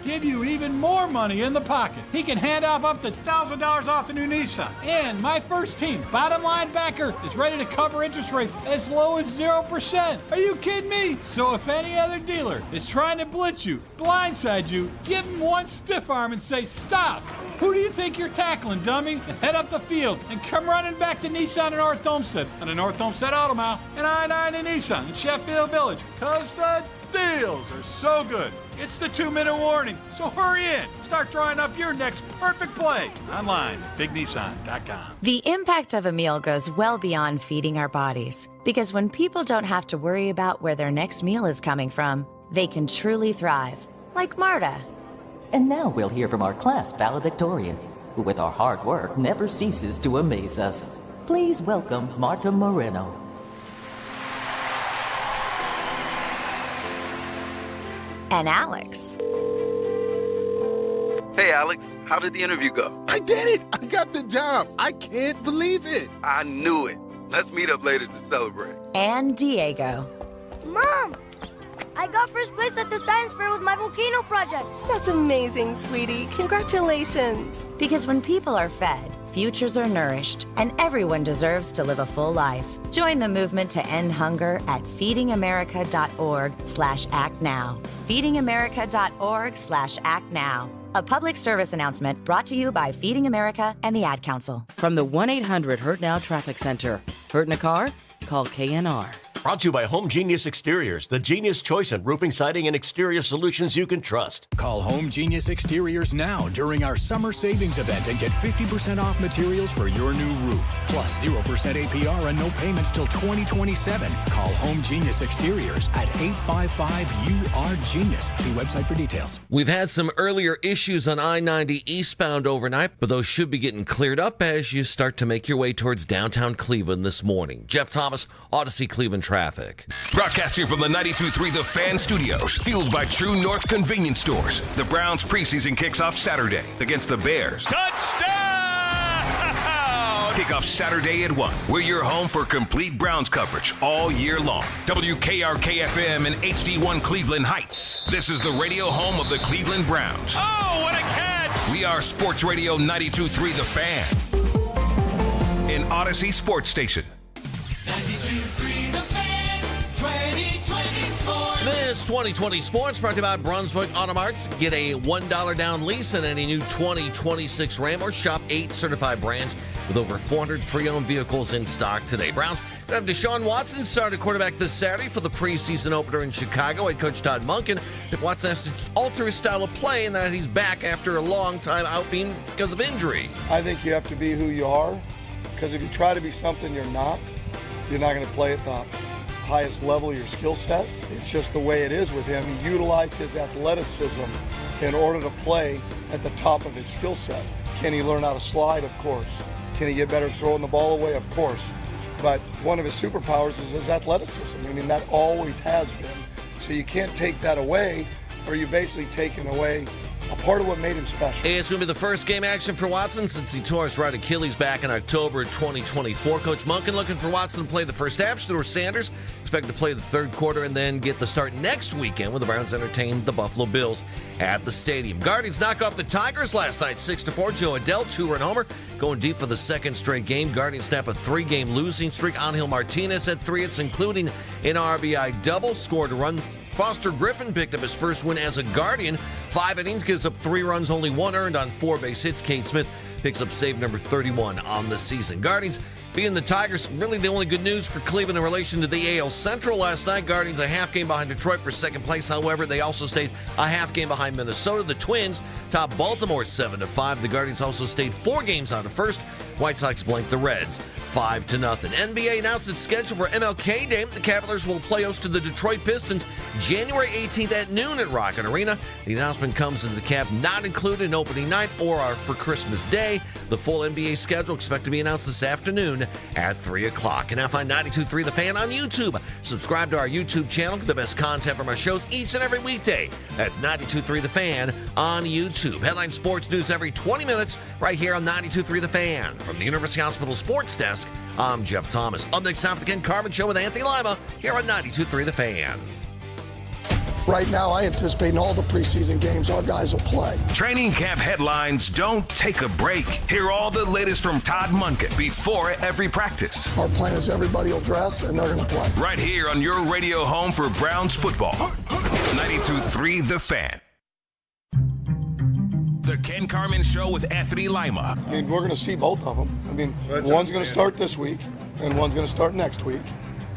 give you even more money in the pocket. He can hand off up to $1,000 off the new Nissan. And my first team, bottom line backer, is ready to cover interest rates as low as 0%. Are you kidding me? So if any other dealer is trying to blitz you, blindside you, give him one stiff arm and say, stop. Who do you think you're tackling, dummy? And head up the field and come running back to Nissan in North Homestead on the North Homestead Auto Mile and I-9 in Nissan in Sheffield Village. Because the deals are so good. It's the 2-minute warning, so hurry in. Start drawing up your next perfect play online at bignissan.com. The impact of a meal goes well beyond feeding our bodies. Because when people don't have to worry about where their next meal is coming from, they can truly thrive. Like Marta. And now we'll hear from our class valedictorian, who with our hard work never ceases to amaze us. Please welcome Marta Moreno. And Alex. Hey, Alex, how did the interview go? I did it! I got the job! I can't believe it! I knew it. Let's meet up later to celebrate. And Diego. Mom! I got first place at the science fair with my volcano project. That's amazing, sweetie. Congratulations. Because when people are fed, futures are nourished, and everyone deserves to live a full life. Join the movement to end hunger at feedingamerica.org/actnow. feedingamerica.org/actnow. A public service announcement brought to you by Feeding America and the Ad Council. From the 1-800-HURT-NOW Traffic Center. Hurt in a car? Call KNR. Brought to you by Home Genius Exteriors, the genius choice in roofing, siding, and exterior solutions you can trust. Call Home Genius Exteriors now during our summer savings event and get 50% off materials for your new roof. Plus 0% APR and no payments till 2027. Call Home Genius Exteriors at 855-UR-GENIUS. See website for details. We've had some earlier issues on I-90 eastbound overnight, but those should be getting cleared up as you start to make your way towards downtown Cleveland this morning. Jeff Thomas, Odyssey Cleveland Traffic. Broadcasting from the 92.3 The Fan Studios, fueled by True North Convenience Stores. The Browns preseason kicks off Saturday against the Bears. Touchdown! Kick off Saturday at 1. We're your home for complete Browns coverage all year long. WKRK-FM and HD1 Cleveland Heights. This is the radio home of the Cleveland Browns. Oh, what a catch! We are Sports Radio 92.3 The Fan. An Odyssey Sports Station. 92.3 The Fan, 2020 Sports. This 2020 Sports brought to you by Brunswick Automarts. Get a $1 down lease on any new 2026 Ram or shop 8 certified brands with over 400 pre-owned vehicles in stock today. Browns have Deshaun Watson started quarterback this Saturday for the preseason opener in Chicago. Head coach Todd Monken, if Watson has to alter his style of play and that he's back after a long time out being because of injury. I think you have to be who you are, because if you try to be something you're not going to play at the highest level of your skill set. It's just the way it is with him. He utilized his athleticism in order to play at the top of his skill set. Can he learn how to slide? Of course. Can he get better throwing the ball away? Of course. But one of his superpowers is his athleticism. I mean, that always has been. So you can't take that away, or you're basically taking away a part of what made him special. It's going to be the first game action for Watson since he tore his right Achilles back in October 2024. Coach Monken looking for Watson to play the first half. Stuart Sanders expected to play the third quarter and then get the start next weekend when the Browns entertain the Buffalo Bills at the stadium. Guardians knock off the Tigers last night 6-4. Joe Adele, 2-run homer, going deep for the second straight game. Guardians snap a 3-game losing streak. Angel Martinez had 3 hits, including an RBI double, scored a run. Foster Griffin picked up his first win as a Guardian. 5 innings, gives up 3 runs, only 1 earned on 4 base hits. Cade Smith picks up save number 31 on the season. Guardians being the Tigers, really the only good news for Cleveland in relation to the AL Central last night. Guardians a half game behind Detroit for second place. However, they also stayed a half game behind Minnesota. The Twins top Baltimore 7-5. The Guardians also stayed 4 games out of first. White Sox blanked the Reds 5-0. NBA announced its schedule for MLK Day. The Cavaliers will play host to the Detroit Pistons January 18th at noon at Rocket Arena. The announcement comes as the Cavs not included in opening night or are for Christmas Day. The full NBA schedule expected to be announced this afternoon at 3 o'clock. And now find 92.3 The Fan on YouTube. Subscribe to our YouTube channel for the best content from our shows each and every weekday. That's 92.3 The Fan on YouTube. Headline sports news every 20 minutes right here on 92.3 The Fan. From the University Hospital Sports Desk, I'm Jeff Thomas. Up next time for the Ken Carman Show with Anthony Lima here on 92.3 The Fan. right now I anticipate in all the preseason games our guys will play. Training camp headlines don't take a break. Hear all the latest from Todd Monken before every practice. Our plan is everybody will dress and they're going to play. Right here on your radio home for Browns football. 92.3 The Fan. The Ken Carman Show with Anthony Lima. I mean, we're going to see both of them. I mean, one's going to start this week and one's going to start next week,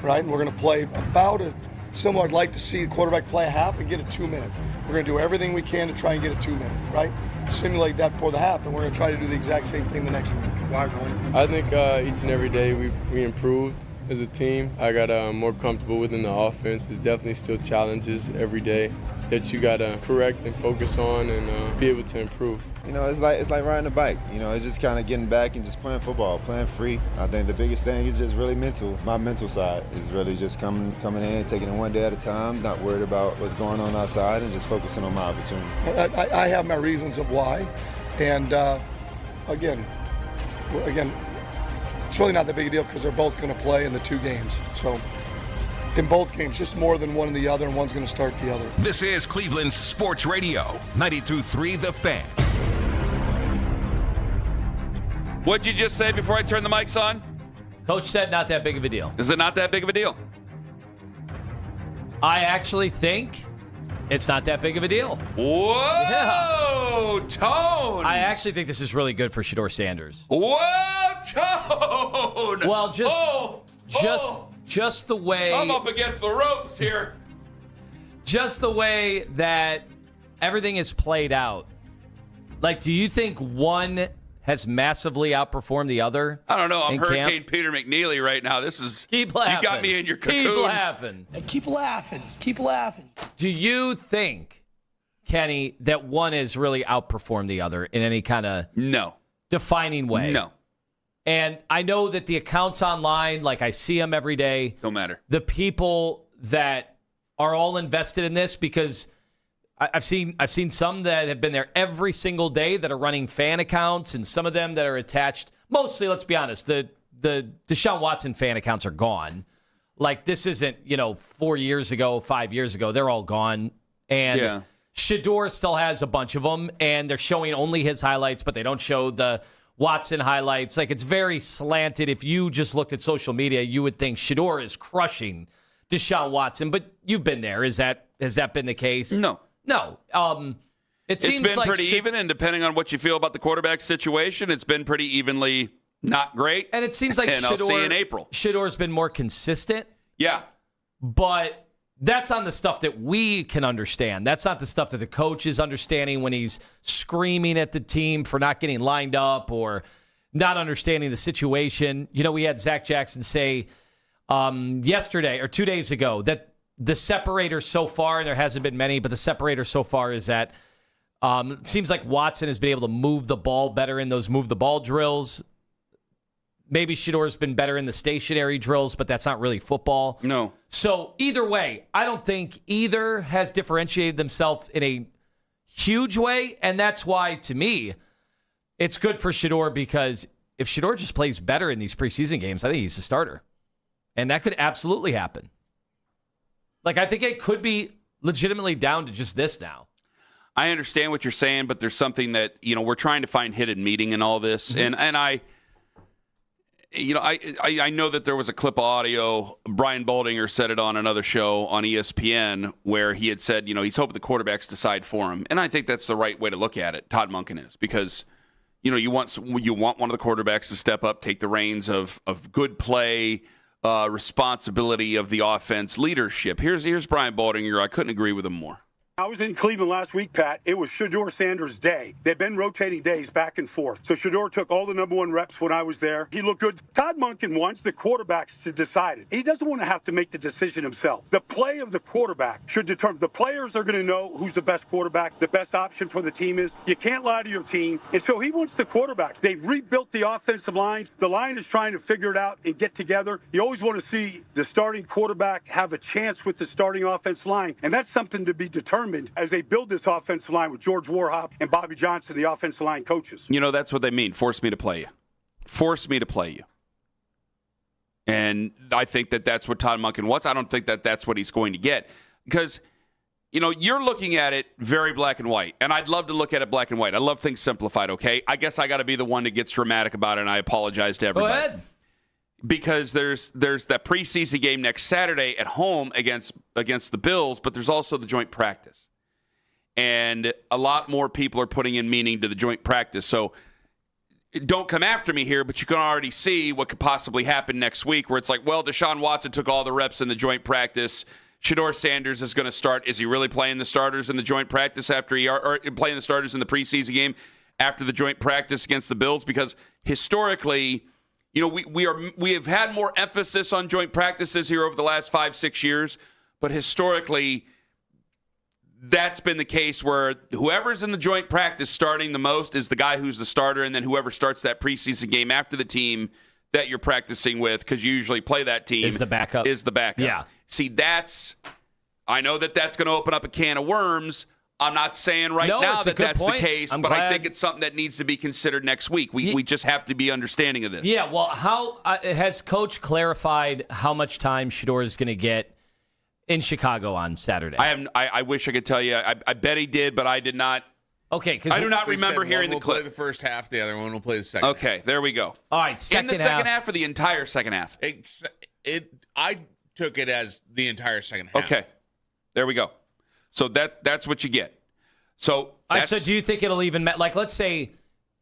right? And we're going to play about a similar. I'd like to see the quarterback play a half and get a 2-minute. We're going to do everything we can to try and get a 2-minute, right? Simulate that for the half, and we're going to try to do the exact same thing the next week. I think each and every day we improved as a team. I got more comfortable within the offense. There's definitely still challenges every day that you got to correct and focus on and be able to improve. You know, it's like riding a bike. You know, it's just kind of getting back and just playing football, playing free. I think the biggest thing is just really mental. My mental side is really just coming in, taking it one day at a time, not worried about what's going on outside, and just focusing on my opportunity. I have my reasons of why, and again, it's really not that big a deal because they're both going to play in the 2 games. So in both games, just more than one in the other, and one's going to start the other. This is Cleveland Sports Radio, 92.3 The Fan. What'd you just say before I turned the mics on? Coach said not that big of a deal. Is it not that big of a deal? I actually think it's not that big of a deal. Whoa! Yeah. Tone! I actually think this is really good for Shedeur Sanders. Whoa! Tone! Well, just the way... I'm up against the ropes here. Just the way that everything is played out. Like, do you think one has massively outperformed the other? I don't know. I'm Hurricane camp? Peter McNeely right now. This is... Keep laughing. You got me in your cocoon. Keep laughing. Keep laughing. Keep laughing. Do you think, Kenny, that one has really outperformed the other in any kind of defining way? No. And I know that the accounts online, like I see them every day. Don't matter. The people that are all invested in this, because I've seen some that have been there every single day that are running fan accounts, and some of them that are attached. Mostly, let's be honest, the Deshaun Watson fan accounts are gone. Like, this isn't 4 years ago, 5 years ago. They're all gone. And Shedeur still has a bunch of them, and they're showing only his highlights, but they don't show the Watson highlights. Like, it's very slanted. If you just looked at social media, you would think Shedeur is crushing Deshaun Watson. But you've been there. Has that been the case? No. It seems it's been like pretty even, and depending on what you feel about the quarterback situation, it's been pretty evenly not great. And it seems like I'll see you in April. Shedeur's been more consistent. Yeah. But that's on the stuff that we can understand. That's not the stuff that the coach is understanding when he's screaming at the team for not getting lined up or not understanding the situation. We had Zach Jackson say yesterday or 2 days ago that the separator so far, and there hasn't been many, but the separator so far is that it seems like Watson has been able to move the ball better in those move the ball drills. Maybe Shedeur's been better in the stationary drills, but that's not really football. No. So either way, I don't think either has differentiated themselves in a huge way, and that's why, to me, it's good for Shedeur, because if Shedeur just plays better in these preseason games, I think he's a starter. And that could absolutely happen. Like, I think it could be legitimately down to just this now. I understand what you're saying, but there's something that, we're trying to find hidden meaning in all this. Mm-hmm. And I know that there was a clip of audio. Brian Baldinger said it on another show on ESPN where he had said, he's hoping the quarterbacks decide for him. And I think that's the right way to look at it. Todd Monken is, because, you want one of the quarterbacks to step up, take the reins of good play, responsibility of the offense, leadership. Here's Brian Baldinger. I couldn't agree with him more. I was in Cleveland last week, Pat. It was Shedeur Sanders' day. They've been rotating days back and forth. So Shedeur took all the number one reps when I was there. He looked good. Todd Monken wants the quarterbacks to decide it. He doesn't want to have to make the decision himself. The play of the quarterback should determine. The players are going to know who's the best quarterback, the best option for the team is. You can't lie to your team. And so he wants the quarterbacks. They've rebuilt the offensive line. The line is trying to figure it out and get together. You always want to see the starting quarterback have a chance with the starting offensive line. And that's something to be determined as they build this offensive line with George Warhop and Bobby Johnson, the offensive line coaches. That's what they mean. Force me to play you. Force me to play you. And I think that that's what Todd Monken wants. I don't think that that's what he's going to get. Because you're looking at it very black and white, and I'd love to look at it black and white. I love things simplified, okay? I guess I got to be the one that gets dramatic about it, and I apologize to everybody. Go ahead. Because there's that preseason game next Saturday at home against the Bills, but there's also the joint practice. And a lot more people are putting in meaning to the joint practice. So don't come after me here, but you can already see what could possibly happen next week where it's like, well, Deshaun Watson took all the reps in the joint practice. Shedeur Sanders is going to start. Is he really playing the starters in the joint practice after or playing the starters in the preseason game after the joint practice against the Bills? Because historically, we have had more emphasis on joint practices here over the last 5-6 years, but historically, that's been the case where whoever's in the joint practice starting the most is the guy who's the starter, and then whoever starts that preseason game after the team that you're practicing with, because you usually play that team, is the backup. Yeah. See, I know that's going to open up a can of worms. I'm not saying now that's the case, but I think it's something that needs to be considered next week. We just have to be understanding of this. Yeah, well, how has Coach clarified how much time Shedeur is going to get in Chicago on Saturday? I wish I could tell you. I bet he did, but I did not. Okay, because I do not remember hearing the clip. One will play the first half, the other one will play the second. Okay, there we go. All right, in the second half or the entire second half? I took it as the entire second half. Okay, there we go. So that's what you get. So so do you think it'll even like let's say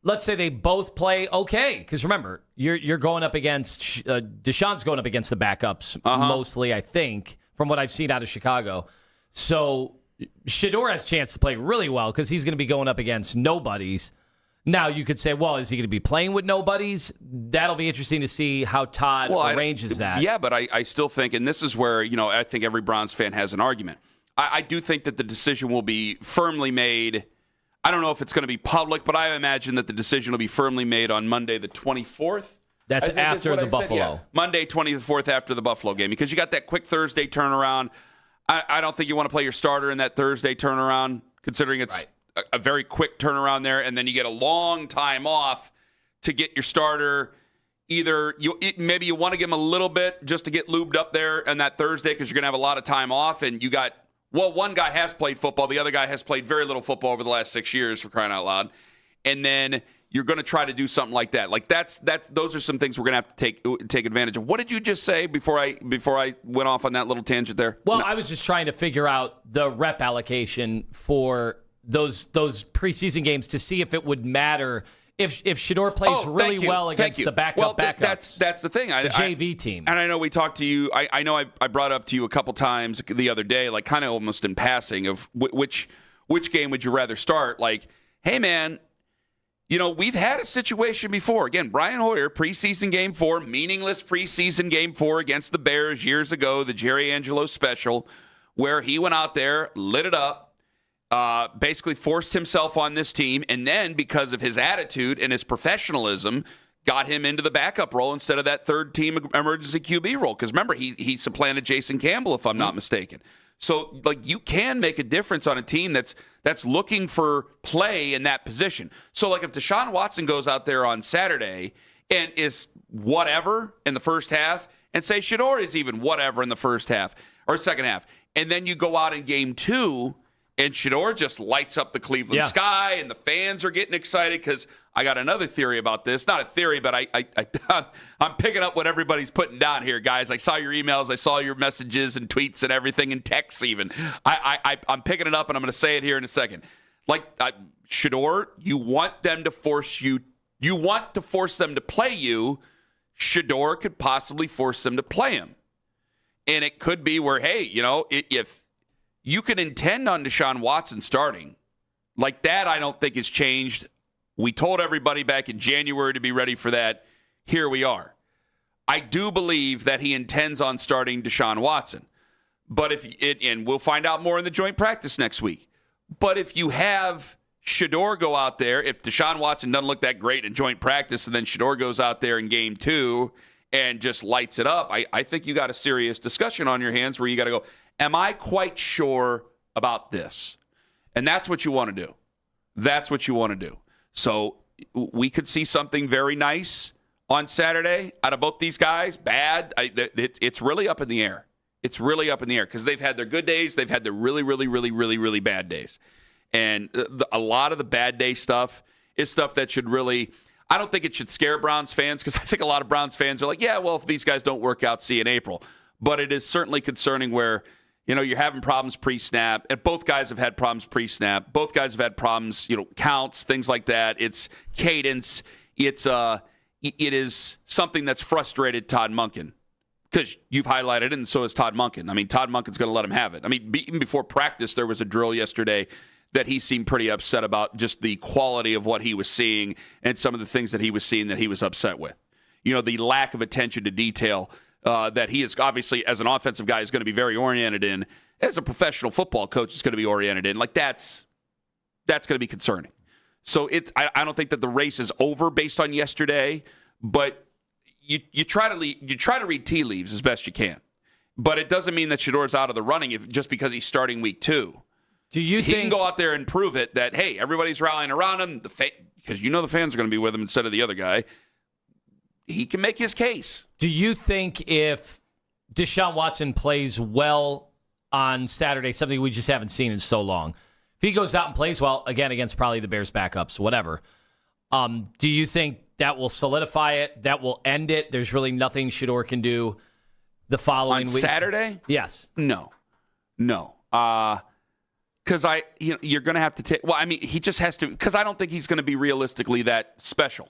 they both play okay? Because remember, you're going up against Deshaun's going up against the backups mostly, I think, from what I've seen out of Chicago. So Shedeur has a chance to play really well because he's going to be going up against nobodies. Now you could say, well, is he going to be playing with nobodies? That'll be interesting to see how Todd arranges that. Yeah, but I still think, and this is where I think every Browns fan has an argument. I do think that the decision will be firmly made. I don't know if it's going to be public, but I imagine that the decision will be firmly made on Monday the 24th. That's after the Buffalo. Yeah. Monday 24th after the Buffalo game, because you got that quick Thursday turnaround. I don't think you want to play your starter in that Thursday turnaround, considering it's a very quick turnaround there, and then you get a long time off to get your starter. Either maybe you want to give him a little bit just to get lubed up there on that Thursday because you're going to have a lot of time off, and you got one guy has played football, the other guy has played very little football over the last 6 years, for crying out loud, and then you're going to try to do something like that. Like those are some things we're going to have to take advantage of. What did you just say before I went off on that little tangent there? Well, I was just trying to figure out the rep allocation for those preseason games to see if it would matter if Shedeur plays really well against the backups. That's the thing. The JV team. And I know we talked to you. I know I brought up to you a couple times the other day, like kind of almost in passing, of which game would you rather start? Like, hey man, we've had a situation before. Again, Brian Hoyer, preseason game 4, meaningless preseason game 4 against the Bears years ago, the Jerry Angelo special, where he went out there, lit it up. Basically forced himself on this team, and then because of his attitude and his professionalism, got him into the backup role instead of that third team emergency QB role. Because remember, he supplanted Jason Campbell, if I'm not mistaken. So, like, you can make a difference on a team that's looking for play in that position. So, like, if Deshaun Watson goes out there on Saturday and is whatever in the first half, and say Shedeur is even whatever in the first half or second half, and then you go out in game 2 and Shedeur just lights up the Cleveland sky, and the fans are getting excited because I got another theory about this. Not a theory, but I'm picking up what everybody's putting down here, guys. I saw your emails, I saw your messages and tweets and everything, and texts even. I'm picking it up, and I'm going to say it here in a second. Like, Shedeur, you want them to force you. You want to force them to play you. Shedeur could possibly force them to play him. And it could be where, hey, if you can intend on Deshaun Watson starting. Like that, I don't think has changed. We told everybody back in January to be ready for that. Here we are. I do believe that he intends on starting Deshaun Watson. But and we'll find out more in the joint practice next week. But if you have Shedeur go out there, if Deshaun Watson doesn't look that great in joint practice, and then Shedeur goes out there in game 2 and just lights it up, I think you got a serious discussion on your hands where you got to go, am I quite sure about this? And that's what you want to do. That's what you want to do. So we could see something very nice on Saturday out of both these guys. Bad. It's really up in the air. It's really up in the air because they've had their good days. They've had their really, really, really, really, really bad days. And a lot of the bad day stuff is stuff that should really – I don't think it should scare Browns fans because I think a lot of Browns fans are like, yeah, well, if these guys don't work out, see you in April. But it is certainly concerning where, you're having problems pre-snap. And both guys have had problems pre-snap. Both guys have had problems, counts, things like that. It's cadence. It is something that's frustrated Todd Monken. Because you've highlighted it, and so has Todd Monken. I mean, Todd Monken's going to let him have it. I mean, even before practice, there was a drill yesterday that he seemed pretty upset about just the quality of what he was seeing and some of the things that he was seeing that he was upset with. The lack of attention to detail that he is obviously, as an offensive guy, is going to be very oriented in. As a professional football coach, is going to be oriented in. Like, that's going to be concerning. So I don't think that the race is over based on yesterday, but you try to read tea leaves as best you can, but it doesn't mean that Shedor's out of the running just because he's starting week 2. Do you he think can go out there and prove it that hey, everybody's rallying around him because the fans are going to be with him instead of the other guy. He can make his case. Do you think if Deshaun Watson plays well on Saturday, something we just haven't seen in so long, if he goes out and plays well again against probably the Bears backups, whatever, do you think that will solidify it? That will end it? There's really nothing Shedor can do the following week? Saturday? Yes. No. Because you're going to have to take. Well, I mean, he just has to. Because I don't think he's going to be realistically that special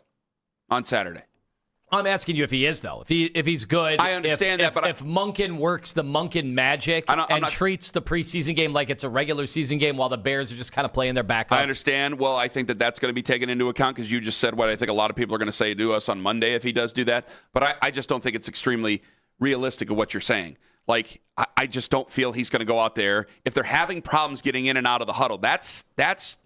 on Saturday. I'm asking you if he is, though. If he's good. I understand that, but if Monken works the Monken magic and treats the preseason game like it's a regular season game while the Bears are just kind of playing their backup. I understand. Well, I think that's going to be taken into account because you just said what I think a lot of people are going to say to us on Monday if he does do that. But I just don't think it's extremely realistic of what you're saying. Like, I just don't feel he's going to go out there. If they're having problems getting in and out of the huddle, that's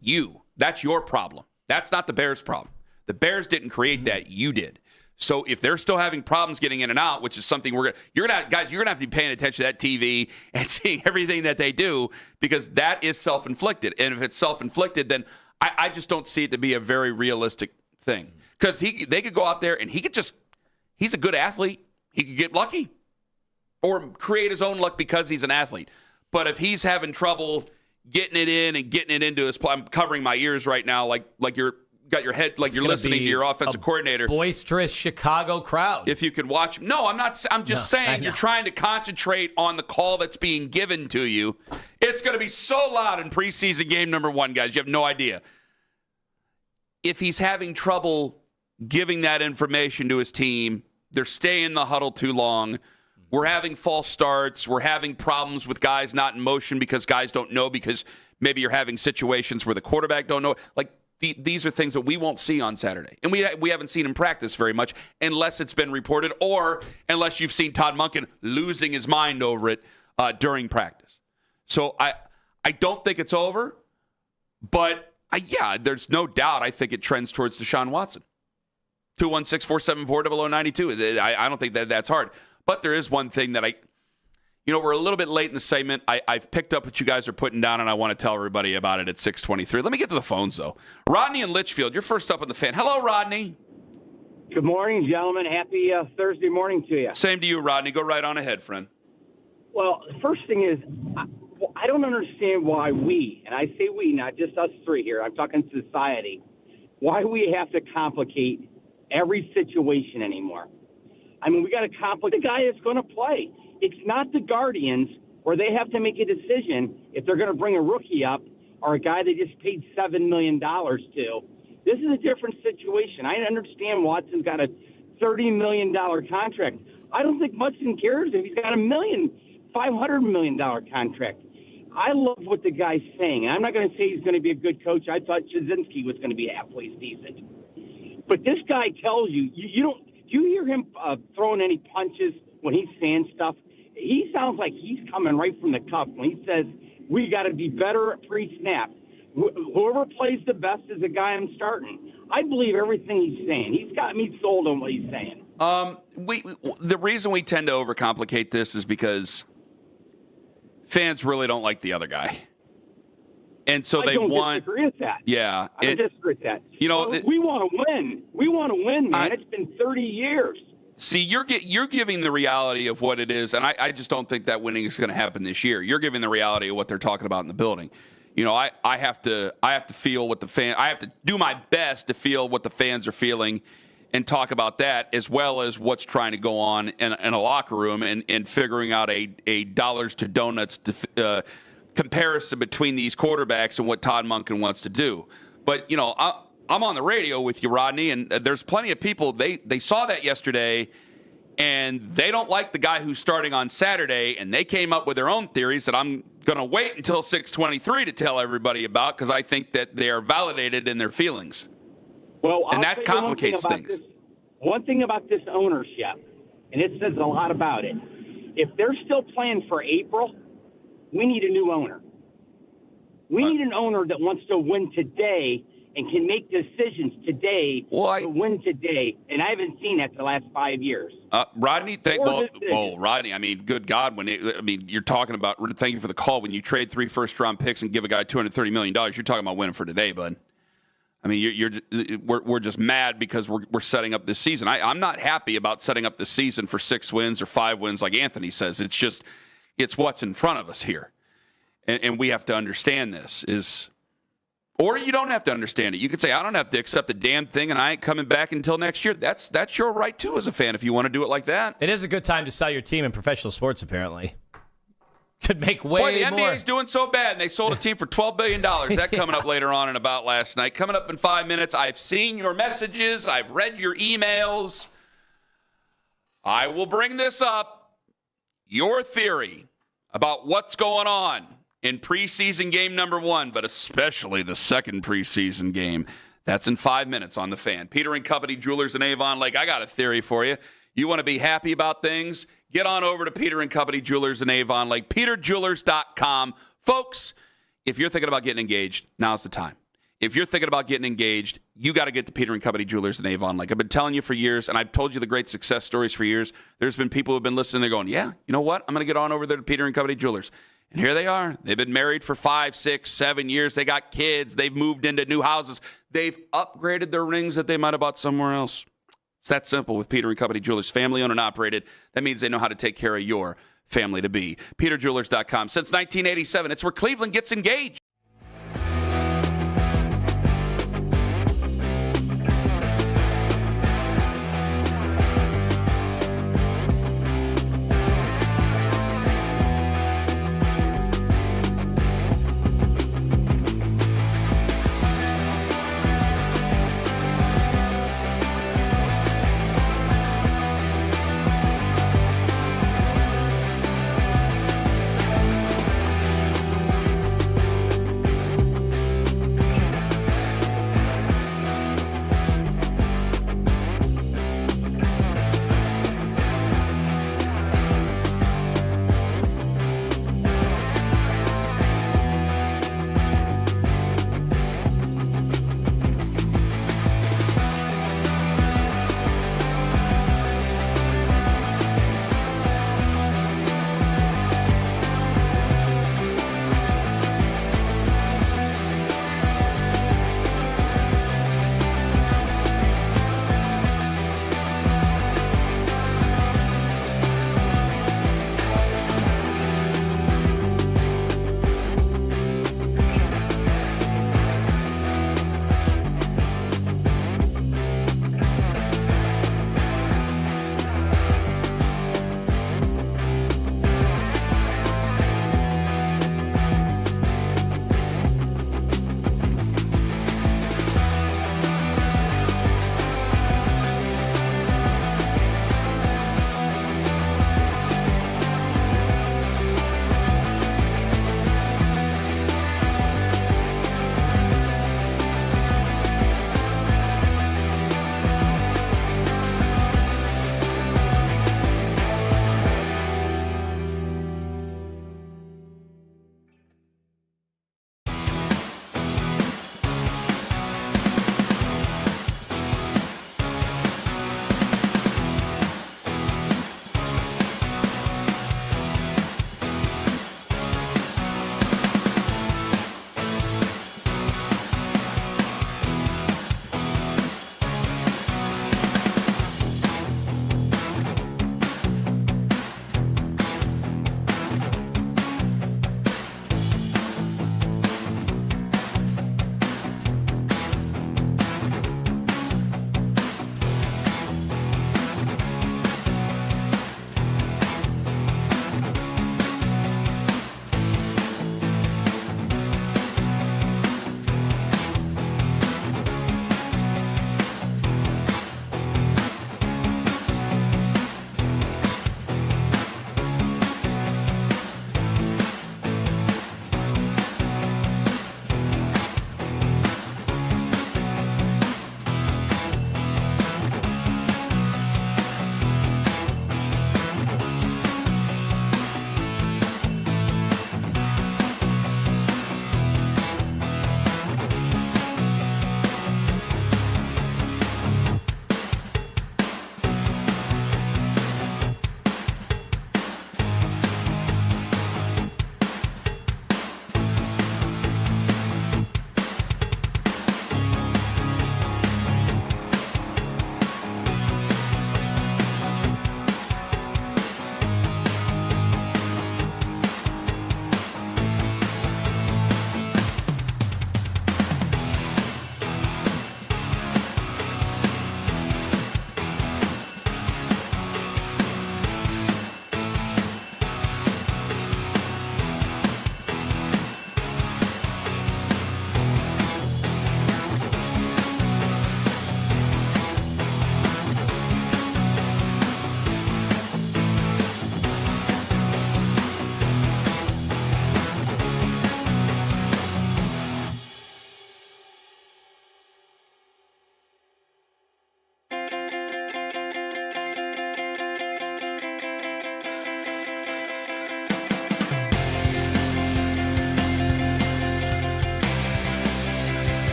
you. That's your problem. That's not the Bears' problem. The Bears didn't create that. You did. So if they're still having problems getting in and out, which is something you're gonna have to be paying attention to that TV and seeing everything that they do because that is self-inflicted. And if it's self-inflicted, then I just don't see it to be a very realistic thing. Because they could go out there and he's a good athlete. He could get lucky or create his own luck because he's an athlete. But if he's having trouble getting it in and getting it into his play, I'm covering my ears right now like you're got your head like you're listening to your offensive coordinator. Boisterous Chicago crowd. If you could watch. No, I'm not. I'm just saying you're trying to concentrate on the call that's being given to you. It's going to be so loud in preseason game number 1, guys. You have no idea. If he's having trouble giving that information to his team, they're staying in the huddle too long. We're having false starts. We're having problems with guys not in motion because guys don't know because maybe you're having situations where the quarterback don't know. Like, these are things that we won't see on Saturday. And we haven't seen in practice very much unless it's been reported or unless you've seen Todd Monken losing his mind over it during practice. So I don't think it's over, but there's no doubt I think it trends towards Deshaun Watson. 216-474-0092. I don't think that's hard. But there is one thing that we're a little bit late in the segment. I've picked up what you guys are putting down, and I want to tell everybody about it at 6:23. Let me get to the phones, though. Rodney in Litchfield, you're first up on the Fan. Hello, Rodney. Good morning, gentlemen. Happy Thursday morning to you. Same to you, Rodney. Go right on ahead, friend. Well, the first thing is, I don't understand why we, and I say we, not just us three here, I'm talking society, why we have to complicate every situation anymore. I mean, we got to complicate the guy that's going to play. It's not the Guardians where they have to make a decision if they're going to bring a rookie up or a guy they just paid $7 million to. This is a different situation. I understand Watson's got a $30 million contract. I don't think Mudson cares if he's got $500 million contract. I love what the guy's saying. And I'm not going to say he's going to be a good coach. I thought Jasinski was going to be halfway decent. But this guy tells you, do you hear him throwing any punches when he's saying stuff? He sounds like he's coming right from the cuff when he says, we got to be better at pre-snap. Whoever plays the best is the guy I'm starting. I believe everything he's saying. He's got me sold on what he's saying. The reason we tend to overcomplicate this is because fans really don't like the other guy. And so they want. Disagree with that. Yeah. I don't disagree with that. We want to win. We want to win, man. It's been 30 years. See, you're giving the reality of what it is, and I just don't think that winning is going to happen this year. You're giving the reality of what they're talking about in the building. You know, I have to feel what I have to do my best to feel what the fans are feeling and talk about that, as well as what's trying to go on in a locker room and figuring out a dollars to donuts comparison between these quarterbacks and what Todd Monken wants to do. But, you know, I'm on the radio with you, Rodney, and there's plenty of people, they saw that yesterday, and they don't like the guy who's starting on Saturday, and they came up with their own theories that I'm going to wait until 6:23 to tell everybody about, because I think that they are validated in their feelings. Well, and that complicates things. One thing about this ownership, and it says a lot about it, if they're still playing for April, we need a new owner. We need an owner that wants to win today and can make decisions today to win today. And I haven't seen that the last 5 years. Rodney, Rodney, I mean, good God, you're talking about, thank you for the call, when you trade 3 first-round picks and give a guy $230 million, you're talking about winning for today, bud. I mean, we're just mad because we're setting up this season. I'm not happy about setting up the season for 6 wins or 5 wins like Anthony says. It's what's in front of us here. And we have to understand this or you don't have to understand it. You could say, I don't have to accept the damn thing and I ain't coming back until next year. That's your right too as a fan if you want to do it like that. It is a good time to sell your team in professional sports, apparently. Could make way more. Boy, the NBA's doing so bad, and they sold a team for $12 billion. That coming up later on in about last night. Coming up in 5 minutes, I've seen your messages. I've read your emails. I will bring this up. Your theory about what's going on in preseason game number 1, but especially the second preseason game. That's in 5 minutes on The Fan. Peter and Company Jewelers in Avon Lake. I got a theory for you. You want to be happy about things? Get on over to Peter and Company Jewelers in Avon Lake. PeterJewelers.com. Folks, if you're thinking about getting engaged, now's the time. If you're thinking about getting engaged, you got to get to Peter and Company Jewelers in Avon Lake. I've been telling you for years, and I've told you the great success stories for years. There's been people who have been listening. They're going, yeah, you know what? I'm going to get on over there to Peter and Company Jewelers. And here they are. They've been married for 5, 6, 7 years. They got kids. They've moved into new houses. They've upgraded their rings that they might have bought somewhere else. It's that simple with Peter and Company Jewelers. Family owned and operated. That means they know how to take care of your family to be. PeterJewelers.com. Since 1987, it's where Cleveland gets engaged.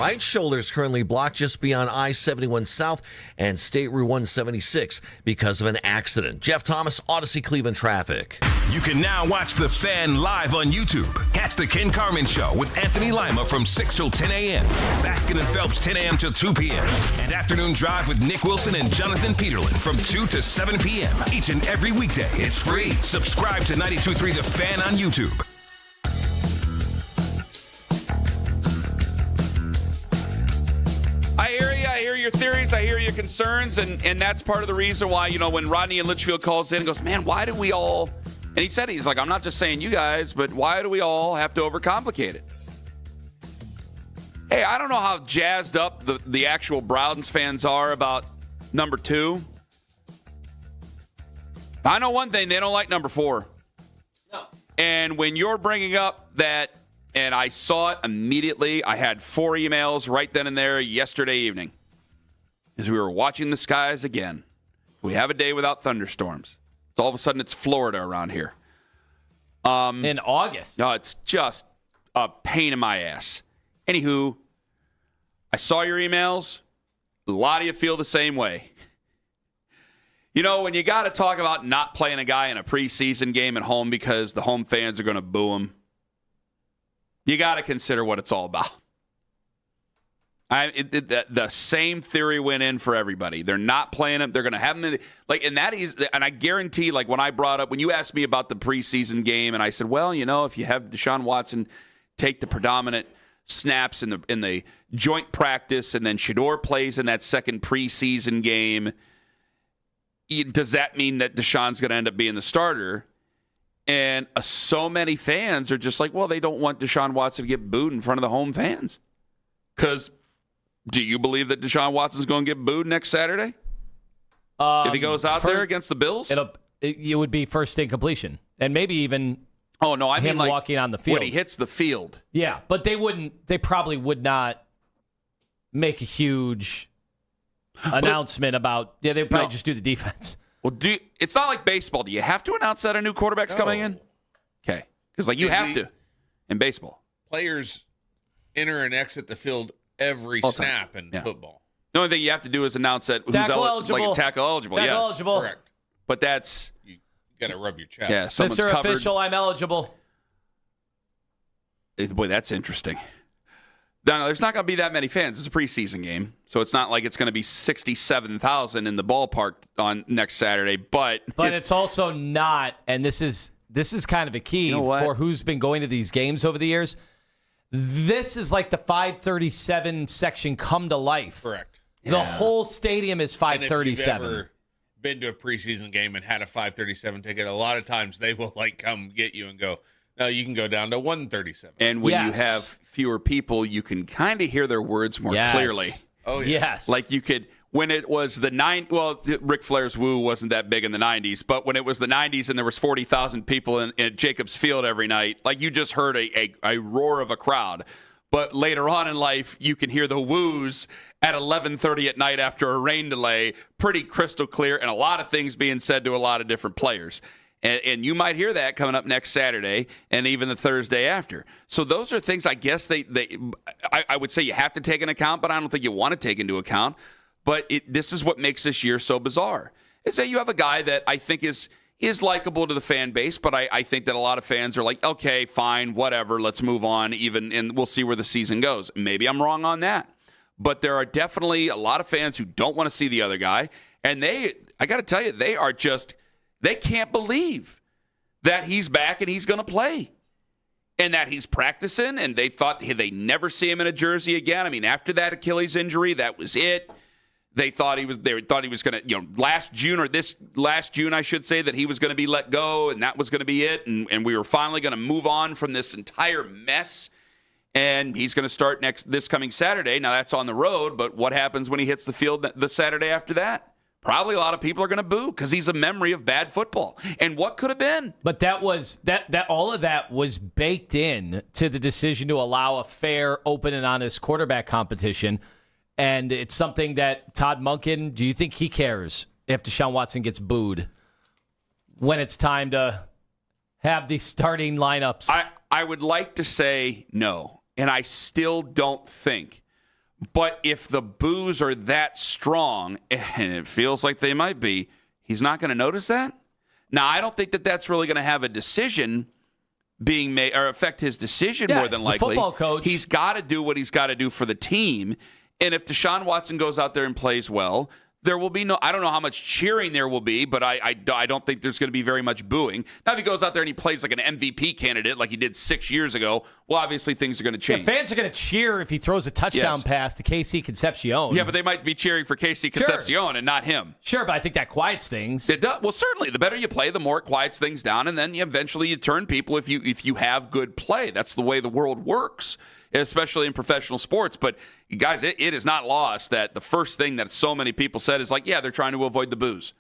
right shoulder is currently blocked just beyond I-71 South and State Route 176 because of an accident. Jeff Thomas, Odyssey Cleveland traffic. You can now watch The Fan live on YouTube. Catch the Ken Carman Show with Anthony Lima from 6 till 10 a.m. Baskin and Phelps 10 a.m. till 2 p.m. And Afternoon Drive with Nick Wilson and Jonathan Peterlin from 2 to 7 p.m. Each and every weekday. It's free. Subscribe to 92.3 The Fan on YouTube. I hear you. I hear your theories. I hear your concerns. And that's part of the reason why, when Rodney in Litchfield calls in and goes, man, why do we all... And he said, he's like, I'm not just saying you guys, but why do we all have to overcomplicate it? Hey, I don't know how jazzed up the actual Browns fans are about number 2. I know one thing. They don't like number 4. No. And when you're bringing up that, and I saw it immediately, I had 4 emails right then and there yesterday evening as we were watching the skies again. We have a day without thunderstorms. So all of a sudden, it's Florida around here. In August. No, it's just a pain in my ass. Anywho, I saw your emails. A lot of you feel the same way. When you got to talk about not playing a guy in a preseason game at home because the home fans are going to boo him, you got to consider what it's all about. The same theory went in for everybody. They're not playing him. They're going to have him and I guarantee, when you asked me about the preseason game, and I said, well, if you have Deshaun Watson take the predominant snaps in the joint practice, and then Shedeur plays in that second preseason game, does that mean that Deshaun's going to end up being the starter? And so many fans are just like, well, they don't want Deshaun Watson to get booed in front of the home fans. Because do you believe that Deshaun Watson's going to get booed next Saturday? If he goes out there against the Bills? It would be first incompletion. And maybe even him walking on the field. When he hits the field. Yeah, but they probably would not make a huge announcement about, they'd probably just do the defense. Well, it's not like baseball. Do you have to announce that a new quarterback's coming in? Okay. Because you have to in baseball. Players enter and exit the field every snap in football. The only thing you have to do is announce that tackle eligible. Tackle eligible, tackle yes. eligible. Correct. But that's... You got to rub your chest. Yeah, Mr. covered. Official, I'm eligible. Boy, that's interesting. No, there's not going to be that many fans. It's a preseason game, so it's not like it's going to be 67,000 in the ballpark on next Saturday. But it's also not, and this is kind of a key for who's been going to these games over the years. This is like the 537 section come to life. Correct. The whole stadium is 537. And if you've ever been to a preseason game and had a 537 ticket, a lot of times they will come get you and go, no, you can go down to 137. And when you have fewer people, you can kind of hear their words more clearly. Oh, yeah. Yes. Like you could, when it was Ric Flair's woo wasn't that big in the 90s, but when it was the 90s and there was 40,000 people in Jacobs Field every night, like you just heard a roar of a crowd. But later on in life, you can hear the woos at 11:30 at night after a rain delay, pretty crystal clear, and a lot of things being said to a lot of different players. And you might hear that coming up next Saturday and even the Thursday after. So those are things I guess I would say you have to take into account, but I don't think you want to take into account. But this is what makes this year so bizarre, is that you have a guy that I think is likable to the fan base, but I think that a lot of fans are like, okay, fine, whatever, let's move on, and we'll see where the season goes. Maybe I'm wrong on that. But there are definitely a lot of fans who don't want to see the other guy, and I got to tell you, they can't believe that he's back and he's going to play and that he's practicing, and they thought they'd never see him in a jersey again. I mean, after that Achilles injury, that was it. They thought he was going to, last June, I should say, that he was going to be let go and that was going to be it. And we were finally going to move on from this entire mess. And he's going to start this coming Saturday. Now that's on the road, but what happens when he hits the field the Saturday after that? Probably a lot of people are going to boo because he's a memory of bad football. And what could have been? But that was all of that was baked in to the decision to allow a fair, open, and honest quarterback competition. And it's something that Todd Monken, do you think he cares if Deshaun Watson gets booed when it's time to have the starting lineups? I would like to say no, and I still don't think. But if the boos are that strong, and it feels like they might be, he's not going to notice that? Now, I don't think that that's really going to have a decision being made or affect his decision more than likely. Football coach. He's got to do what he's got to do for the team. And if Deshaun Watson goes out there and plays well, there will be no, I don't know how much cheering there will be, but I don't think there's going to be very much booing. Now, if he goes out there and he plays like an MVP candidate like he did 6 years ago, well, obviously things are going to change. Yeah, fans are going to cheer if he throws a touchdown pass to KC Concepcion. Yeah, but they might be cheering for KC Concepcion and not him. Sure, but I think that quiets things. It does. Well, certainly, the better you play, the more it quiets things down, and then eventually you turn people if you have good play. That's the way the world works, especially in professional sports. But guys, it is not lost that the first thing that so many people said is like, yeah, they're trying to avoid the boos.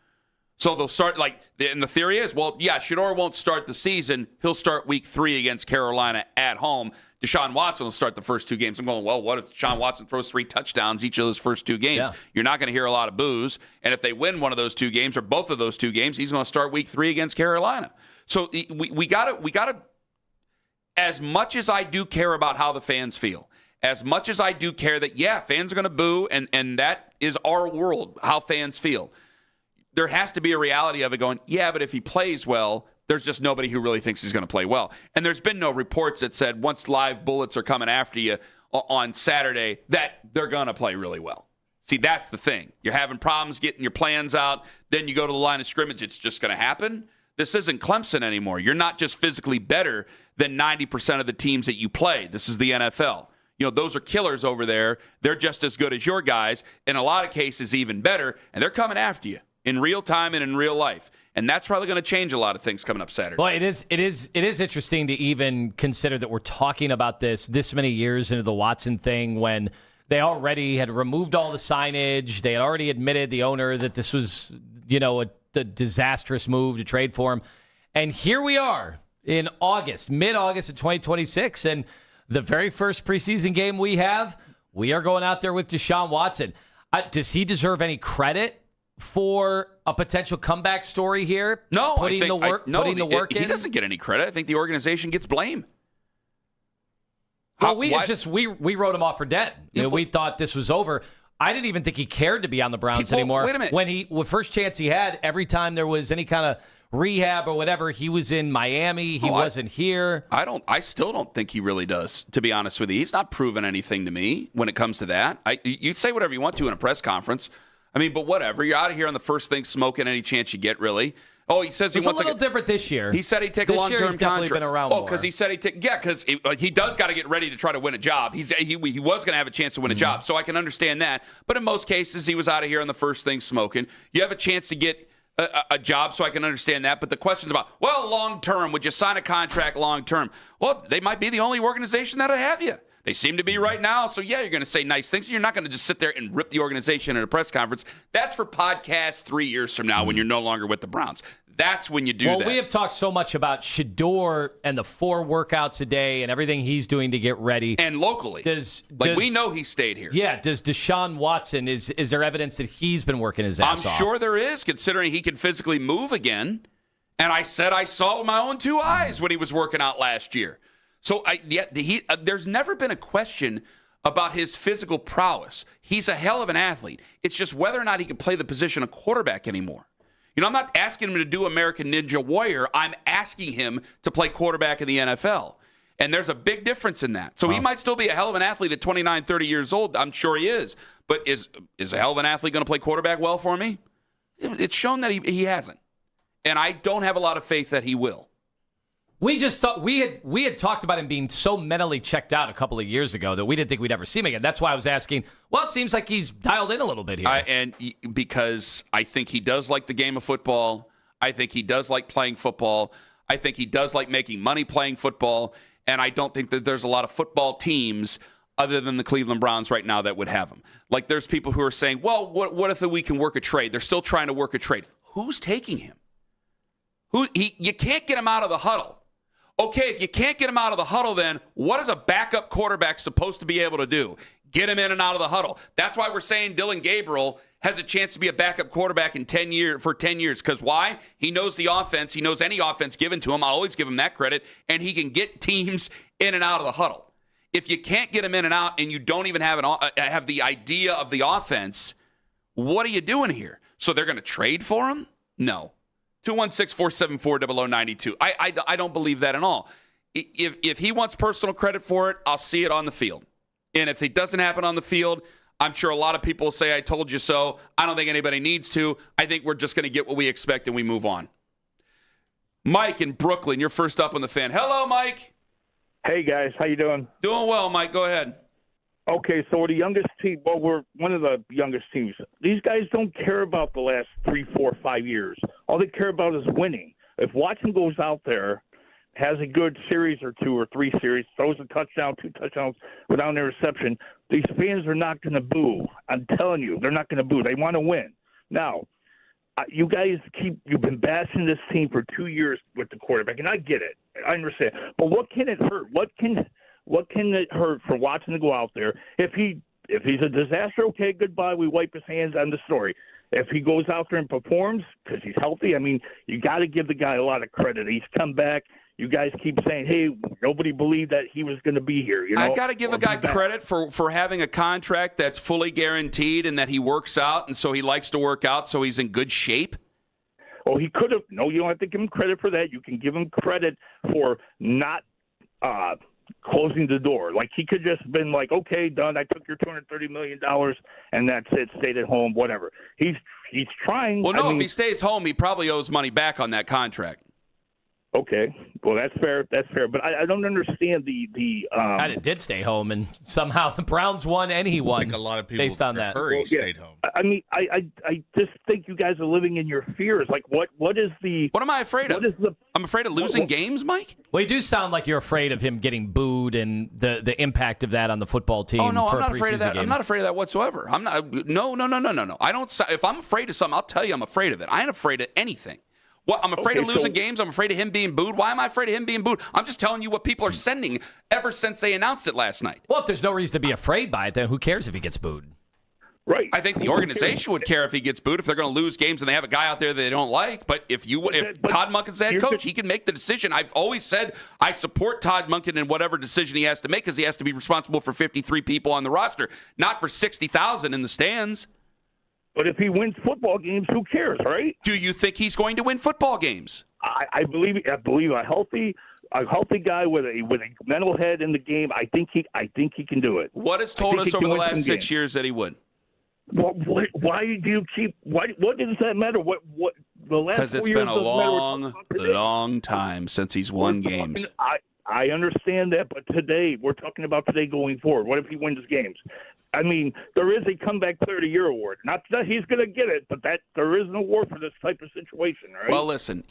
So they'll start and the theory is, well, yeah, Shedeur won't start the season. He'll start week 3 against Carolina at home. Deshaun Watson will start the first 2 games. I'm going, well, what if Deshaun Watson throws 3 touchdowns each of those first 2 games? Yeah. You're not going to hear a lot of boos. And if they win one of those 2 games or both of those 2 games, he's going to start week 3 against Carolina. So we got to, as much as I do care about how the fans feel, as much as I do care that, yeah, fans are going to boo, and that is our world, how fans feel, there has to be a reality of it going, yeah, but if he plays well, there's just nobody who really thinks he's going to play well. And there's been no reports that said once live bullets are coming after you on Saturday that they're going to play really well. See, that's the thing. You're having problems getting your plans out. Then you go to the line of scrimmage. It's just going to happen. This isn't Clemson anymore. You're not just physically better than 90% of the teams that you play. This is the NFL. You know, those are killers over there. They're just as good as your guys. In a lot of cases, even better. And they're coming after you in real time and in real life. And that's probably going to change a lot of things coming up Saturday. Well, it is interesting to even consider that we're talking about this many years into the Watson thing when they already had removed all the signage. They had already admitted, the owner, that this was, a disastrous move to trade for him. And here we are in August, mid-August of 2026, and the very first preseason game we are going out there with Deshaun Watson. Does he deserve any credit for a potential comeback story here? No, putting the work in. He doesn't get any credit. I think the organization gets blame. Well, we wrote him off for dead. We thought this was over. I didn't even think he cared to be on the Browns anymore. Wait a minute. When the first chance he had, every time there was any kind of rehab or whatever, he was in Miami. He wasn't here. I still don't think he really does, to be honest with you. He's not proven anything to me when it comes to that. You say whatever you want to in a press conference. I mean, but whatever. You're out of here on the first thing, smoking any chance you get, really. Oh, he says he wants a little different this year. He said he'd take a long-term he's definitely contract. Been around more. Because he said because he does got to get ready to try to win a job. He was going to have a chance to win a job, so I can understand that. But in most cases, he was out of here on the first thing smoking. You have a chance to get a job, so I can understand that. But the question's about, well, long-term, would you sign a contract long-term? Well, they might be the only organization that'll have you. They seem to be right now. So, yeah, you're going to say nice things. You're not going to just sit there and rip the organization at a press conference. That's for podcasts 3 years from now when you're no longer with the Browns. That's when you do that. Well, we have talked so much about Shedeur and the 4 workouts a day and everything he's doing to get ready. And locally. We know he stayed here. Yeah. Does Deshaun Watson, is there evidence that he's been working his ass off? I'm sure there is, considering he can physically move again. And I said I saw it with my own 2 eyes when he was working out last year. So there's never been a question about his physical prowess. He's a hell of an athlete. It's just whether or not he can play the position of quarterback anymore. I'm not asking him to do American Ninja Warrior. I'm asking him to play quarterback in the NFL. And there's a big difference in that. So he might still be a hell of an athlete at 29, 30 years old. I'm sure he is. But is a hell of an athlete going to play quarterback well for me? It's shown that he hasn't. And I don't have a lot of faith that he will. We just thought we had talked about him being so mentally checked out a couple of years ago that we didn't think we'd ever see him again. That's why I was asking, well, it seems like he's dialed in a little bit here. And because I think he does like the game of football. I think he does like playing football. I think he does like making money playing football. And I don't think that there's a lot of football teams other than the Cleveland Browns right now that would have him. Like there's people who are saying, well, what if we can work a trade? They're still trying to work a trade. Who's taking him? You can't get him out of the huddle. Okay, if you can't get him out of the huddle, then what is a backup quarterback supposed to be able to do? Get him in and out of the huddle. That's why we're saying Dylan Gabriel has a chance to be a backup quarterback in 10 years. Because why? He knows the offense. He knows any offense given to him. I always give him that credit. And he can get teams in and out of the huddle. If you can't get him in and out and you don't even have the idea of the offense, what are you doing here? So they're going to trade for him? No. 216-474-0092. I don't believe that at all. If he wants personal credit for it, I'll see it on the field. And if it doesn't happen on the field, I'm sure a lot of people will say, I told you so. I don't think anybody needs to. I think we're just going to get what we expect and we move on. Mike in Brooklyn, you're first up on the Fan. Hello, Mike. Hey, guys. How you doing? Doing well, Mike. Go ahead. Okay, so we're the youngest team. Well, we're one of the youngest teams. These guys don't care about the last 3, 4, 5 years. All they care about is winning. If Watson goes out there, has a good series or 2 or 3 series, throws a touchdown, 2 touchdowns without an interception, these fans are not going to boo. I'm telling you, they're not going to boo. They want to win. Now, you guys you've been bashing this team for 2 years with the quarterback, and I get it. I understand. But what can it hurt? What can it hurt for Watson to go out there? If he's a disaster, okay, goodbye. We wipe his hands on the story. If he goes out there and performs because he's healthy, I mean, you got to give the guy a lot of credit. He's come back. You guys keep saying, hey, nobody believed that he was going to be here. You know? I got to give a guy credit for having a contract that's fully guaranteed and that he works out, and so he likes to work out, so he's in good shape. Oh, he could have. No, you don't have to give him credit for that. You can give him credit for not closing the door. Like, he could just been like, okay, done. I took your $230 million, and that's it. Stayed at home, whatever. He's trying. Well, no, if he stays home, he probably owes money back on that contract. Okay, well, that's fair. That's fair, but I don't understand the. It did stay home, and somehow the Browns won, and he won. I think a lot of people based on that. He stayed home. I mean, I just think you guys are living in your fears. Like, what is the? What am I afraid of? I'm afraid of losing games, Mike. Well, you do sound like you're afraid of him getting booed and the impact of that on the football team. Oh no, for I'm not afraid of that. Game. I'm not afraid of that whatsoever. I'm not. No. I don't. If I'm afraid of something, I'll tell you I'm afraid of it. I ain't afraid of anything. What, I'm afraid of losing games. I'm afraid of him being booed. Why am I afraid of him being booed? I'm just telling you what people are sending ever since they announced it last night. Well, if there's no reason to be afraid by it, then who cares if he gets booed? Right. I think the organization would care if he gets booed if they're going to lose games and they have a guy out there that they don't like. But if Todd Monken's the head coach, he can make the decision. I've always said I support Todd Monken in whatever decision he has to make because he has to be responsible for 53 people on the roster, not for 60,000 in the stands. But if he wins football games, who cares, right? Do you think he's going to win football games? I believe a healthy guy with a mental head in the game. I think he can do it. What has told us over the last 6 years that he would? Well, why do you keep? What does that matter? What the last? Because it's been a long time since he's won games. I understand that, but today we're talking about today going forward. What if he wins games? I mean, there is a comeback player of the year award. Not that he's going to get it, but that there is an award for this type of situation, right? Well, listen,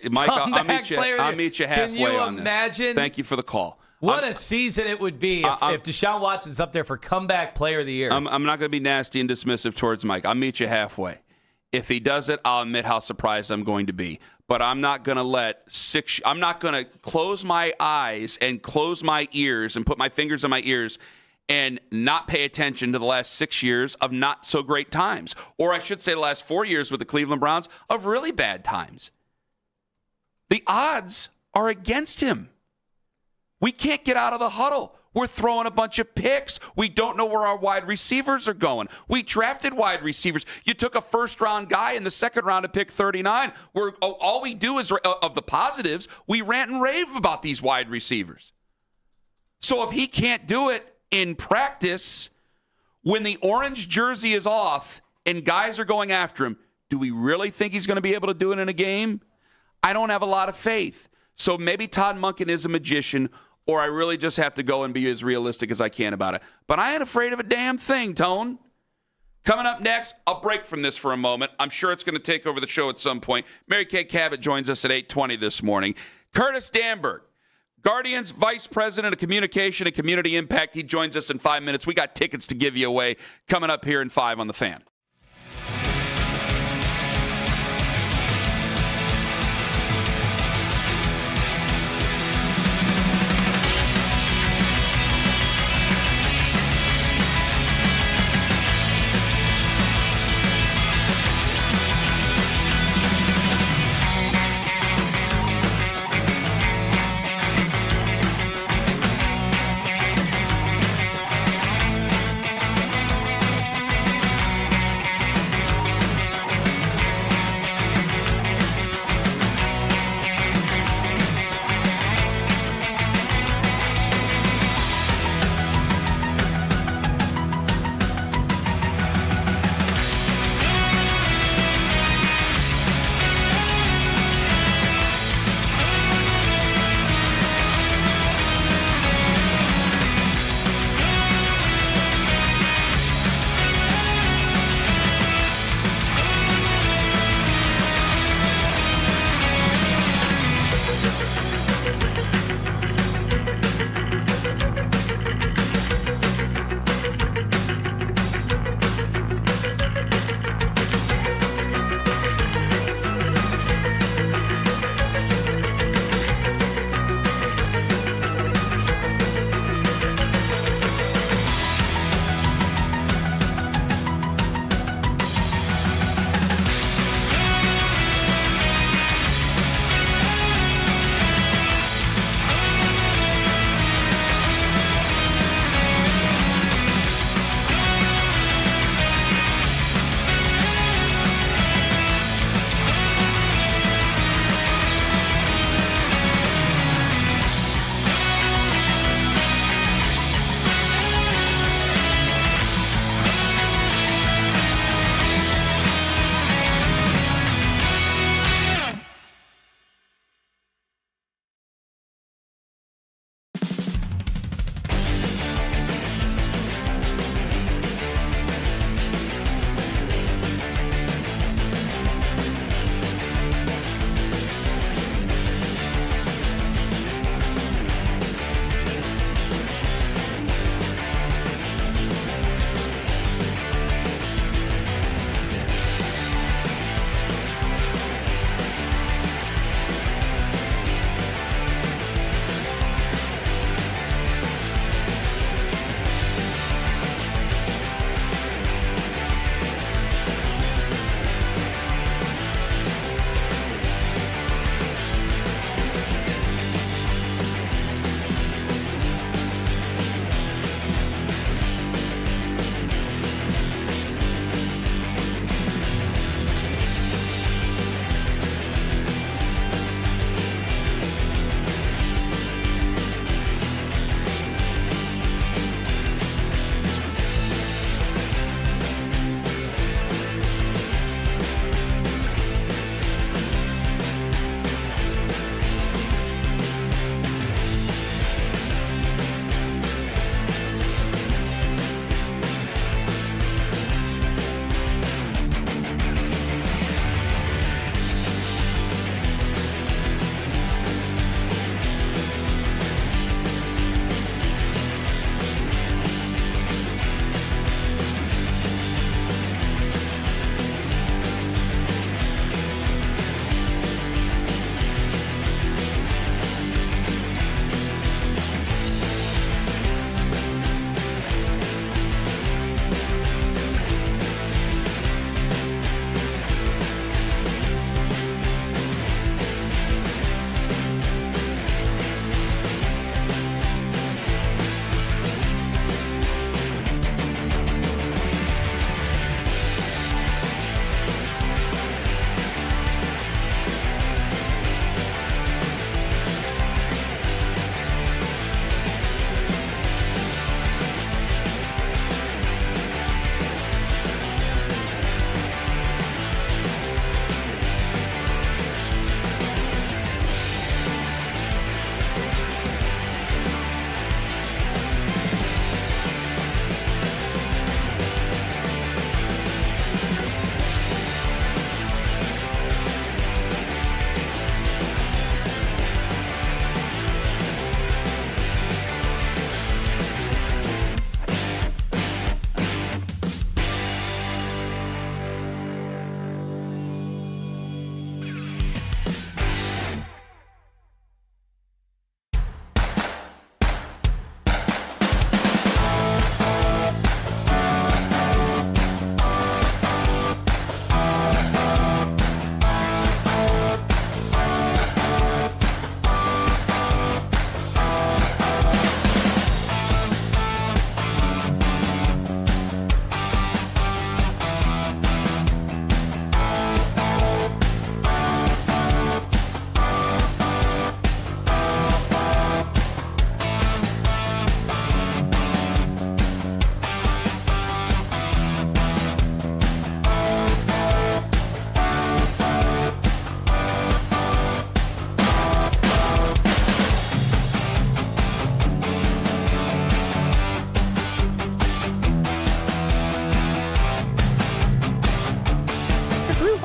Mike, I'll meet you halfway on imagine? This. Thank you for the call. What a season it would be if Deshaun Watson's up there for comeback player of the year. I'm not going to be nasty and dismissive towards Mike. I'll meet you halfway. If he does it, I'll admit how surprised I'm going to be. But I'm not going to I'm not going to close my eyes and close my ears and put my fingers on my ears and not pay attention to the last 6 years of not so great times. Or I should say the last 4 years with the Cleveland Browns of really bad times. The odds are against him. We can't get out of the huddle. We're throwing a bunch of picks. We don't know where our wide receivers are going. We drafted wide receivers. You took a first-round guy in the second round to pick 39. All we do is, of the positives, we rant and rave about these wide receivers. So if he can't do it in practice, when the orange jersey is off and guys are going after him, do we really think he's going to be able to do it in a game? I don't have a lot of faith. So maybe Todd Monken is a magician, or I really just have to go and be as realistic as I can about it. But I ain't afraid of a damn thing, Tone. Coming up next, I'll break from this for a moment. I'm sure it's going to take over the show at some point. Mary Kay Cabot joins us at 8:20 this morning. Curtis Danberg, Guardians Vice President of Communication and Community Impact. He joins us in 5 minutes. We got tickets to give you away coming up here in 5 on The Fan.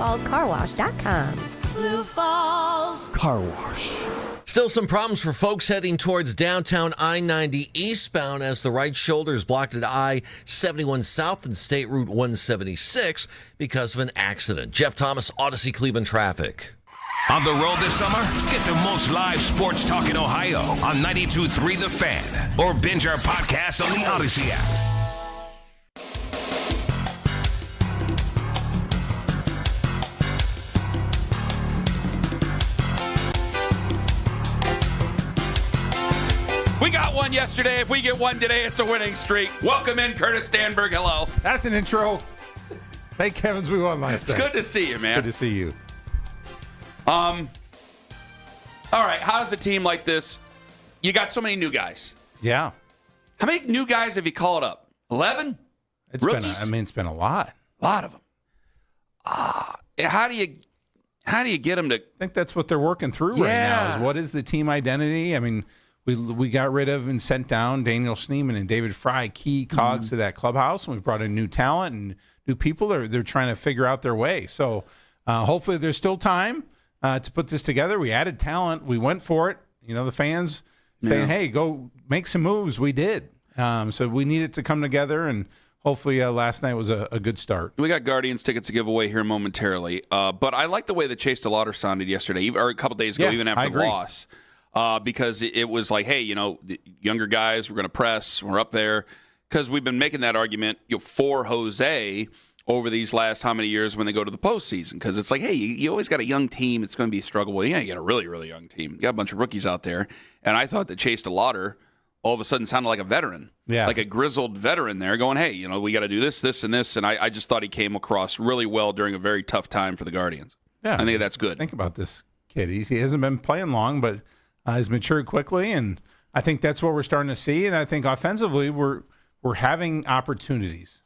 BlueFallsCarWash.com. Blue Falls Car Wash. Still some problems for folks heading towards downtown I-90 eastbound as the right shoulder is blocked at I-71 South and State Route 176 because of an accident. Jeff Thomas, Odyssey Cleveland traffic. On the road this summer? Get the most live sports talk in Ohio on 92.3 The Fan. Or binge our podcast on the Odyssey app. We got one yesterday. If we get one today, it's a winning streak. Welcome in, Curtis Stanberg. Hello. That's an intro. Thank heavens we won last night. It's good to see you, man. Good to see you. All right. How does a team like this? You got so many new guys. Yeah. How many new guys have you called up? 11? Rookies? It's been a lot. A lot of them. How do you get them to? I think that's what they're working through right now. Is what is the team identity? I mean, we got rid of and sent down Daniel Schneeman and David Fry, key cogs to that clubhouse, and we've brought in new talent and new people. They're trying to figure out their way. So hopefully there's still time to put this together. We added talent. We went for it. You know, the fans saying, hey, go make some moves. We did. So we needed to come together, and hopefully last night was a good start. We got Guardians tickets to give away here momentarily. But I like the way that Chase DeLauder sounded yesterday, or a couple days ago, even after the loss. Because it was like, hey, the younger guys, we're going to press, we're up there. Because we've been making that argument for Jose over these last how many years when they go to the postseason. Because it's like, hey, you always got a young team. It's going to be a struggle. Well, you got a really, really young team. You got a bunch of rookies out there. And I thought that Chase DeLauder all of a sudden sounded like a veteran. Yeah. Like a grizzled veteran there going, hey, we got to do this, this, and this. And I just thought he came across really well during a very tough time for the Guardians. Yeah. I think that's good. Think about this kid. He hasn't been playing long, but he's matured quickly, and I think that's what we're starting to see. And I think offensively, we're having opportunities.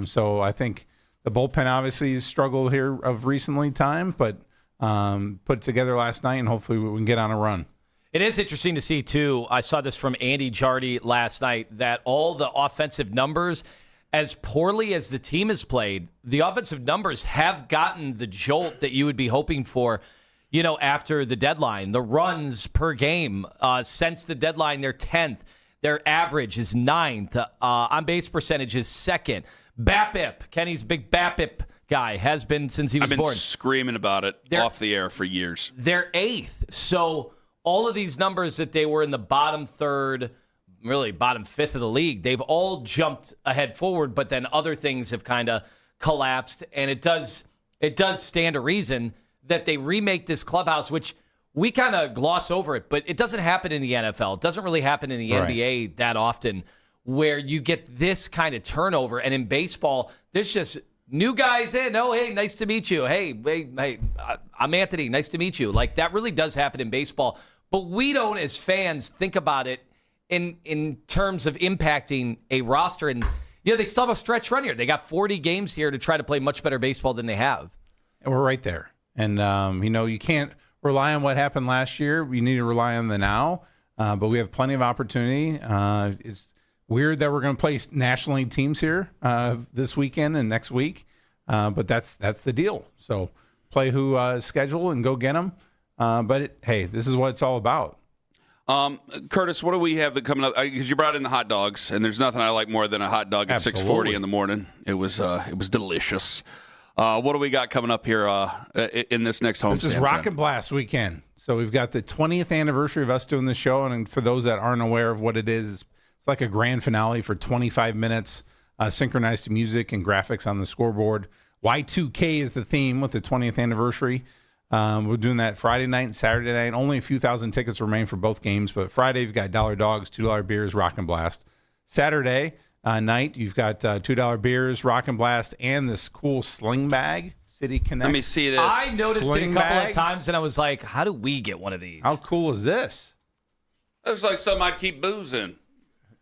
So I think the bullpen obviously struggled here of recently time, but put it together last night, and hopefully we can get on a run. It is interesting to see, too. I saw this from Andy Jardy last night, that all the offensive numbers, as poorly as the team has played, the offensive numbers have gotten the jolt that you would be hoping for, after the deadline. The runs per game since the deadline, they're 10th. Their average is 9th. On-base percentage is 2nd. BAPIP, Kenny's big BAPIP guy, has been since he was born. I've been screaming about it off the air for years. They're 8th. So all of these numbers that they were in the bottom third, really bottom 5th of the league, they've all jumped ahead forward, but then other things have kind of collapsed. And it does stand to reason that they remake this clubhouse, which we kind of gloss over it, but it doesn't happen in the NFL. It doesn't really happen in the NBA that often, where you get this kind of turnover. And in baseball, there's just new guys in. Oh, hey, nice to meet you. Hey, I'm Anthony. Nice to meet you. Like, that really does happen in baseball. But we don't, as fans, think about it in terms of impacting a roster. And, they still have a stretch run here. They got 40 games here to try to play much better baseball than they have. And we're right there. And, you can't rely on what happened last year. We need to rely on the now. But we have plenty of opportunity. It's weird that we're going to play National League teams here this weekend and next week. But that's the deal. So play who schedule and go get them. Hey, this is what it's all about. Curtis, what do we have coming up? Because you brought in the hot dogs, and there's nothing I like more than a hot dog at 6:40 in the morning. It was delicious. What do we got coming up here in this next home? This is Rock and Blast weekend. So we've got the 20th anniversary of us doing this show. And for those that aren't aware of what it is, it's like a grand finale for 25 minutes, synchronized to music and graphics on the scoreboard. Y2K is the theme with the 20th anniversary. We're doing that Friday night and Saturday night. Only a few thousand tickets remain for both games. But Friday, you've got $1 dogs, $2 beers, Rock and Blast. Saturday night, you've got $2 beers, Rock and Blast, and this cool sling bag, City Connect. Let me see this. I noticed it a couple of times, and I was like, how do we get one of these? How cool is this? It's like something I'd keep boozing.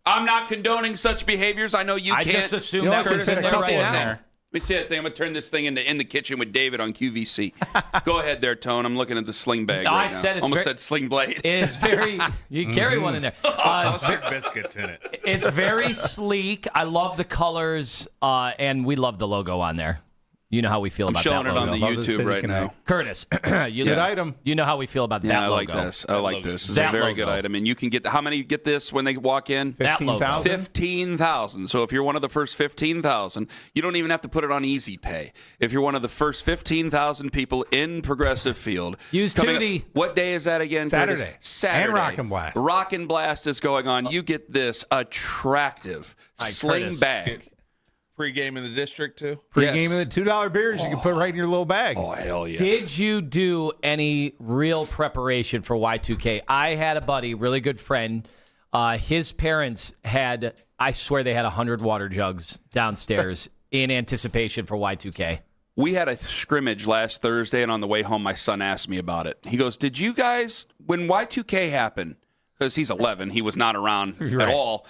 I'm not condoning such behaviors. I know you can't. I just assumed that was in there right now. Let me see that thing. I'm going to turn this thing into In the Kitchen with David on QVC. Go ahead there, Tone. I'm looking at the sling bag right now. Almost said sling blade. It's very, you carry one in there. Biscuits in it. It's very sleek. I love the colors, and we love the logo on there. You know how we feel I'm about showing that it on logo. the YouTube right now. Curtis, you Good item. You know how we feel about Yeah, that I like logo. this. I like this. It's That a very logo. good item. And you can get, how many get this when they walk in? That logo. 15,000. So if you're one of the first 15,000, you don't even have to put it on Easy Pay. If you're one of the first 15,000 people in Progressive Field. Use coming up- Tootie. What day is that again, Saturday. Curtis? Saturday. And Rock and Blast. Rock and Blast is going on. You get this attractive sling Curtis. bag. Pre-game in the district, too? Pre-game of the $2 beers you can put right in your little bag. Oh, hell yeah. Did you do any real preparation for Y2K? I had a buddy, really good friend. His parents had, I swear they had 100 water jugs downstairs in anticipation for Y2K. We had a scrimmage last Thursday, and on the way home, my son asked me about it. He goes, did you guys, when Y2K happened, because he's 11, he was not around at all,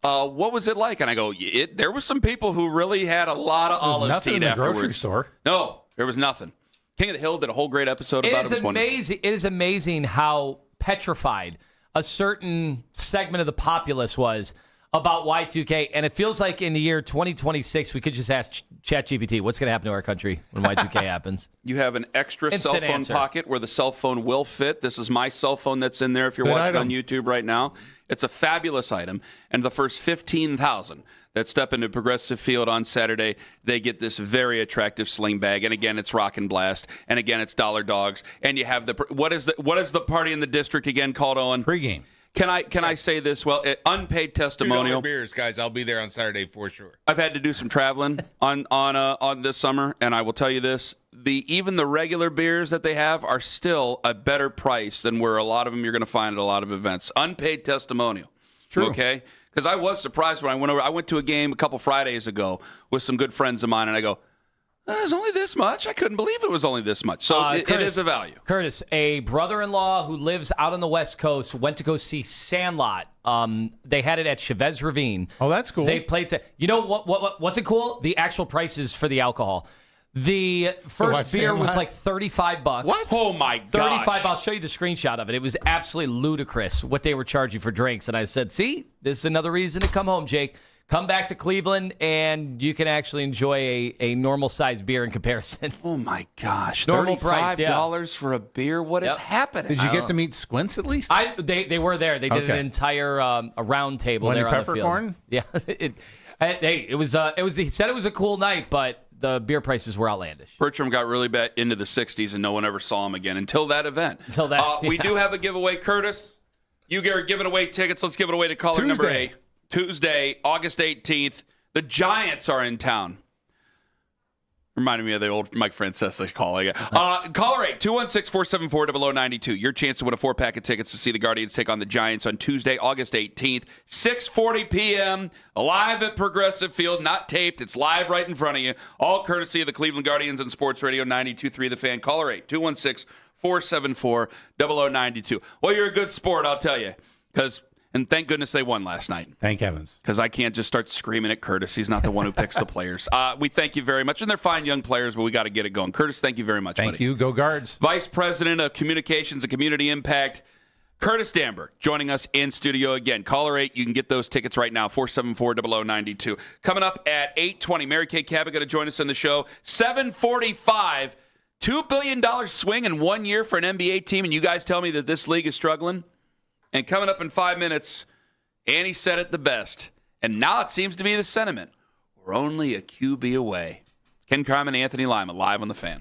what was it like? And I go, there was some people who really had a lot of olive nothing steam in the afterwards. grocery store. No, there was nothing. King of the Hill did a whole great episode It about is it. amazing. It is amazing how petrified a certain segment of the populace was about Y2K. And it feels like in the year 2026, we could just ask ChatGPT, what's going to happen to our country when Y2K happens? You have an extra Instant cell phone answer. pocket where the cell phone will fit. This is my cell phone that's in there if you're Good watching item. on YouTube right now. It's a fabulous item. And the first 15,000 that step into Progressive Field on Saturday, they get this very attractive sling bag. And again, it's Rock and Blast. And again, it's Dollar Dogs. And you have what is the party in the district again called, Owen? Pre-game. Can I say this? Well, unpaid testimonial. $2 beers, guys. I'll be there on Saturday for sure. I've had to do some traveling on this summer, and I will tell you this: even the regular beers that they have are still a better price than where a lot of them you're going to find at a lot of events. Unpaid testimonial. It's true. Okay, because I was surprised when I went over. I went to a game a couple Fridays ago with some good friends of mine, and I go, "It's only this much." I couldn't believe it was only this much. So it is a value. Curtis, a brother-in-law who lives out on the West Coast, went to go see Sandlot. They had it at Chavez Ravine. Oh, that's cool. They played. You know what wasn't cool? The actual prices for the alcohol. The first beer was like $35. What? Oh my gosh! $35. I'll show you the screenshot of it. It was absolutely ludicrous what they were charging for drinks. And I said, "See, this is another reason to come home, Jake. Come back to Cleveland, and you can actually enjoy a normal size beer in comparison." Oh my gosh! Normal price, $35 for a beer. What is happening? Did you get to meet Squints at least? They were there. They did an entire a round table Wendy there on the field. Peppercorn? Yeah, it was. He said it was a cool night, but the beer prices were outlandish. Bertram got really bad into the 60s, and no one ever saw him again until that event. Until that, we do have a giveaway, Curtis. You are giving away tickets. Let's give it away to caller number 8. Tuesday, August 18th. The Giants are in town. Reminded me of the old Mike Francesa calling. Caller 8, 216-474-0092. Your chance to win a 4-pack of tickets to see the Guardians take on the Giants on Tuesday, August 18th, 6:40 p.m., live at Progressive Field, not taped. It's live right in front of you. All courtesy of the Cleveland Guardians and Sports Radio 92.3 The Fan. Caller 8, 216-474-0092. Well, you're a good sport, I'll tell you, and thank goodness they won last night. Thank heavens. Because I can't just start screaming at Curtis. He's not the one who picks the players. We thank you very much. And they're fine young players, but we got to get it going. Curtis, thank you very much, Thank buddy. you. Go Guards. Vice President of Communications and Community Impact, Curtis Damberg, joining us in studio again. Caller 8, you can get those tickets right now, 474-0092. Coming up at 8:20, Mary Kay Cabot going to join us on the show. 7:45, $2 billion swing in 1 year for an NBA team, and you guys tell me that this league is struggling? And coming up in 5 minutes, Annie said it the best. And now it seems to be the sentiment. We're only a QB away. Ken Carman, Anthony Lima, live on The Fan.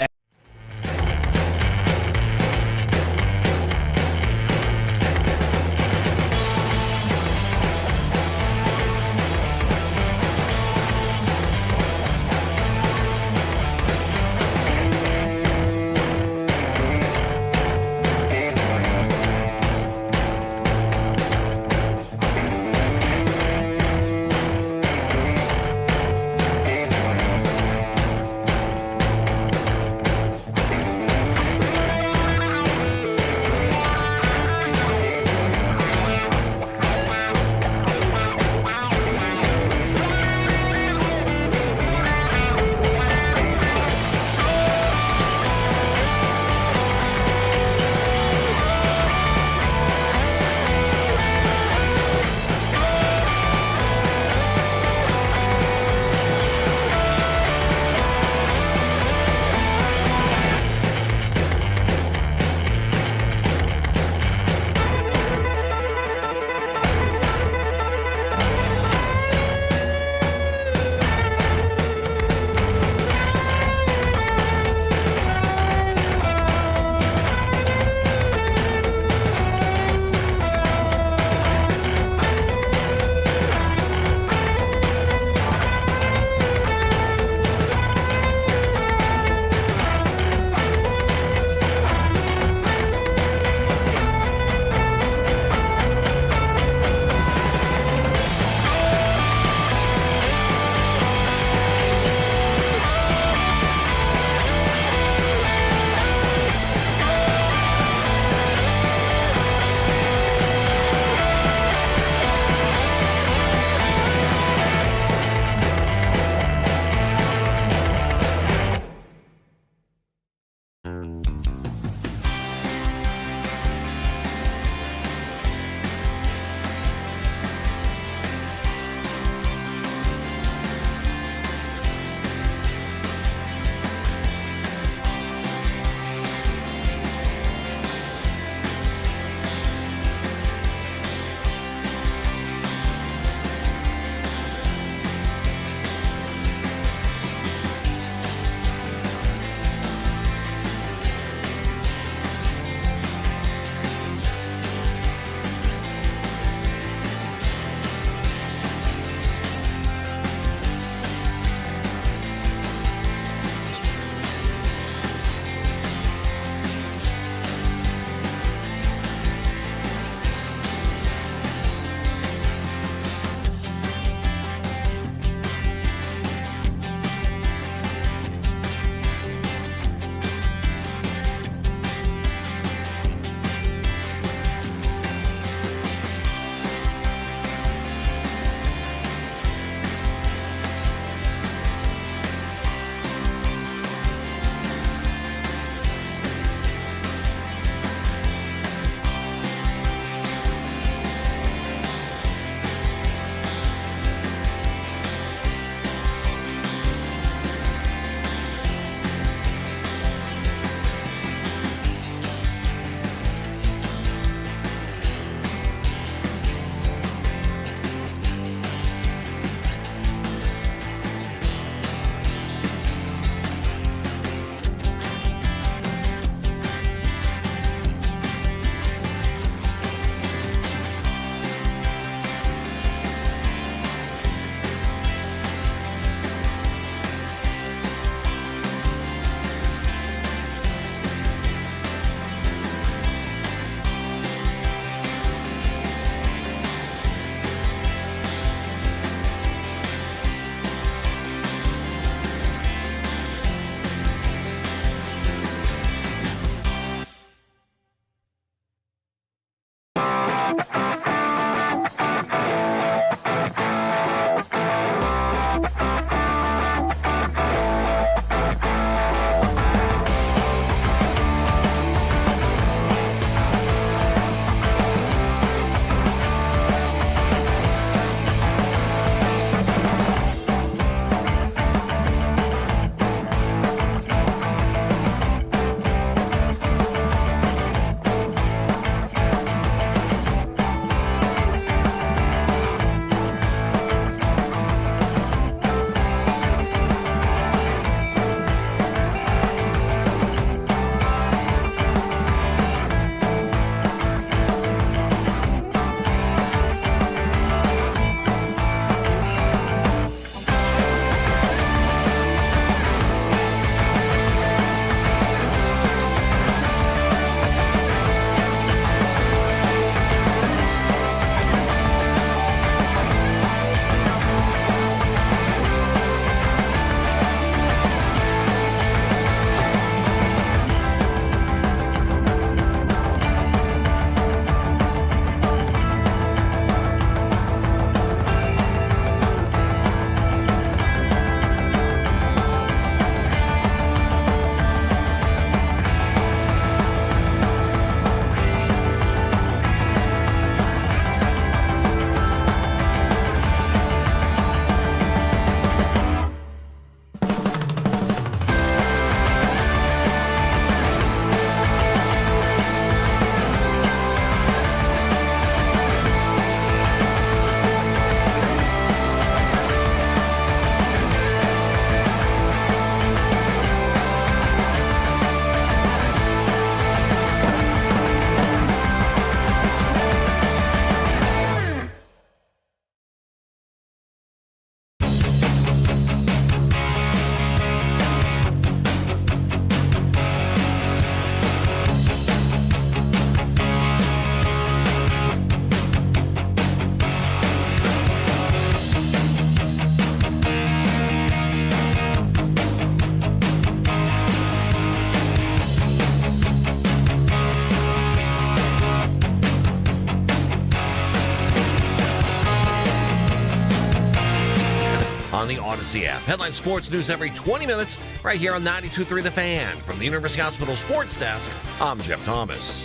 Odyssey app. Headline sports news every 20 minutes right here on 92.3 The Fan. From the University Hospital Sports Desk, I'm Jeff Thomas.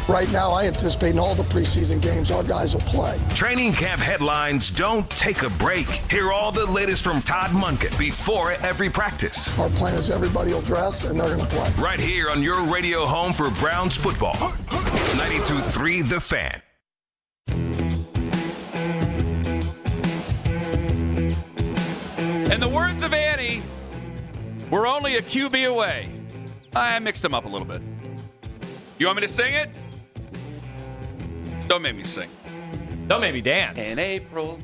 Right now, I anticipate in all the preseason games our guys will play. Training camp headlines don't take a break. Hear all the latest from Todd Monken before every practice. Our plan is everybody will dress and they're going to play. Right here on your radio home for Browns football. 92.3 The Fan. In the words of Annie, we're only a QB away. I mixed them up a little bit. You want me to sing it? Don't make me sing. Don't make me dance. In April,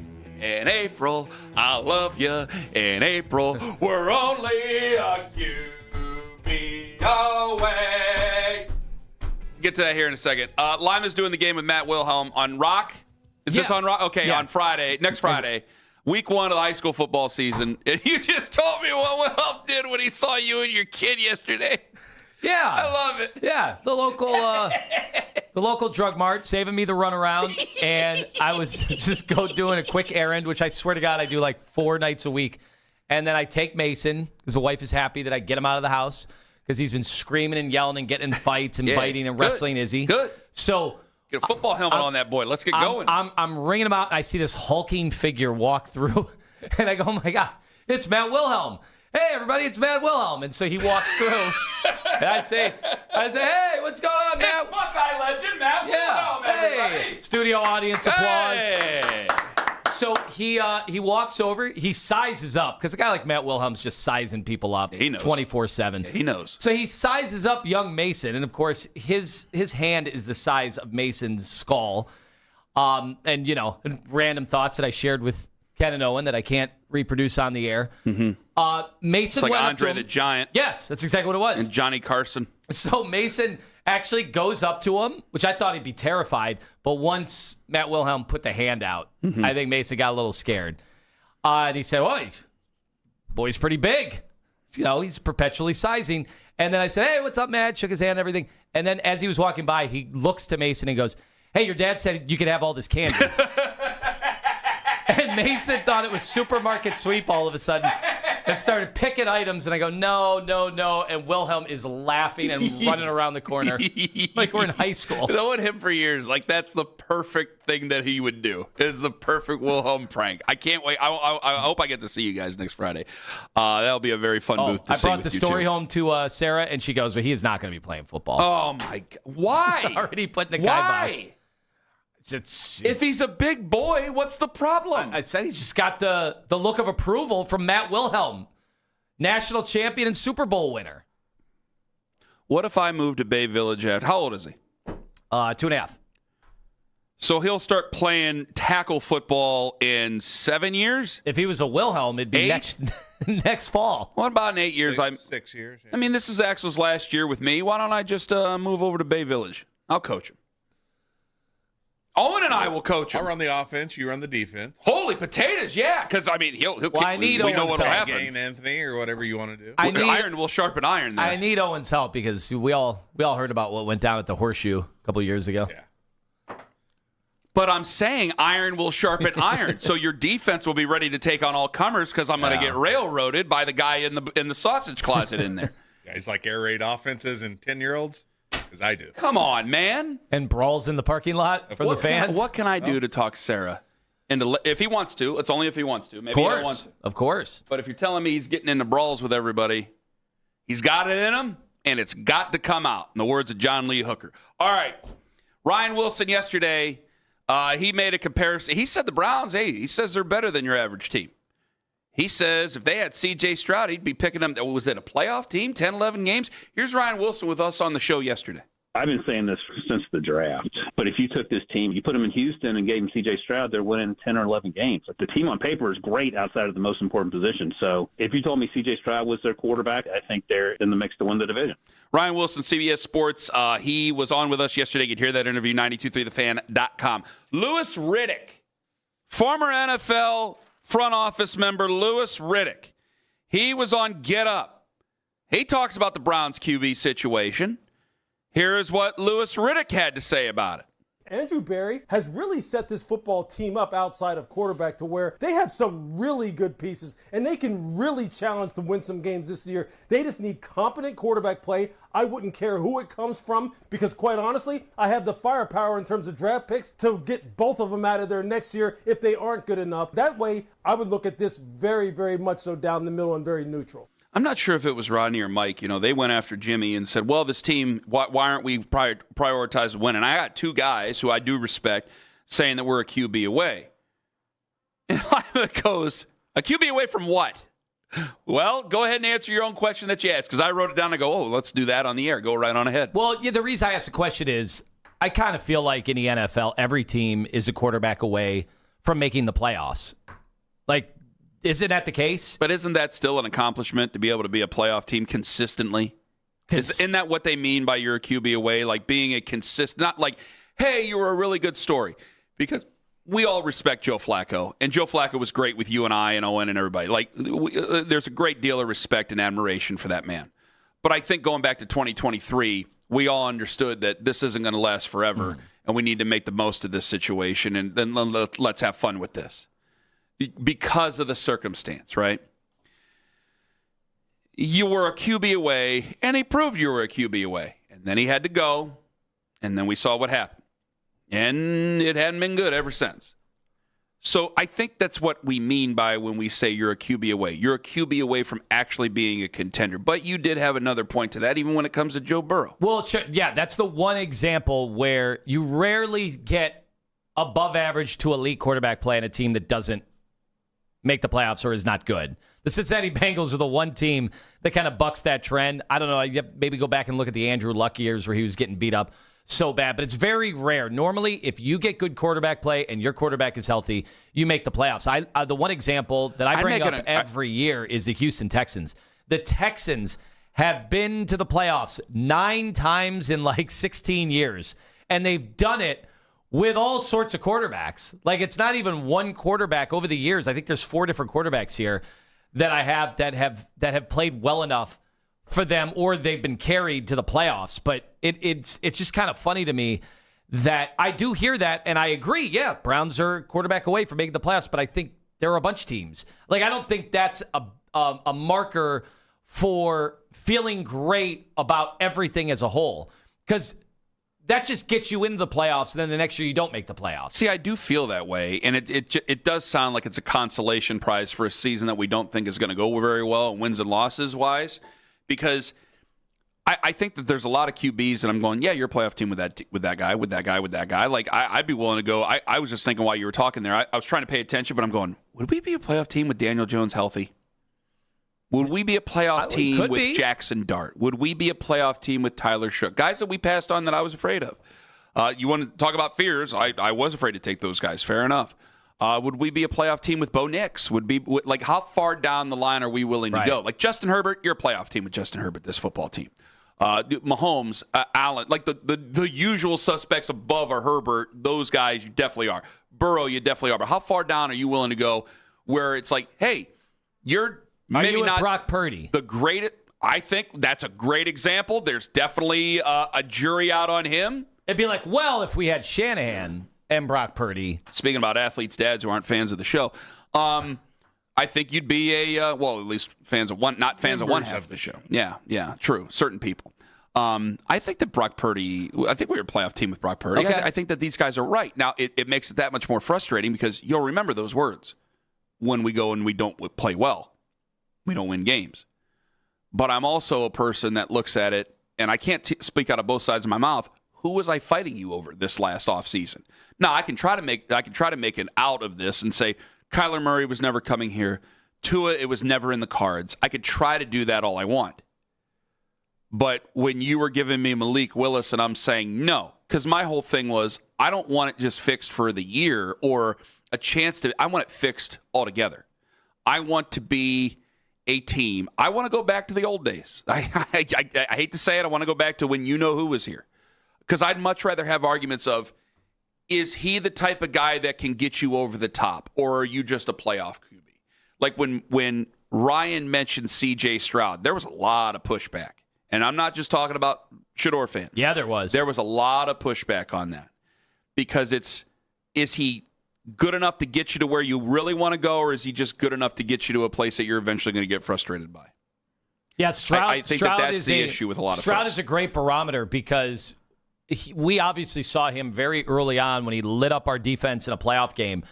I love you. In April, we're only a QB away. Get to that here in a second. Lima's doing the game with Matt Wilhelm on Rock. Is this on Rock? Okay, on Friday, next Friday. Week 1 of the high school football season. And you just told me what Wilhelm did when he saw you and your kid yesterday. Yeah. I love it. Yeah, the local drug mart saving me the runaround, and I was just doing a quick errand, which I swear to God I do like 4 nights a week. And then I take Mason, because the wife is happy that I get him out of the house, because he's been screaming and yelling and getting in fights and biting and wrestling Izzy. Good. So get a football helmet on that boy. Let's get going. I'm ringing him out, and I see this hulking figure walk through, and I go, oh my God, it's Matt Wilhelm. Hey, everybody, it's Matt Wilhelm. And so he walks through, and I say, hey, what's going on, Matt? It's Buckeye legend, Matt Wilhelm, everybody. Hey, studio audience applause. Hey. So he walks over, he sizes up, because a guy like Matt Wilhelm's just sizing people up. He knows. 24/7. He knows. So he sizes up young Mason, and of course, his hand is the size of Mason's skull. And, random thoughts that I shared with Ken and Owen that I can't reproduce on the air. Mm-hmm. Mason It's like went Andre up to the him. Giant. Yes, that's exactly what it was. And Johnny Carson. So Mason actually goes up to him, which I thought he'd be terrified. But once Matt Wilhelm put the hand out, I think Mason got a little scared. And he said, well, boy's pretty big. He's perpetually sizing. And then I said, hey, what's up, Matt? Shook his hand and everything. And then as he was walking by, he looks to Mason and goes, hey, your dad said you could have all this candy. And Mason thought it was supermarket sweep all of a sudden and started picking items. And I go, no. And Wilhelm is laughing and running around the corner like we're in high school. Knowing him for years, like that's the perfect thing that he would do. It's the perfect Wilhelm prank. I can't wait. I hope I get to see you guys next Friday. That'll be a very fun booth to see. I brought the story home to Sarah, and she goes, well, he is not going to be playing football. Oh, my God. Why? Already putting the guy by. Why? If he's a big boy, what's the problem? I said he's just got the look of approval from Matt Wilhelm, national champion and Super Bowl winner. What if I move to Bay Village after? How old is he? 2.5. So he'll start playing tackle football in 7 years? If he was a Wilhelm, it'd be next fall. What about in 8 years? 6 years. Yeah. I mean, this is Axel's last year with me. Why don't I just move over to Bay Village? I'll coach him. Owen and I will coach him. I'll run the offense. You run the defense. Holy potatoes, yeah. Because, I mean, he'll kick. I need we know what'll happen. Gain Anthony or whatever you want to do. Iron will sharpen iron there. I need Owen's help because we all heard about what went down at the Horseshoe a couple years ago. Yeah. But I'm saying iron will sharpen iron. So your defense will be ready to take on all comers because I'm going to get railroaded by the guy in the sausage closet in there. Guys like air raid offenses and 10-year-olds. Because I do. Come on, man. And brawls in the parking lot for the fans. What can I do to talk Sarah? If he wants to. It's only if he wants to. Maybe he don't want to. Of course. But if you're telling me he's getting into brawls with everybody, he's got it in him, and it's got to come out, in the words of John Lee Hooker. All right. Ryan Wilson yesterday, he made a comparison. He said the Browns, he says they're better than your average team. He says if they had C.J. Stroud, he'd be picking them. Was it a playoff team, 10, 11 games? Here's Ryan Wilson with us on the show yesterday. I've been saying this since the draft, but if you took this team, you put them in Houston and gave them C.J. Stroud, they're winning 10 or 11 games. The team on paper is great outside of the most important position. So if you told me C.J. Stroud was their quarterback, I think they're in the mix to win the division. Ryan Wilson, CBS Sports. He was on with us yesterday. You can hear that interview, 923thefan.com. Louis Riddick, former NFL front office member Louis Riddick. He was on Get Up. He talks about the Browns QB situation. Here is what Louis Riddick had to say about it. Andrew Berry has really set this football team up outside of quarterback to where they have some really good pieces, and they can really challenge to win some games this year. They just need competent quarterback play. I wouldn't care who it comes from because, quite honestly, I have the firepower in terms of draft picks to get both of them out of there next year if they aren't good enough. That way, I would look at this very, very much so down the middle and very neutral. I'm not sure if it was Rodney or Mike. They went after Jimmy and said, well, this team, why aren't we prioritizing winning? I got two guys who I do respect saying that we're a QB away. And Lima goes, a QB away from what? Well, go ahead and answer your own question that you asked, because I wrote it down and go, let's do that on the air. Go right on ahead. Well, yeah, the reason I asked the question is I kind of feel like in the NFL, every team is a quarterback away from making the playoffs. Like, isn't that the case? But isn't that still an accomplishment to be able to be a playoff team consistently? Isn't that what they mean by you're a QB away? Like being a consistent, not like, hey, you were a really good story. Because we all respect Joe Flacco, and Joe Flacco was great with you and I and Owen and everybody. Like, there's a great deal of respect and admiration for that man. But I think going back to 2023, we all understood that this isn't going to last forever, and we need to make the most of this situation, and then let's have fun with this. Because of the circumstance, right? You were a QB away, and he proved you were a QB away. And then he had to go, and then we saw what happened. And it hadn't been good ever since. So I think that's what we mean by when we say you're a QB away. You're a QB away from actually being a contender. But you did have another point to that, even when it comes to Joe Burrow. Well, sure, yeah, that's the one example where you rarely get above average to elite quarterback play in a team that doesn't make the playoffs or is not good. The Cincinnati Bengals are the one team that kind of bucks that trend. I don't know. You maybe go back and look at the Andrew Luck years where he was getting beat up so bad, but it's very rare. Normally, if you get good quarterback play and your quarterback is healthy, you make the playoffs. The one example that I bring up every year is the Houston Texans. The Texans have been to the playoffs 9 times in like 16 years, and they've done it with all sorts of quarterbacks. Like, it's not even one quarterback over the years. I think there's 4 different quarterbacks here that I have that have played well enough for them, or they've been carried to the playoffs. But it's just kind of funny to me that I do hear that, and I agree. Yeah, Browns are quarterback away from making the playoffs, but I think there are a bunch of teams. Like, I don't think that's a marker for feeling great about everything as a whole, because that just gets you into the playoffs, and then the next year you don't make the playoffs. See, I do feel that way, and it does sound like it's a consolation prize for a season that we don't think is going to go very well, wins and losses wise, because I think that there's a lot of QBs, and I'm going, yeah, you're a playoff team with that guy. Like, I'd be willing to go. I was just thinking while you were talking there, I was trying to pay attention, but I'm going, would we be a playoff team with Daniel Jones healthy? Would we be a playoff team with Jackson Dart? Would we be a playoff team with Tyler Shook? Guys that we passed on that I was afraid of. You want to talk about fears? I was afraid to take those guys. Fair enough. Would we be a playoff team with Bo Nix? Like, how far down the line are we willing to go? Like, Justin Herbert, you're a playoff team with Justin Herbert, this football team. Mahomes, Allen, like the usual suspects above are Herbert. Those guys, you definitely are. Burrow, you definitely are. But how far down are you willing to go where it's like, hey, you're maybe not Brock Purdy, the greatest? I think that's a great example. There's definitely a jury out on him. It'd be like, well, if we had Shanahan and Brock Purdy. Speaking about athletes' dads who aren't fans of the show, I think you'd be at least fans of one, not fans of one half of the show. Yeah, true. Certain people. I think that Brock Purdy, I think we're a playoff team with Brock Purdy. Okay. I think that these guys are right. Now, it makes it that much more frustrating because you'll remember those words when we go and we don't play well. We don't win games. But I'm also a person that looks at it, and I can't speak out of both sides of my mouth. Who was I fighting you over this last offseason? Now, I can try to make an out of this and say, Kyler Murray was never coming here. Tua, it was never in the cards. I could try to do that all I want. But when you were giving me Malik Willis and I'm saying no, because my whole thing was I don't want it just fixed for the year or a chance to, I want it fixed altogether. I want to be a team. I want to go back to the old days. I hate to say it. I want to go back to when you know who was here. Because I'd much rather have arguments of, is he the type of guy that can get you over the top, or are you just a playoff QB? Like when Ryan mentioned C.J. Stroud, there was a lot of pushback. And I'm not just talking about Shador fans. Yeah, there was. There was a lot of pushback on that. because is he good enough to get you to where you really want to go, or is he just good enough to get you to a place that you're eventually going to get frustrated by? Yeah, Stroud. I think Stroud that's is the issue with a lot of Stroud folks. is a great barometer because we obviously saw him very early on when he lit up our defense in a playoff game.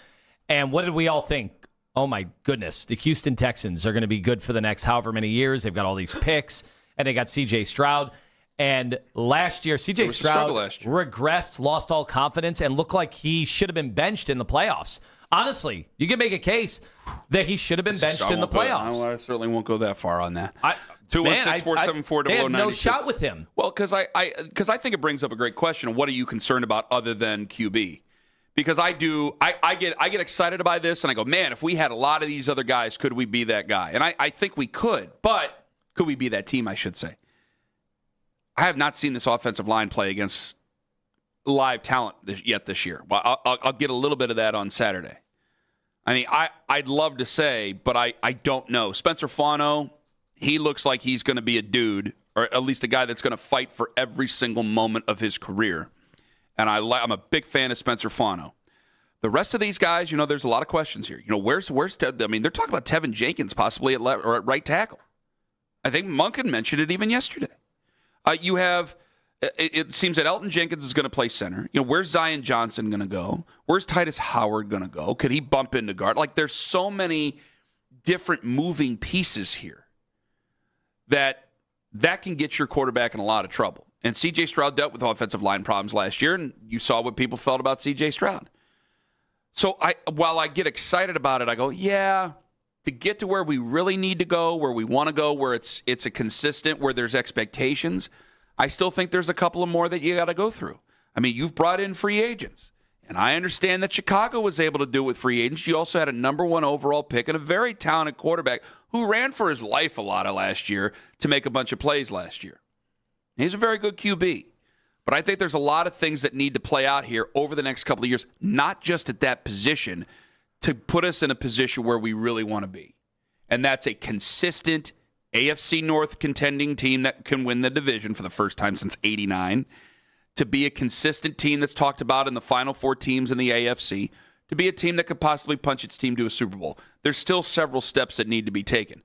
And what did we all think? Oh, my goodness. The Houston Texans are going to be good for the next however many years. They've got all these picks, and they got C.J. Stroud. And last year, C.J. Stroud regressed, lost all confidence, and looked like he should have been benched in the playoffs. Honestly, you can make a case that he should have been benched in the playoffs. I certainly won't go that far on that. 216-474-0092. They had no shot with him. Well, because I think it brings up a great question. What are you concerned about other than QB? Because I get excited by this, and I go, man, if we had a lot of these other guys, could we be that guy? And I think we could, but could we be that team, I should say? I have not seen this offensive line play against live talent yet this year. Well, I'll get a little bit of that on Saturday. I mean, I'd love to say, but I don't know. Spencer Fano, he looks like he's going to be a dude, or at least a guy that's going to fight for every single moment of his career. And I'm a big fan of Spencer Fano. The rest of these guys, there's a lot of questions here. Where's Ted? I mean, they're talking about Tevin Jenkins possibly at right tackle. I think Monken mentioned it even yesterday. You have, it seems that Elton Jenkins is going to play center. Where's Zion Johnson going to go? Where's Titus Howard going to go? Could he bump into guard? Like, there's so many different moving pieces here that can get your quarterback in a lot of trouble. And C.J. Stroud dealt with offensive line problems last year, and you saw what people felt about C.J. Stroud. So while I get excited about it, I go, yeah, to get to where we really need to go, where we want to go, where it's a consistent, where there's expectations, I still think there's a couple of more that you got to go through. I mean, you've brought in free agents, and I understand that Chicago was able to do it with free agents. You also had a number 1 overall pick and a very talented quarterback who ran for his life a lot of last year to make a bunch of plays last year. He's a very good QB. But I think there's a lot of things that need to play out here over the next couple of years, not just at that position, to put us in a position where we really want to be. And that's a consistent AFC North contending team that can win the division for the first time since '89, to be a consistent team that's talked about in the final 4 teams in the AFC, to be a team that could possibly punch its team to a Super Bowl. There's still several steps that need to be taken.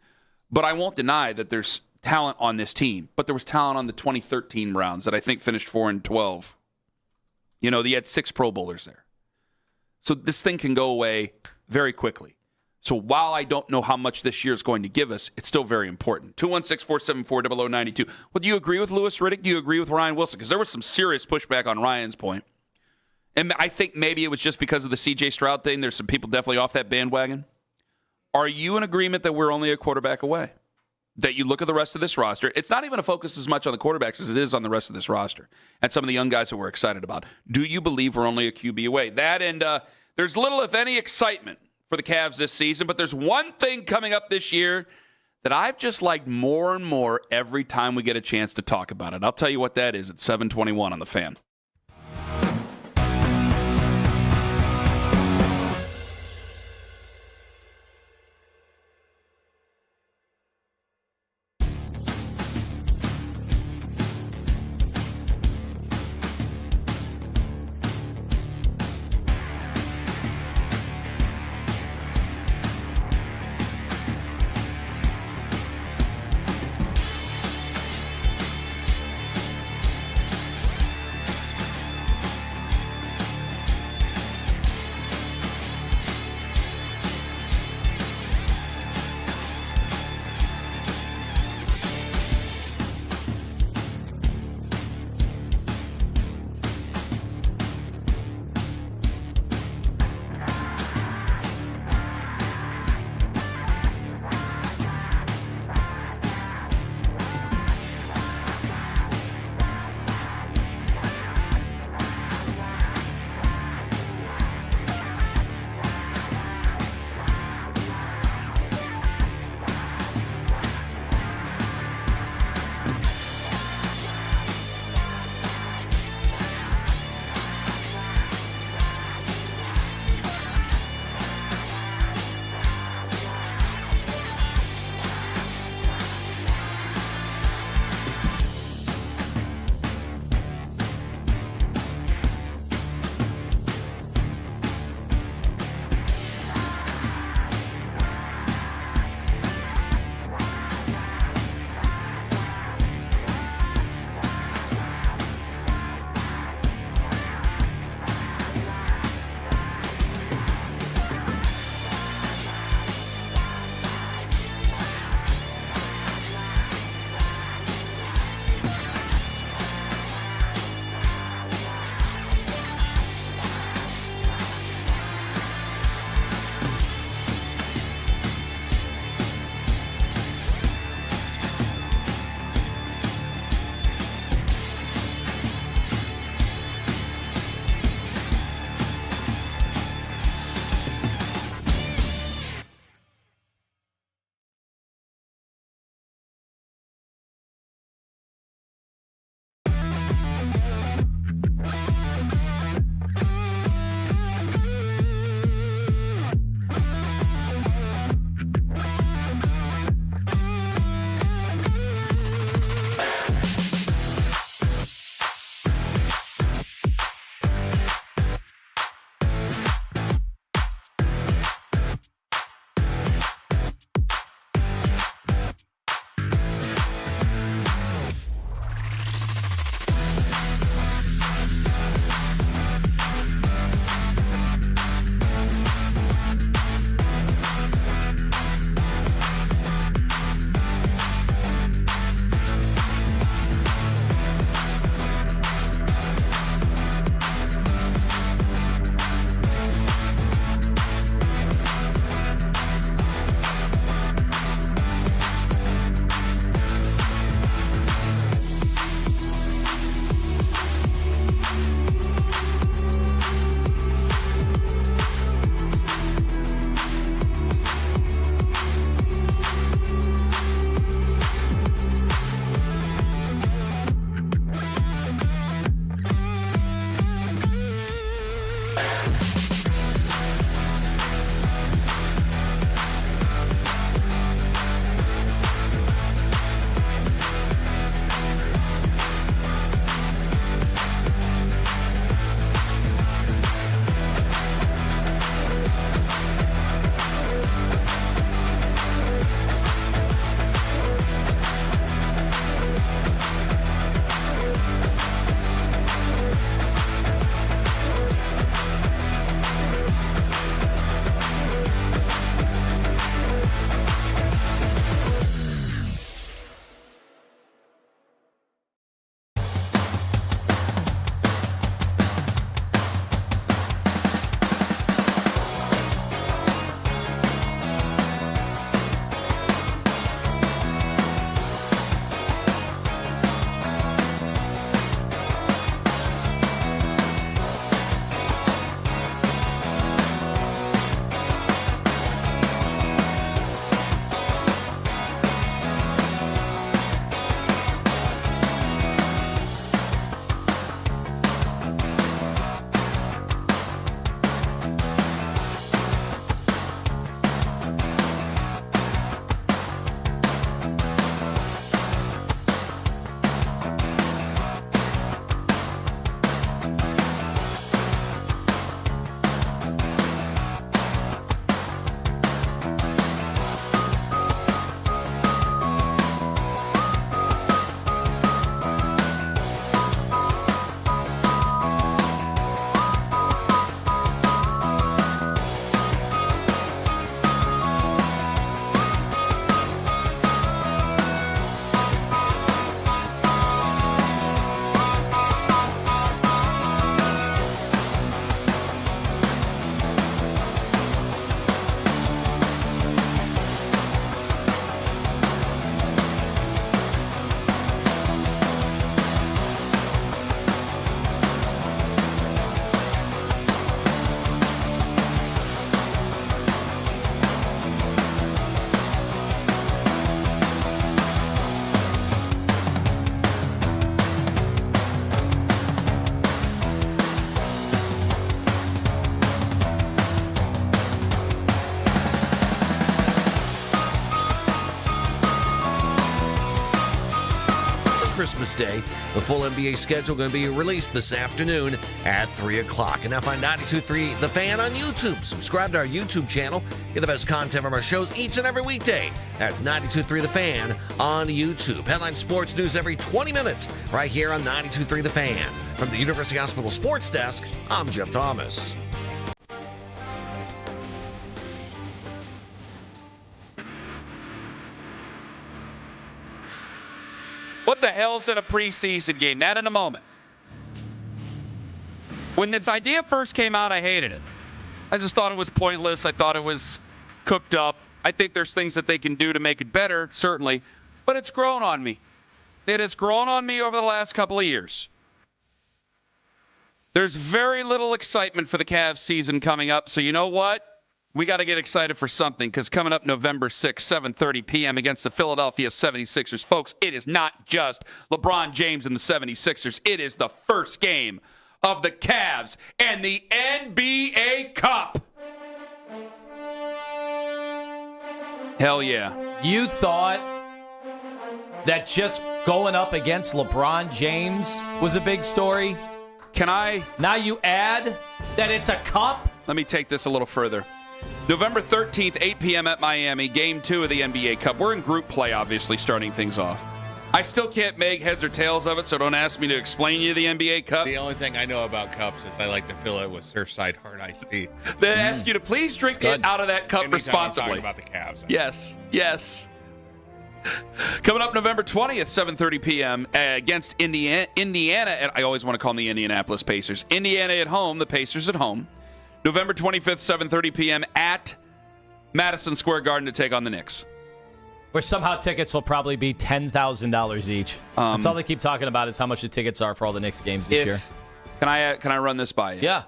But I won't deny that there's talent on this team, but there was talent on the 2013 Browns that I think finished 4-12. They had 6 Pro Bowlers there. So this thing can go away very quickly. So while I don't know how much this year is going to give us, it's still very important. 216-474-0092. Well, do you agree with Louis Riddick? Do you agree with Ryan Wilson? Because there was some serious pushback on Ryan's point. And I think maybe it was just because of the C.J. Stroud thing. There's some people definitely off that bandwagon. Are you in agreement that we're only a quarterback away? That you look at the rest of this roster, it's not even a focus as much on the quarterbacks as it is on the rest of this roster and some of the young guys that we're excited about. Do you believe we're only a QB away? That and there's little, if any, excitement for the Cavs this season, but there's one thing coming up this year that I've just liked more and more every time we get a chance to talk about it. I'll tell you what that is at 7:21 on The Fan. Christmas Day. The full NBA schedule going to be released this afternoon at 3 o'clock. And now find 92.3 The Fan on YouTube. Subscribe to our YouTube channel. Get the best content from our shows each and every weekday. That's 92.3 The Fan on YouTube. Headline sports news every 20 minutes right here on 92.3 The Fan. From the University Hospital Sports Desk, I'm Jeff Thomas. What the hell's in a preseason game? That in a moment. When this idea first came out, I hated it. I just thought it was pointless. I thought it was cooked up. I think there's things that they can do to make it better, certainly. But it's grown on me. It has grown on me over the last couple of years. There's very little excitement for the Cavs season coming up. So you know what? We got to get excited for something, because coming up November 6th, 7:30 p.m. against the Philadelphia 76ers. Folks, it is not just LeBron James and the 76ers. It is the first game of the Cavs and the NBA Cup. Hell yeah. You thought that just going up against LeBron James was a big story? Now you add that it's a cup? Let me take this a little further. November 13th, 8 p.m. at Miami, Game 2 of the NBA Cup. We're in group play, obviously, starting things off. I still can't make heads or tails of it, so don't ask me to explain you the NBA Cup. The only thing I know about cups is I like to fill it with Surfside Hard Iced Tea. They ask you to please drink it out of that cup responsibly. Anytime I'm talking about the Cavs. Yes. Coming up November 20th, 7:30 p.m. Against Indiana. I always want to call them the Indianapolis Pacers. Indiana at home, the Pacers at home. November 25th, 7:30 p.m. at Madison Square Garden to take on the Knicks. Where somehow tickets will probably be $10,000 each. That's all they keep talking about is how much the tickets are for all the Knicks games this year. Can I run this by you? Yeah.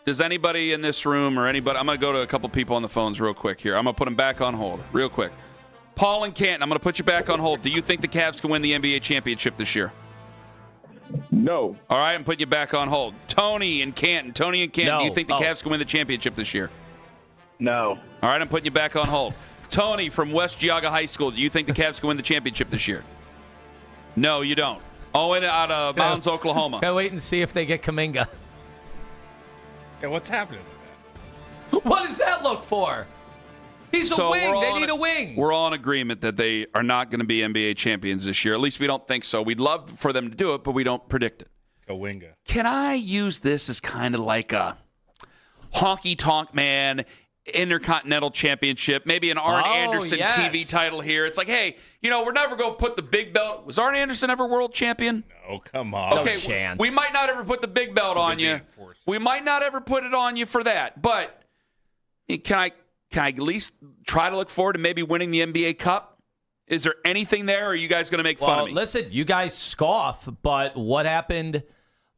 Does anybody in this room or anybody, I'm going to go to a couple people on the phones real quick here. I'm going to put them back on hold real quick. Paul and Canton, I'm going to put you back on hold. Do you think the Cavs can win the NBA championship this year? No. All right, I'm putting you back on hold. Tony and Canton, do you think the Cavs can win the championship this year? No. All right, I'm putting you back on hold. Tony from West Geauga High School, do you think the Cavs can win the championship this year? No, you don't. Owen out of Mounds, Oklahoma. Can I wait and see if they get Kuminga? Yeah, what's happening with that? What does that look for? He's a wing. They need a wing. We're all in agreement that they are not going to be NBA champions this year. At least we don't think so. We'd love for them to do it, but we don't predict it. Kawinga. Can I use this as kind of like a honky-tonk man intercontinental championship, maybe an Arn Anderson TV title here? It's like, hey, we're never going to put the big belt. Was Arn Anderson ever world champion? No, come on. Okay, no chance. We might not ever put the big belt on you. We might not ever put it on you for that. But can I at least try to look forward to maybe winning the NBA Cup? Is there anything there, or are you guys going to make fun of me? Listen, you guys scoff, but what happened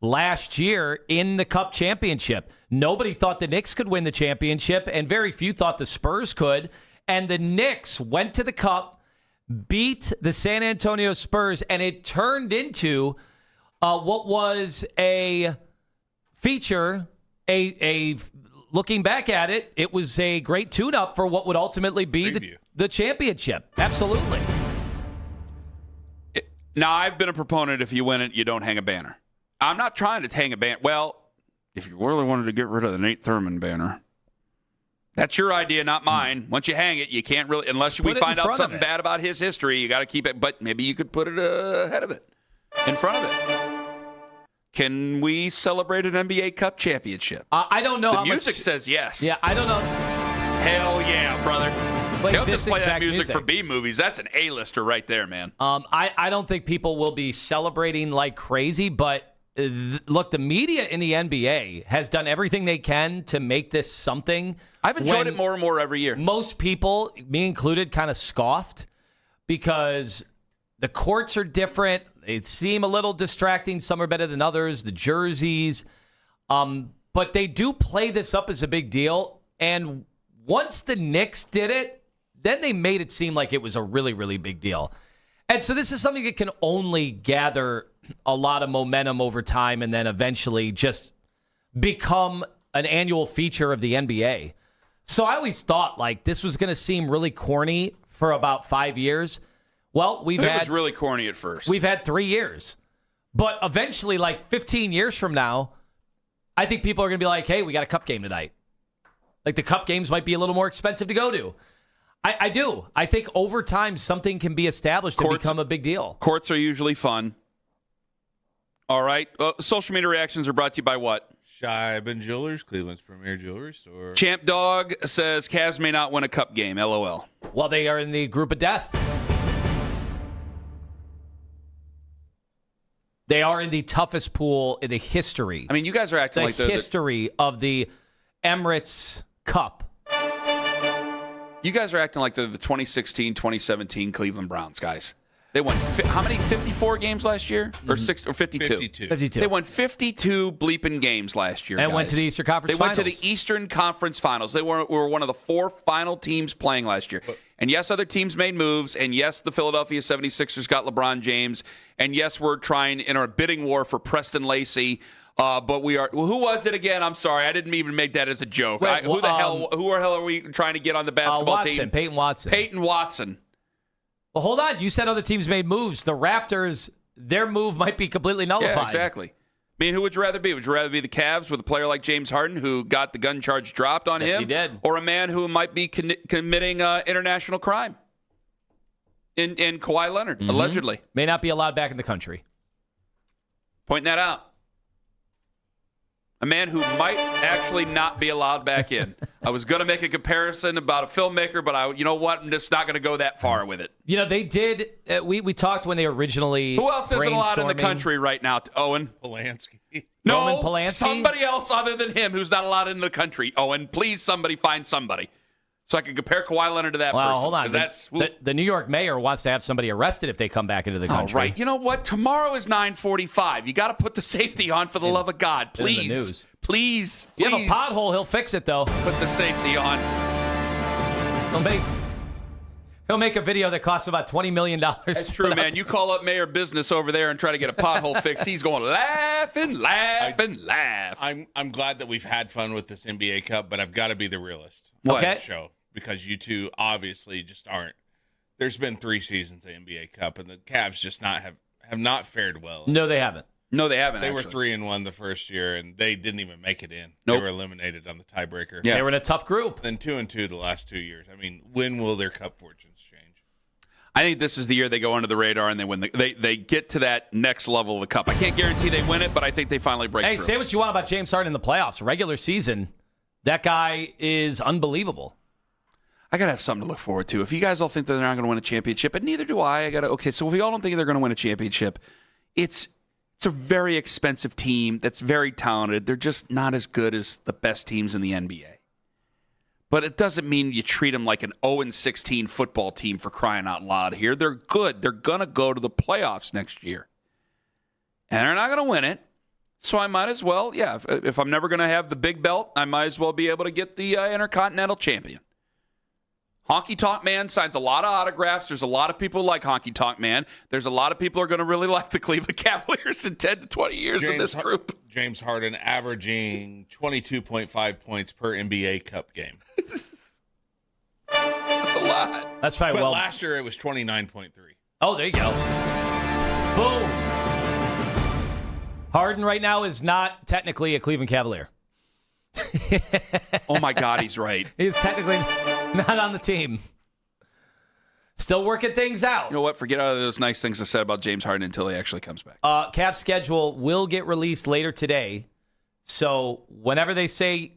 last year in the Cup championship? Nobody thought the Knicks could win the championship, and very few thought the Spurs could. And the Knicks went to the Cup, beat the San Antonio Spurs, and it turned into what was a feature, looking back at it, it was a great tune-up for what would ultimately be the championship. Absolutely. Now, I've been a proponent, if you win it, you don't hang a banner. I'm not trying to hang a banner. Well, if you really wanted to get rid of the Nate Thurmond banner, that's your idea, not mine. Once you hang it, you can't really, unless we find out something bad about his history, you got to keep it. But maybe you could put it ahead of it, in front of it. Can we celebrate an NBA Cup championship? I don't know. The music says yes. Yeah, I don't know. Hell yeah, brother. They'll just play that music for B movies. That's an A-lister right there, man. I don't think people will be celebrating like crazy, but look, the media in the NBA has done everything they can to make this something. I've enjoyed it more and more every year. Most people, me included, kind of scoffed because the courts are different. They seem a little distracting. Some are better than others. The jerseys. But they do play this up as a big deal. And once the Knicks did it, then they made it seem like it was a really, really big deal. And so this is something that can only gather a lot of momentum over time and then eventually just become an annual feature of the NBA. So I always thought like this was going to seem really corny for about 5 years. Well, it was really corny at first. We've had 3 years. But eventually, like 15 years from now, I think people are going to be like, hey, we got a cup game tonight. Like the cup games might be a little more expensive to go to. I do. I think over time, something can be established and become a big deal. Courts are usually fun. All right. Social media reactions are brought to you by what? Scheib Jewelers, Cleveland's premier jewelry store. Champ Dog says Cavs may not win a cup game. LOL. Well, they are in the group of death. They are in the toughest pool in the history. I mean, you guys are acting like the history of the Emirates Cup. You guys are acting like they're the 2016-2017 Cleveland Browns, guys. They won how many? 54 games last year, or 52? 52. They won 52 bleeping games last year, and guys. went to the Eastern Conference. They went to the Eastern Conference Finals. They were one of the 4 final teams playing last year. And yes, other teams made moves. And yes, the Philadelphia 76ers got LeBron James. And yes, we're trying in our bidding war for Preston Lacey. But we are. Who was it again? I'm sorry, I didn't even make that as a joke. Wait, who the hell are we trying to get on the basketball team? Peyton Watson. Peyton Watson. Well, hold on. You said other teams made moves. The Raptors, their move might be completely nullified. Yeah, exactly. I mean, who would you rather be? Would you rather be the Cavs with a player like James Harden who got the gun charge dropped on him? Yes, he did. Or a man who might be committing international crime? In Kawhi Leonard, allegedly. May not be allowed back in the country. Pointing that out. A man who might actually not be allowed back in. I was going to make a comparison about a filmmaker, but you know what? I'm just not going to go that far with it. You know, they did. We talked when they originally. Who else isn't allowed in the country right now? Owen Polanski. No, Roman Polanski? Somebody else other than him who's not allowed in the country. Owen, please, somebody find somebody. So I can compare Kawhi Leonard to that person. Hold on. The New York mayor wants to have somebody arrested if they come back into the country. Oh, right. You know what? Tomorrow is 9:45. You got to put the safety on for the love of God. Please. In the news. Please. If you have a pothole, he'll fix it, though. Put the safety on. He'll make a video that costs about $20 million. That's true, man. You call up Mayor Business over there and try to get a pothole fixed. He's going laugh. I'm glad that we've had fun with this NBA Cup, but I've got to be the realist on the show because you two obviously just aren't. There's been 3 seasons of NBA Cup, and the Cavs just have not fared well. No, they haven't. No, they haven't. They were 3-1 the first year, and they didn't even make it in. Nope. They were eliminated on the tiebreaker. Yeah. They were in a tough group. Then 2-2 the last 2 years. I mean, when will their Cup fortunes change? I think this is the year they go under the radar and they win. They get to that next level of the Cup. I can't guarantee they win it, but I think they finally break through. Hey, say what you want about James Harden in the playoffs. Regular season, that guy is unbelievable. I got to have something to look forward to. If you guys all think that they're not going to win a championship, and neither do I, okay, so if we all don't think they're going to win a championship, it's a very expensive team that's very talented. They're just not as good as the best teams in the NBA. But it doesn't mean you treat them like an 0-16 football team for crying out loud here. They're good. They're going to go to the playoffs next year. And they're not going to win it. So I might as well, if I'm never going to have the big belt, I might as well be able to get the Intercontinental Champion. Honky Tonk Man signs a lot of autographs. There's a lot of people who like Honky Tonk Man. There's a lot of people who are going to really like the Cleveland Cavaliers in 10 to 20 years in this group. James Harden averaging 22.5 points per NBA Cup game. That's a lot. That's probably but last year it was 29.3. Oh, there you go. Boom. Harden right now is not technically a Cleveland Cavalier. Oh, my God, he's right. He's technically not on the team. Still working things out. You know what? Forget all of those nice things I said about James Harden until he actually comes back. Cavs schedule will get released later today. So whenever they say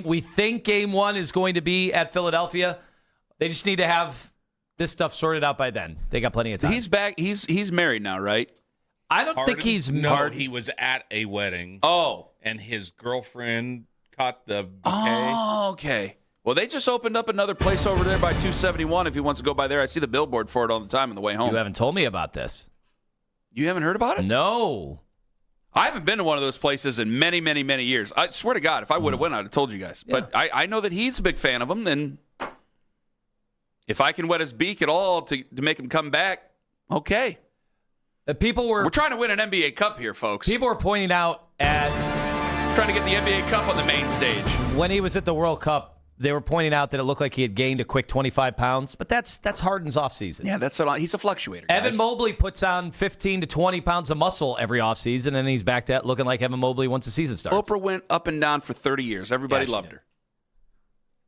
we think game 1 is going to be at Philadelphia, they just need to have this stuff sorted out by then. They got plenty of time. He's back. He's married now, right? I don't think he's married. No, he was at a wedding. Oh. And his girlfriend caught the bouquet. Oh, okay. Well, they just opened up another place over there by 271 if he wants to go by there. I see the billboard for it all the time on the way home. You haven't told me about this. You haven't heard about it? No. I haven't been to one of those places in many, many, many years. I swear to God, if I would have went, I'd have told you guys. Yeah. But I know that he's a big fan of them, and if I can wet his beak at all to make him come back, okay. We're trying to win an NBA Cup here, folks. People were pointing out trying to get the NBA Cup on the main stage. When he was at the World Cup, They were pointing out that it looked like he had gained a quick 25 pounds, but that's Harden's offseason. Yeah, he's a fluctuator. Evan Mobley puts on 15 to 20 pounds of muscle every offseason, and then he's back to looking like Evan Mobley once the season starts. Oprah went up and down for 30 years. Everybody loved her.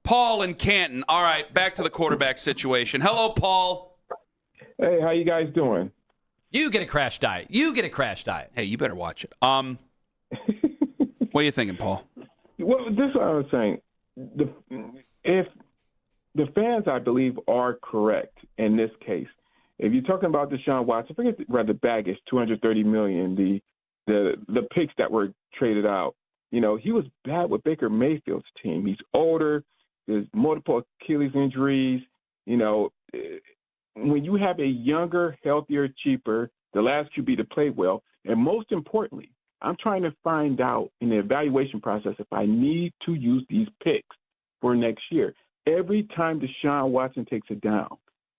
Paul in Canton. All right, back to the quarterback situation. Hello, Paul. Hey, how you guys doing? You get a crash diet. Hey, you better watch it. What are you thinking, Paul? Well, this is what I was saying. If the fans, I believe, are correct in this case, if you're talking about Deshaun Watson, forget the baggage, $230 million, the picks that were traded out. You know, he was bad with Baker Mayfield's team. He's older. There's multiple Achilles injuries. You know, when you have a younger, healthier, cheaper, the last QB to play well, and most importantly, I'm trying to find out in the evaluation process if I need to use these picks for next year. Every time Deshaun Watson takes it down,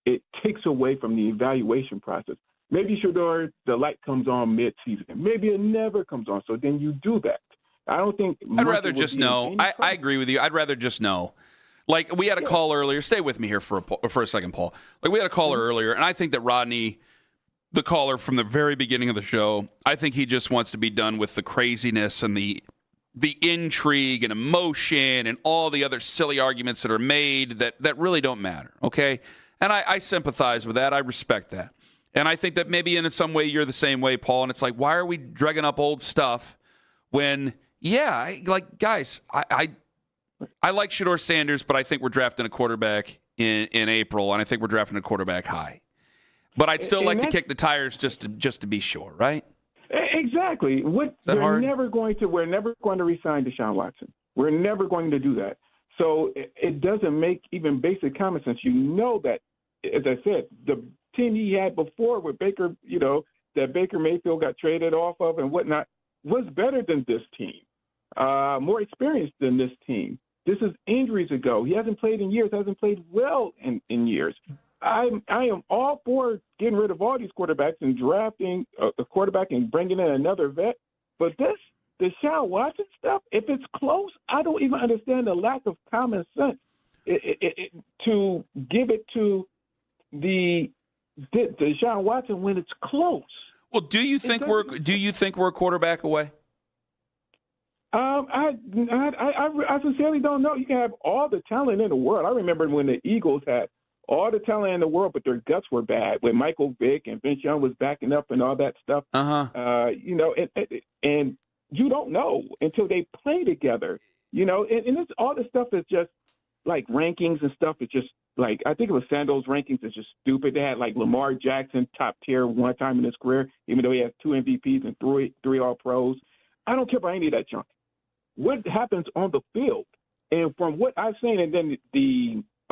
it takes away from the evaluation process. Maybe Shador, the light comes on mid-season. Maybe it never comes on, so then you do that. I don't think – I'd rather just know. I agree with you. I'd rather just know. Like, we had a call earlier. Stay with me here for a second, Paul. Like, we had a caller earlier, and I think that Rodney – the caller from the very beginning of the show, I think he just wants to be done with the craziness and the intrigue and emotion and all the other silly arguments that are made that really don't matter, okay? And I sympathize with that. I respect that. And I think that maybe in some way you're the same way, Paul, and it's like, why are we dragging up old stuff when, guys, I like Shador Sanders, but I think we're drafting a quarterback in April, and I think we're drafting a quarterback high. But I'd still like to kick the tires just to be sure, right? Exactly. We're never going to re-sign Deshaun Watson. We're never going to do that. So it doesn't make even basic common sense. You know that, as I said, the team he had before with Baker, that Baker Mayfield got traded off of and whatnot, was better than this team, more experienced than this team. This is injuries ago. He hasn't played in years, hasn't played well in years. I am all for getting rid of all these quarterbacks and drafting a quarterback and bringing in another vet. But this Deshaun Watson stuff, if it's close, I don't even understand the lack of common sense to give it to the Deshaun Watson when it's close. Well, do you think we're a quarterback away? I sincerely don't know. You can have all the talent in the world. I remember when the Eagles had all the talent in the world, but their guts were bad when Michael Vick and Vince Young was backing up and all that stuff. And you don't know until they play together, and it's, all this stuff is just like rankings and stuff. It's just like, I think it was Sandoz rankings is just stupid. They had like Lamar Jackson top tier one time in his career, even though he has 2 MVPs and three All Pros. I don't care about any of that junk. What happens on the field? And from what I've seen, and then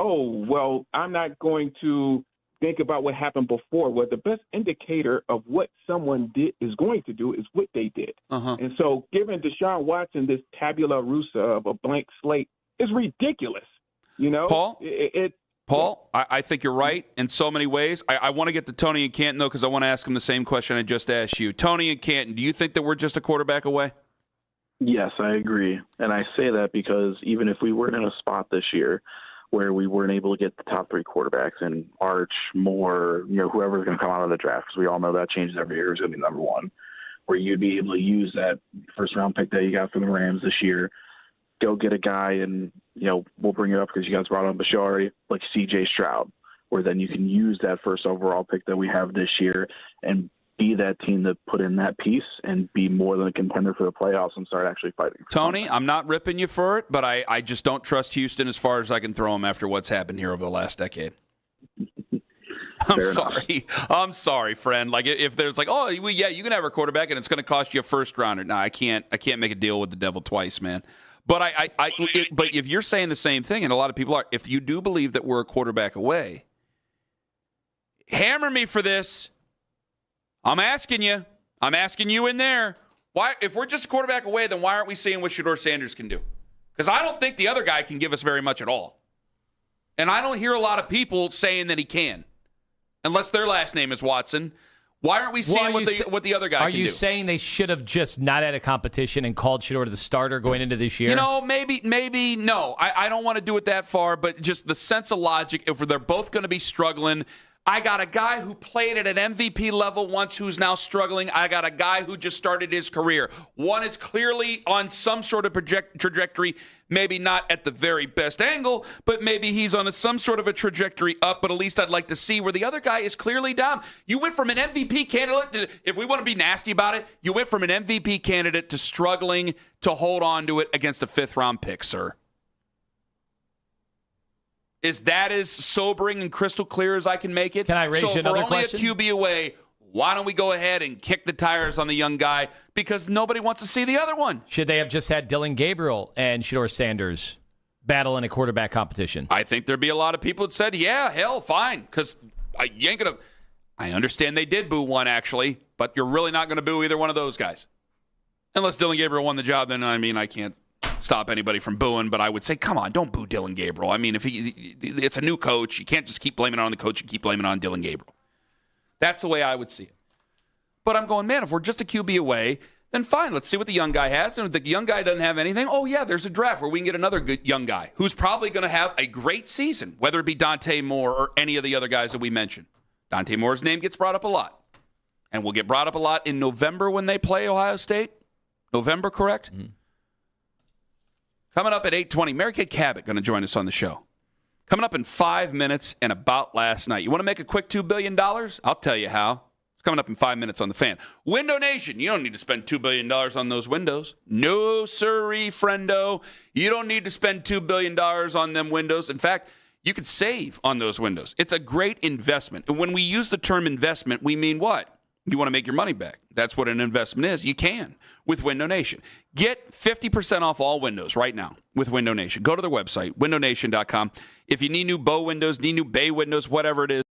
I'm not going to think about what happened before. Well, the best indicator of what someone is going to do is what they did. And so giving Deshaun Watson this tabula rasa of a blank slate is ridiculous. Paul, I think you're right in so many ways. I want to get to Tony and Canton, though, because I want to ask him the same question I just asked you. Tony and Canton, do you think that we're just a quarterback away? Yes, I agree. And I say that because even if we weren't in a spot this year where we weren't able to get the top 3 quarterbacks and Arch, Moore, whoever's going to come out of the draft, because we all know that changes every year, is going to be number 1, where you'd be able to use that first-round pick that you got from the Rams this year, go get a guy, and, we'll bring it up because you guys brought on Bashari, like C.J. Stroud, where then you can use that first overall pick that we have this year and be that team that put in that piece and be more than a contender for the playoffs and start actually fighting. Tony, I'm not ripping you for it, but I just don't trust Houston as far as I can throw them after what's happened here over the last decade. I'm sorry, friend. Like, if there's like, you can have a quarterback and it's going to cost you a first rounder. No, I can't make a deal with the devil twice, man. But but if you're saying the same thing, and a lot of people are, if you do believe that we're a quarterback away, hammer me for this. I'm asking you in there. Why, if we're just a quarterback away, then why aren't we seeing what Shador Sanders can do? Because I don't think the other guy can give us very much at all. And I don't hear a lot of people saying that he can, unless their last name is Watson, Why aren't we seeing what the other guy can do? Are you saying they should have just not had a competition and called Shedeur the starter going into this year? Maybe no. I don't want to do it that far, but just the sense of logic, if they're both going to be struggling, I got a guy who played at an MVP level once who's now struggling. I got a guy who just started his career. One is clearly on some sort of trajectory, maybe not at the very best angle, but maybe he's on some sort of a trajectory up, but at least I'd like to see where the other guy is clearly down. You went from an MVP candidate to, if we want to be nasty about it, you went from an MVP candidate to struggling to hold on to it against a fifth-round pick, sir. Is that as sobering and crystal clear as I can make it? Can I raise you another question? So if we're only a QB away, why don't we go ahead and kick the tires on the young guy? Because nobody wants to see the other one. Should they have just had Dylan Gabriel and Shedeur Sanders battle in a quarterback competition? I think there'd be a lot of people that said, yeah, hell, fine. Because you ain't going to... I understand they did boo one, actually, but you're really not going to boo either one of those guys. Unless Dylan Gabriel won the job, then, I can't stop anybody from booing, but I would say, come on, don't boo Dylan Gabriel. I mean, it's a new coach. You can't just keep blaming it on the coach. You keep blaming it on Dylan Gabriel. That's the way I would see it. But I'm going, man, if we're just a QB away, then fine. Let's see what the young guy has. And if the young guy doesn't have anything, oh, yeah, there's a draft where we can get another good young guy who's probably going to have a great season, whether it be Dante Moore or any of the other guys that we mentioned. Dante Moore's name gets brought up a lot. And will get brought up a lot in November when they play Ohio State. November, correct? Mm-hmm. Coming up at 8:20, Mary Kay Cabot going to join us on the show. Coming up in 5 minutes and about last night. You want to make a quick $2 billion? I'll tell you how. It's coming up in 5 minutes on The Fan. Window Nation, you don't need to spend $2 billion on those windows. No, sirree, friendo. You don't need to spend $2 billion on them windows. In fact, you could save on those windows. It's a great investment. And when we use the term investment, we mean what? You want to make your money back. That's what an investment is. You can with Window Nation. Get 50% off all windows right now with Window Nation. Go to their website, windownation.com. If you need new bow windows, need new bay windows, whatever it is.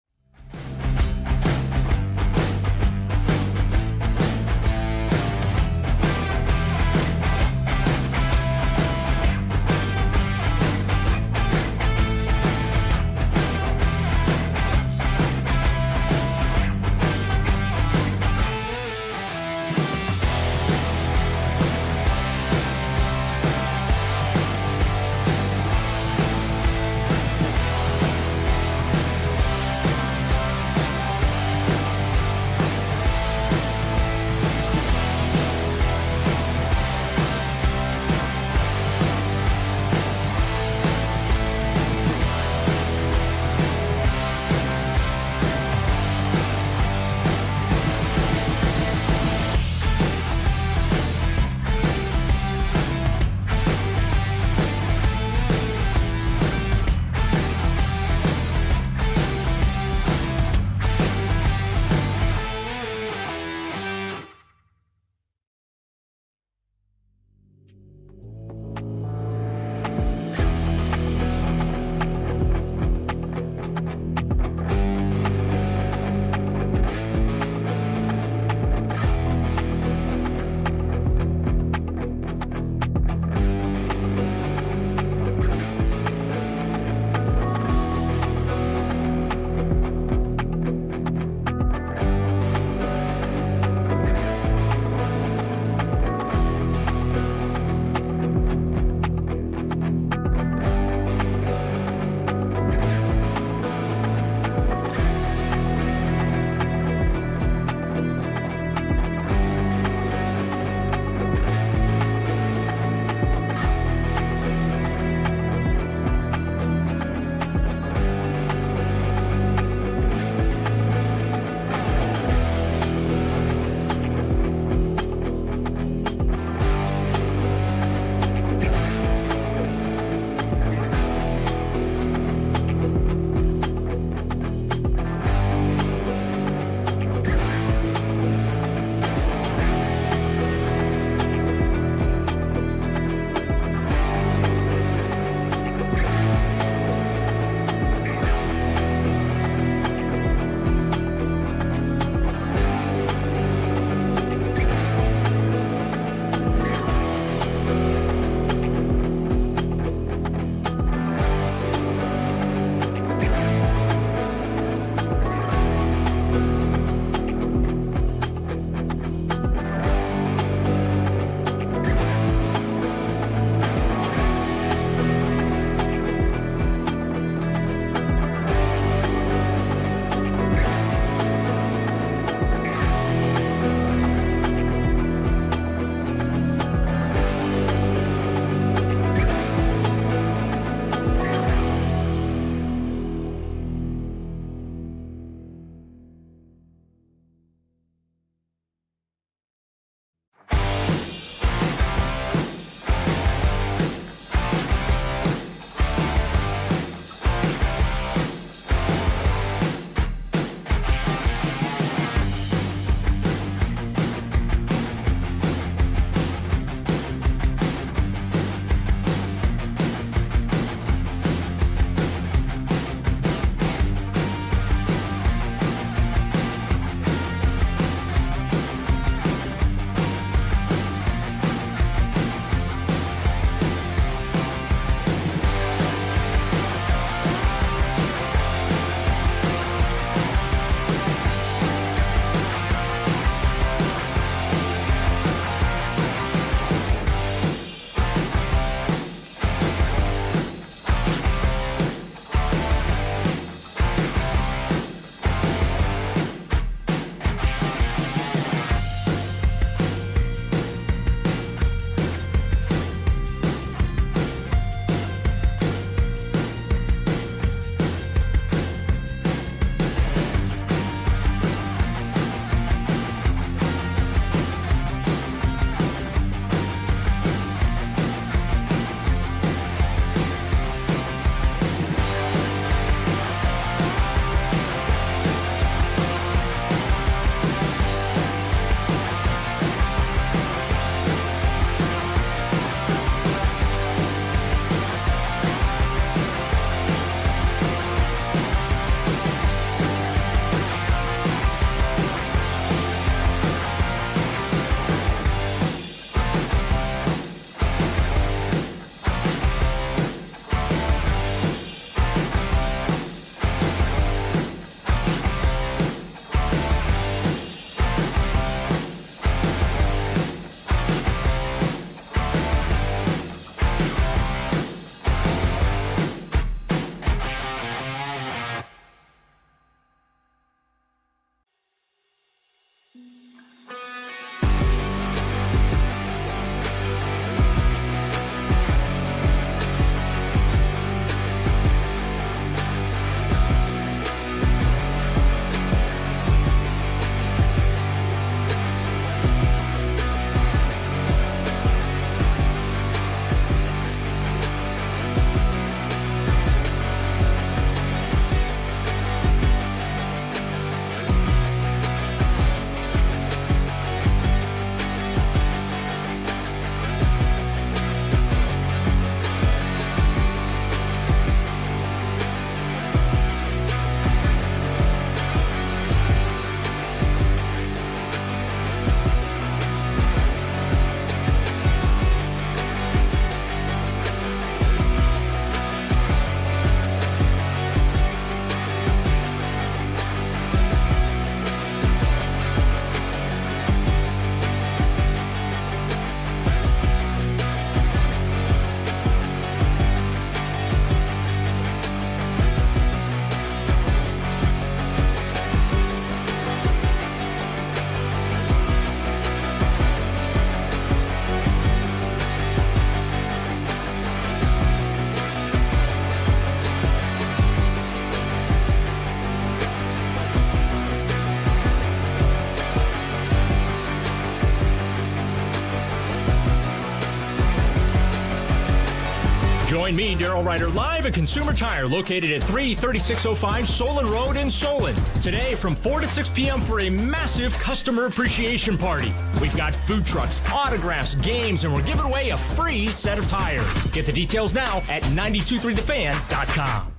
Join me, Daryl Ryder, live at Consumer Tire, located at 33605 Solon Road in Solon. Today from 4 to 6 p.m. for a massive customer appreciation party. We've got food trucks, autographs, games, and we're giving away a free set of tires. Get the details now at 923thefan.com.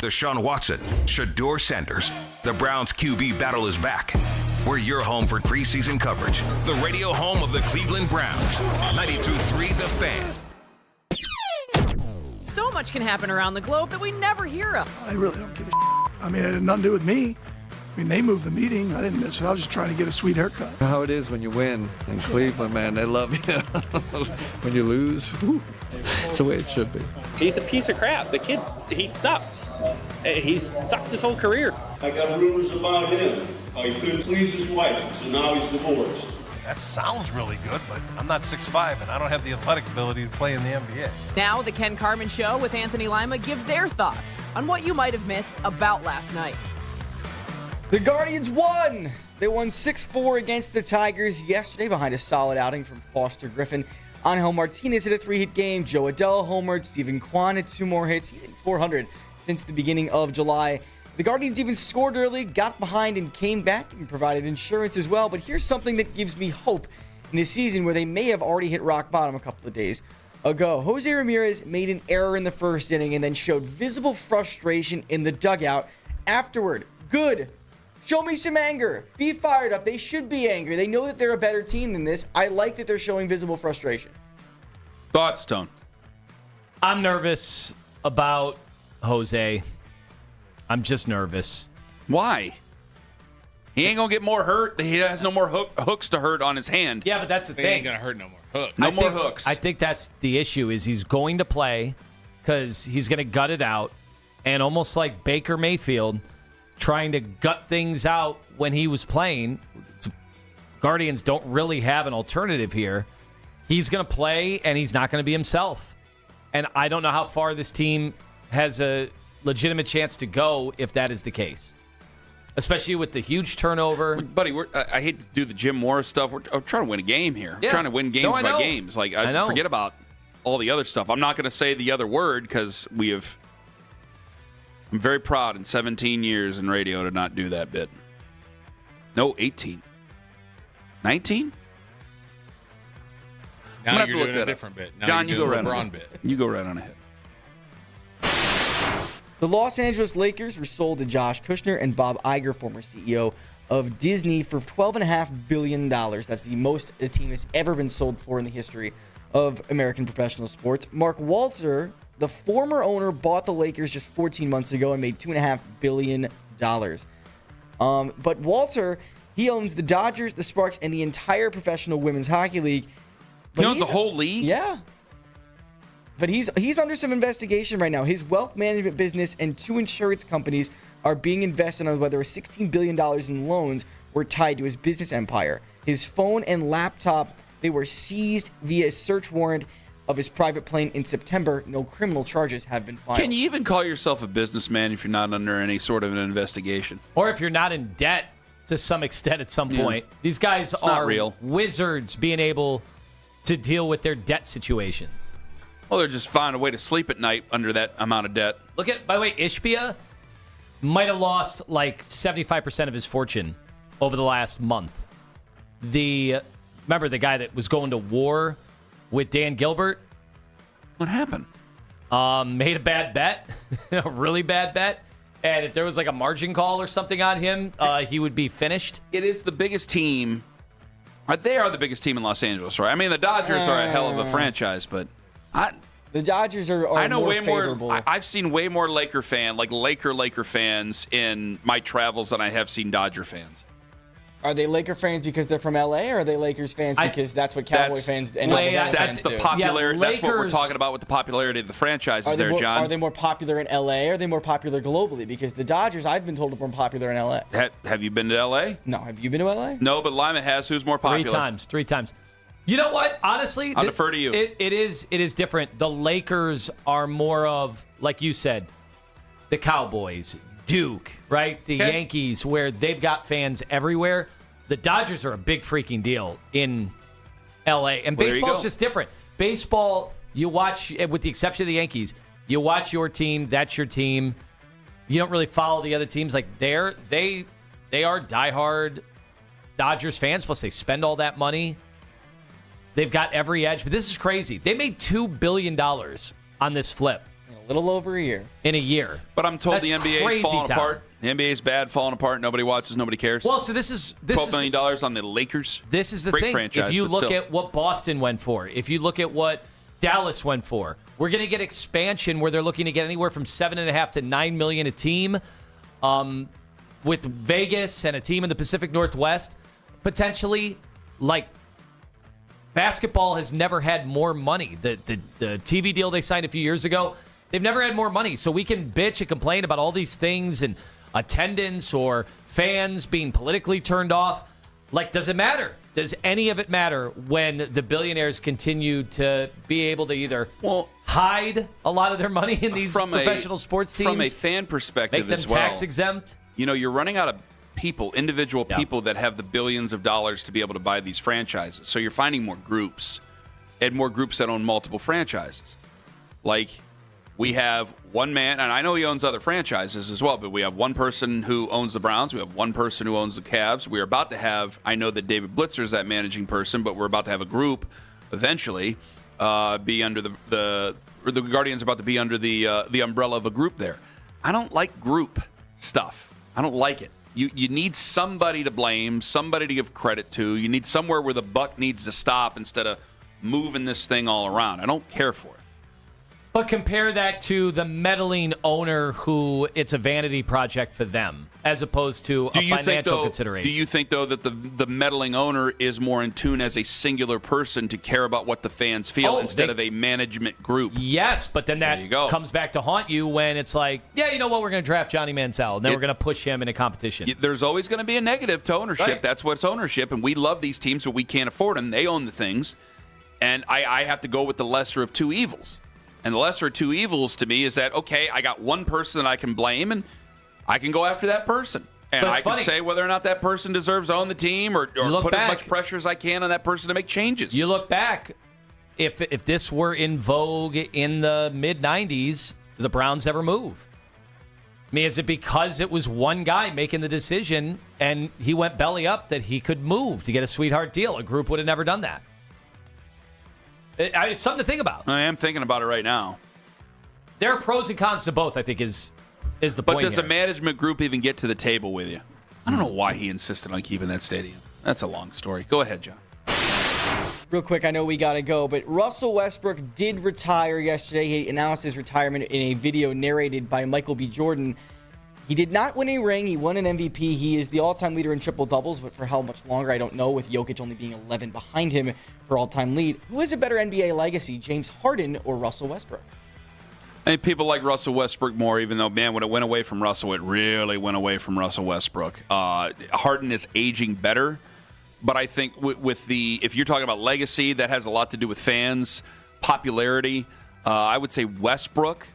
Deshaun Watson, Shedeur Sanders. The Browns QB battle is back. We're your home for preseason coverage. The radio home of the Cleveland Browns. 92.3 The Fan. So much can happen around the globe that we never hear of. I really don't give a shit. I mean, it had nothing to do with me. I mean, they moved the meeting. I didn't miss it. I was just trying to get a sweet haircut. How it is when you win in Cleveland, man. They love you. When you lose, whew, it's the way it should be. He's a piece of crap. The kid, he sucks. He's sucked his whole career. I got rumors about him, how he couldn't please his wife, so now he's divorced. That sounds really good, but I'm not 6'5", and I don't have the athletic ability to play in the NBA. Now, the Ken Carman Show with Anthony Lima give their thoughts on what you might have missed about last night. The Guardians won! They won 6-4 against the Tigers yesterday behind a solid outing from Foster Griffin. Angel Martinez hit a 3-hit game. Joe Adell homered. Stephen Kwan had 2 more hits. He's hit 400 since the beginning of July. The Guardians even scored early, got behind, and came back and provided insurance as well. But here's something that gives me hope in a season where they may have already hit rock bottom a couple of days ago. Jose Ramirez made an error in the first inning and then showed visible frustration in the dugout. Afterward, good. Show me some anger. Be fired up. They should be angry. They know that they're a better team than this. I like that they're showing visible frustration. Thoughts, Stone? I'm nervous about Jose. I'm just nervous. Why? He ain't going to get more hurt. He has no more hooks to hurt on his hand. Yeah, but that's the He thing. ain't going to hurt no more hooks. No more hooks. I think that's the issue is he's going to play because he's going to gut it out. And almost like Baker Mayfield trying to gut things out when he was playing, Guardians don't really have an alternative here. He's going to play, and he's not going to be himself. And I don't know how far this team has a legitimate chance to go if that is the case, especially with the huge turnover. Buddy, I hate to do the Jim Morris stuff. We're trying to win a game here. Yeah. We're trying to win games by games. Like, I know. forget about all the other stuff. I'm not going to say the other word because I'm very proud in 17 years in radio to not do that bit. No, 18. 19? Now you're doing a different bit. Now John, you go right LeBron on bit. You go right on ahead. The Los Angeles Lakers were sold to Josh Kushner and Bob Iger, former CEO of Disney, for $12.5 billion. That's the most the team has ever been sold for in the history of American professional sports. Mark Walzer, the former owner, bought the Lakers just 14 months ago and made $2.5 billion. But Walzer, he owns the Dodgers, the Sparks, and the entire professional women's hockey league. He owns the whole league? Yeah. But he's under some investigation right now. His wealth management business and 2 insurance companies are being invested on whether $16 billion in loans were tied to his business empire. His phone and laptop, they were seized via a search warrant of his private plane in September. No criminal charges have been filed. Can you even call yourself a businessman if you're not under any sort of an investigation? Or if you're not in debt to some extent at some point. These guys are real. Wizards being able to deal with their debt situations. Well, they're just finding a way to sleep at night under that amount of debt. Look at, by the way, Ishbia might have lost like 75% of his fortune over the last month. Remember the guy that was going to war with Dan Gilbert? What happened? Made a bad bet, a really bad bet. And if there was like a margin call or something on him, he would be finished. It is the biggest team. They are the biggest team in Los Angeles, right? I mean, the Dodgers are a hell of a franchise, but the Dodgers are I know more way favorable. more. I've seen way more Laker fans in my travels than I have seen Dodger fans. Are they Laker fans because they're from LA, or are they Lakers fans because that's what Cowboy fans and Alabama that's fans the do? popularity. That's what we're talking about with the popularity of the franchises there, John. Are they more popular in LA, or are they more popular globally? Because the Dodgers, I've been told, are more popular in LA. Have you been to LA? No. Have you been to LA? No, but Lima has. Who's more popular? Three times. You know what? Honestly, I'll defer to you. It is different. The Lakers are more of, like you said, the Cowboys, Duke, right? The Yankees, where they've got fans everywhere. The Dodgers are a big freaking deal in L.A., and baseball's just different. Baseball You watch, with the exception of the Yankees, you watch your team. That's your team. You don't really follow the other teams. Like they are diehard Dodgers fans. Plus, they spend all that money. They've got every edge. But this is crazy. They made $2 billion on this flip. In a little over a year. In a year. But I'm told That's the NBA is falling apart. The NBA is bad, falling apart. Nobody watches. Nobody cares. Well, so this is $12 million on the Lakers. This is the Great thing. franchise, if you but look still. at what Boston went for, if you look at what Dallas went for, we're going to get expansion where they're looking to get anywhere from $7.5 to $9 million a team. With Vegas and a team in the Pacific Northwest, potentially, like basketball has never had more money. The TV deal they signed a few years ago, they've never had more money. So we can bitch and complain about all these things and attendance or fans being politically turned off. Like, does it matter? Does any of it matter when the billionaires continue to be able to either hide a lot of their money in these professional sports teams? From a fan perspective make them as well. tax exempt? You know, you're running out of people, individual people that have the billions of dollars to be able to buy these franchises. So you're finding more groups and more groups that own multiple franchises. Like, we have one man, and I know he owns other franchises as well, but we have one person who owns the Browns. We have one person who owns the Cavs. We're about to have, I know that David Blitzer is that managing person, but we're about to have a group eventually be under the Guardians are about to be under the umbrella of a group there. I don't like group stuff. I don't like it. You need somebody to blame, somebody to give credit to. You need somewhere where the buck needs to stop instead of moving this thing all around. I don't care for it. But compare that to the meddling owner who it's a vanity project for them as opposed to a financial consideration. Do you think, though, that the meddling owner is more in tune as a singular person to care about what the fans feel instead of a management group? Yes, but then that comes back to haunt you when it's like, yeah, you know what, we're going to draft Johnny Manziel, and then we're going to push him in a competition. There's always going to be a negative to ownership. Right. That's what's ownership, and we love these teams, but we can't afford them. They own the things, and I have to go with the lesser of two evils. And the lesser of two evils to me is that, okay, I got one person that I can blame, and I can go after that person. And I can say whether or not that person deserves to own the team or put as much pressure as I can on that person to make changes. You look back, if this were in vogue in the mid-'90s, did the Browns ever move? I mean, is it because it was one guy making the decision and he went belly up that he could move to get a sweetheart deal? A group would have never done that. It's something to think about. I am thinking about it right now. There are pros and cons to both, I think, is the point. But does here. a management group even get to the table with you? I don't know why he insisted on keeping that stadium. That's a long story. Go ahead, John. Real quick, I know we got to go, but Russell Westbrook did retire yesterday. He announced his retirement in a video narrated by Michael B. Jordan. He did not win a ring. He won an MVP. He is the all-time leader in triple-doubles, but for how much longer, I don't know, with Jokic only being 11 behind him for all-time lead. Who has a better NBA legacy, James Harden or Russell Westbrook? I think people like Russell Westbrook more, even though, man, when it went away from Russell, it really went away from Russell Westbrook. Harden is aging better, but I think if you're talking about legacy, that has a lot to do with fans, popularity. I would say Westbrook.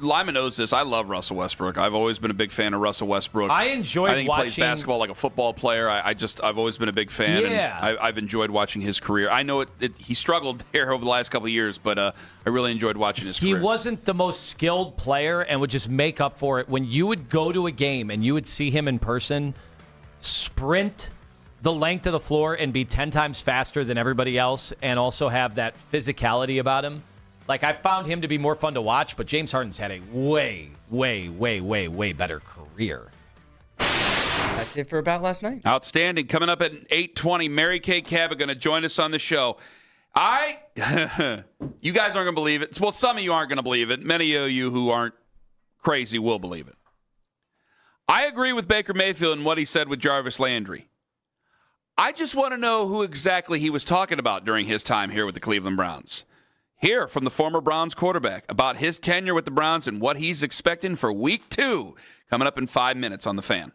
Lima knows this. I love Russell Westbrook. I've always been a big fan of Russell Westbrook. I think he plays basketball like a football player. I've always been a big fan. Yeah. And I've enjoyed watching his career. I know he struggled there over the last couple of years, but I really enjoyed watching his career. He wasn't the most skilled player and would just make up for it. When you would go to a game and you would see him in person, sprint the length of the floor and be 10 times faster than everybody else and also have that physicality about him. Like, I found him to be more fun to watch, but James Harden's had a way, way, way, way, way better career. That's it for About Last Night. Outstanding. Coming up at 8:20, Mary Kay Cabot going to join us on the show. You guys aren't going to believe it. Well, some of you aren't going to believe it. Many of you who aren't crazy will believe it. I agree with Baker Mayfield and what he said with Jarvis Landry. I just want to know who exactly he was talking about during his time here with the Cleveland Browns. Hear from the former Browns quarterback about his tenure with the Browns and what he's expecting for Week 2. Coming up in 5 minutes on The Fan.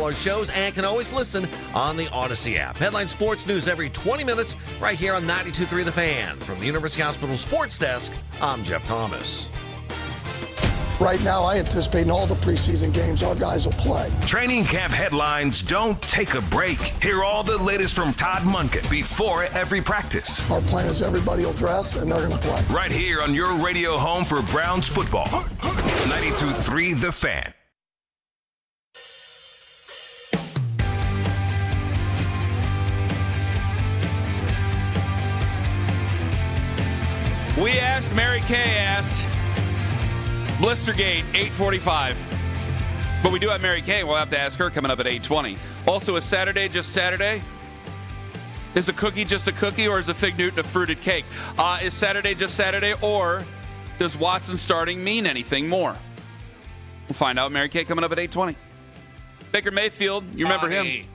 our shows and can always listen on the Odyssey app. Headline Sports News every 20 minutes right here on 92.3 The Fan. From the University Hospital Sports Desk, I'm Jeff Thomas. Right now, I anticipate in all the preseason games our guys will play. Training camp headlines don't take a break. Hear all the latest from Todd Monken before every practice. Our plan is everybody will dress and they're going to play. Right here on your radio home for Browns football. 92.3 The Fan. We asked, Mary Kay asked, Blistergate, 8:45. But we do have Mary Kay. We'll have to ask her coming up at 8:20. Also, is Saturday just Saturday? Is a cookie just a cookie, or is a fig Newton a fruited cake? Is Saturday just Saturday, or does Watson starting mean anything more? We'll find out. Mary Kay coming up at 8:20. Baker Mayfield, you remember him?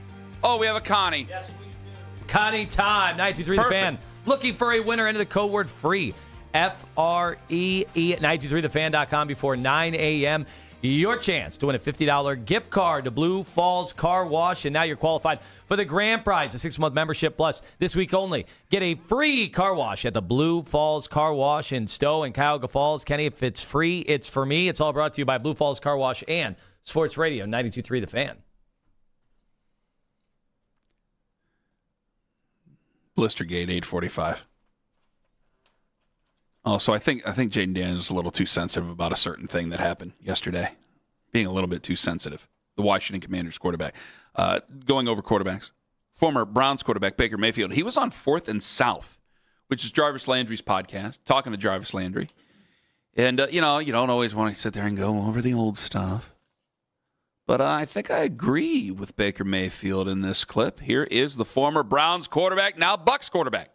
Oh, we have a Connie. Yes, we do. Connie time, 92.3 The Fan. Looking for a winner. Enter the code word FREE. FREE at 923thefan.com before 9 a.m. Your chance to win a $50 gift card to Blue Falls Car Wash. And now you're qualified for the grand prize, a 6-month membership plus. This week only, get a free car wash at the Blue Falls Car Wash in Stowe and Cuyahoga Falls. Kenny, if it's free, it's for me. It's all brought to you by Blue Falls Car Wash and Sports Radio 92.3 The Fan. Blistergate, 8:45. Oh, so I think Jaden Daniels is a little too sensitive about a certain thing that happened yesterday. Being a little bit too sensitive. The Washington Commanders quarterback. Going over quarterbacks. Former Browns quarterback Baker Mayfield. He was on 4th and South, which is Jarvis Landry's podcast, talking to Jarvis Landry. And, you don't always want to sit there and go over the old stuff. But I think I agree with Baker Mayfield in this clip. Here is the former Browns quarterback, now Bucs quarterback.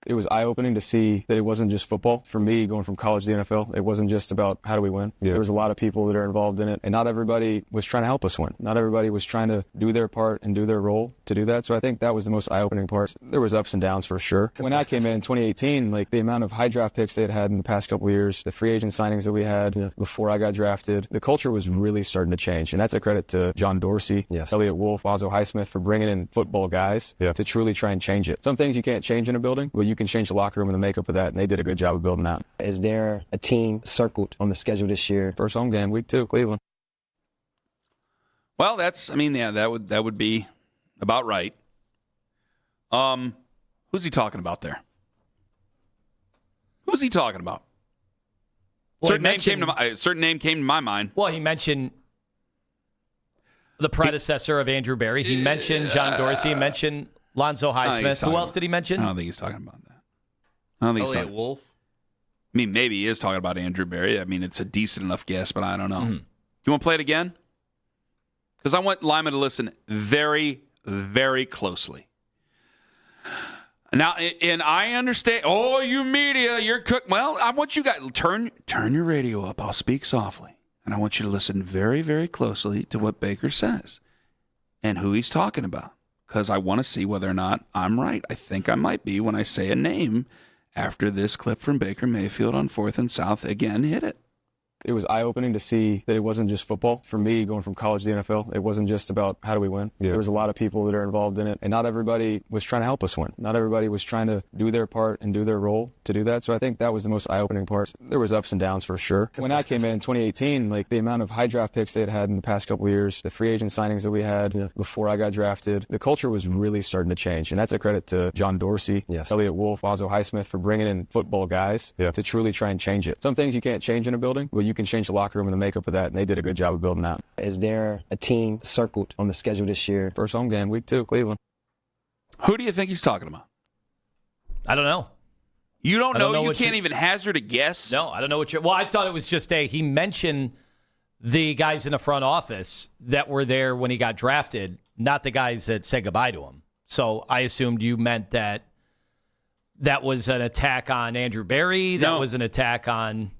It was eye-opening to see that it wasn't just football. For me, going from college to the NFL, it wasn't just about how do we win. Yeah. There was a lot of people that are involved in it, and not everybody was trying to help us win. Not everybody was trying to do their part and do their role to do that. So I think that was the most eye-opening part. There was ups and downs for sure. When I came in 2018, like the amount of high draft picks they had had in the past couple of years, the free agent signings that we had before I got drafted, the culture was really starting to change. And that's a credit to John Dorsey, Elliott Wolf, Ozzie Highsmith for bringing in football guys to truly try and change it. Some things you can't change in a building, but you can change the locker room and the makeup of that, and they did a good job of building that. Is there a team circled on the schedule this year? First home game, week 2, Cleveland. Well, that would be about right. Who's he talking about there? Who's he talking about? Well, certain name came to my mind. Well, he mentioned the predecessor of Andrew Berry. He mentioned John Dorsey. He mentioned Lonzo Highsmith. Who else did he mention? I don't think he's talking about that. I don't think he's talking. Wolf. I mean, maybe he is talking about Andrew Berry. I mean, it's a decent enough guess, but I don't know. You want to play it again? Because I want Lima to listen very, very closely. Now, and I understand. Oh, you media, you're cook. Well, I want you guys turn your radio up. I'll speak softly, and I want you to listen very, very closely to what Baker says and who he's talking about. Because I want to see whether or not I'm right. I think I might be when I say a name after this clip from Baker Mayfield on 4th and South. Again, hit it. It was eye-opening to see that it wasn't just football. For me, going from college to the NFL, it wasn't just about how do we win. There was a lot of people that are involved in it, and not everybody was trying to help us win. Not everybody was trying to do their part and do their role to do that. So I think that was the most eye-opening part. There was ups and downs for sure. When I came in 2018, like the amount of high draft picks they had had in the past couple of years, the free agent signings that we had before I got drafted, the culture was really starting to change. And that's a credit to John Dorsey, Elliott Wolf, Ozzie Highsmith for bringing in football guys to truly try and change it. Some things you can't change in a building, but you can change the locker room and the makeup of that, and they did a good job of building that. Is there a team circled on the schedule this year? First home game, week 2, Cleveland. Who do you think he's talking about? I don't know. You don't know? You can't even hazard a guess? No, I don't know what you're... Well, I thought it was just he mentioned the guys in the front office that were there when he got drafted, not the guys that said goodbye to him. So I assumed you meant that was an attack on Andrew Berry. That was an attack on...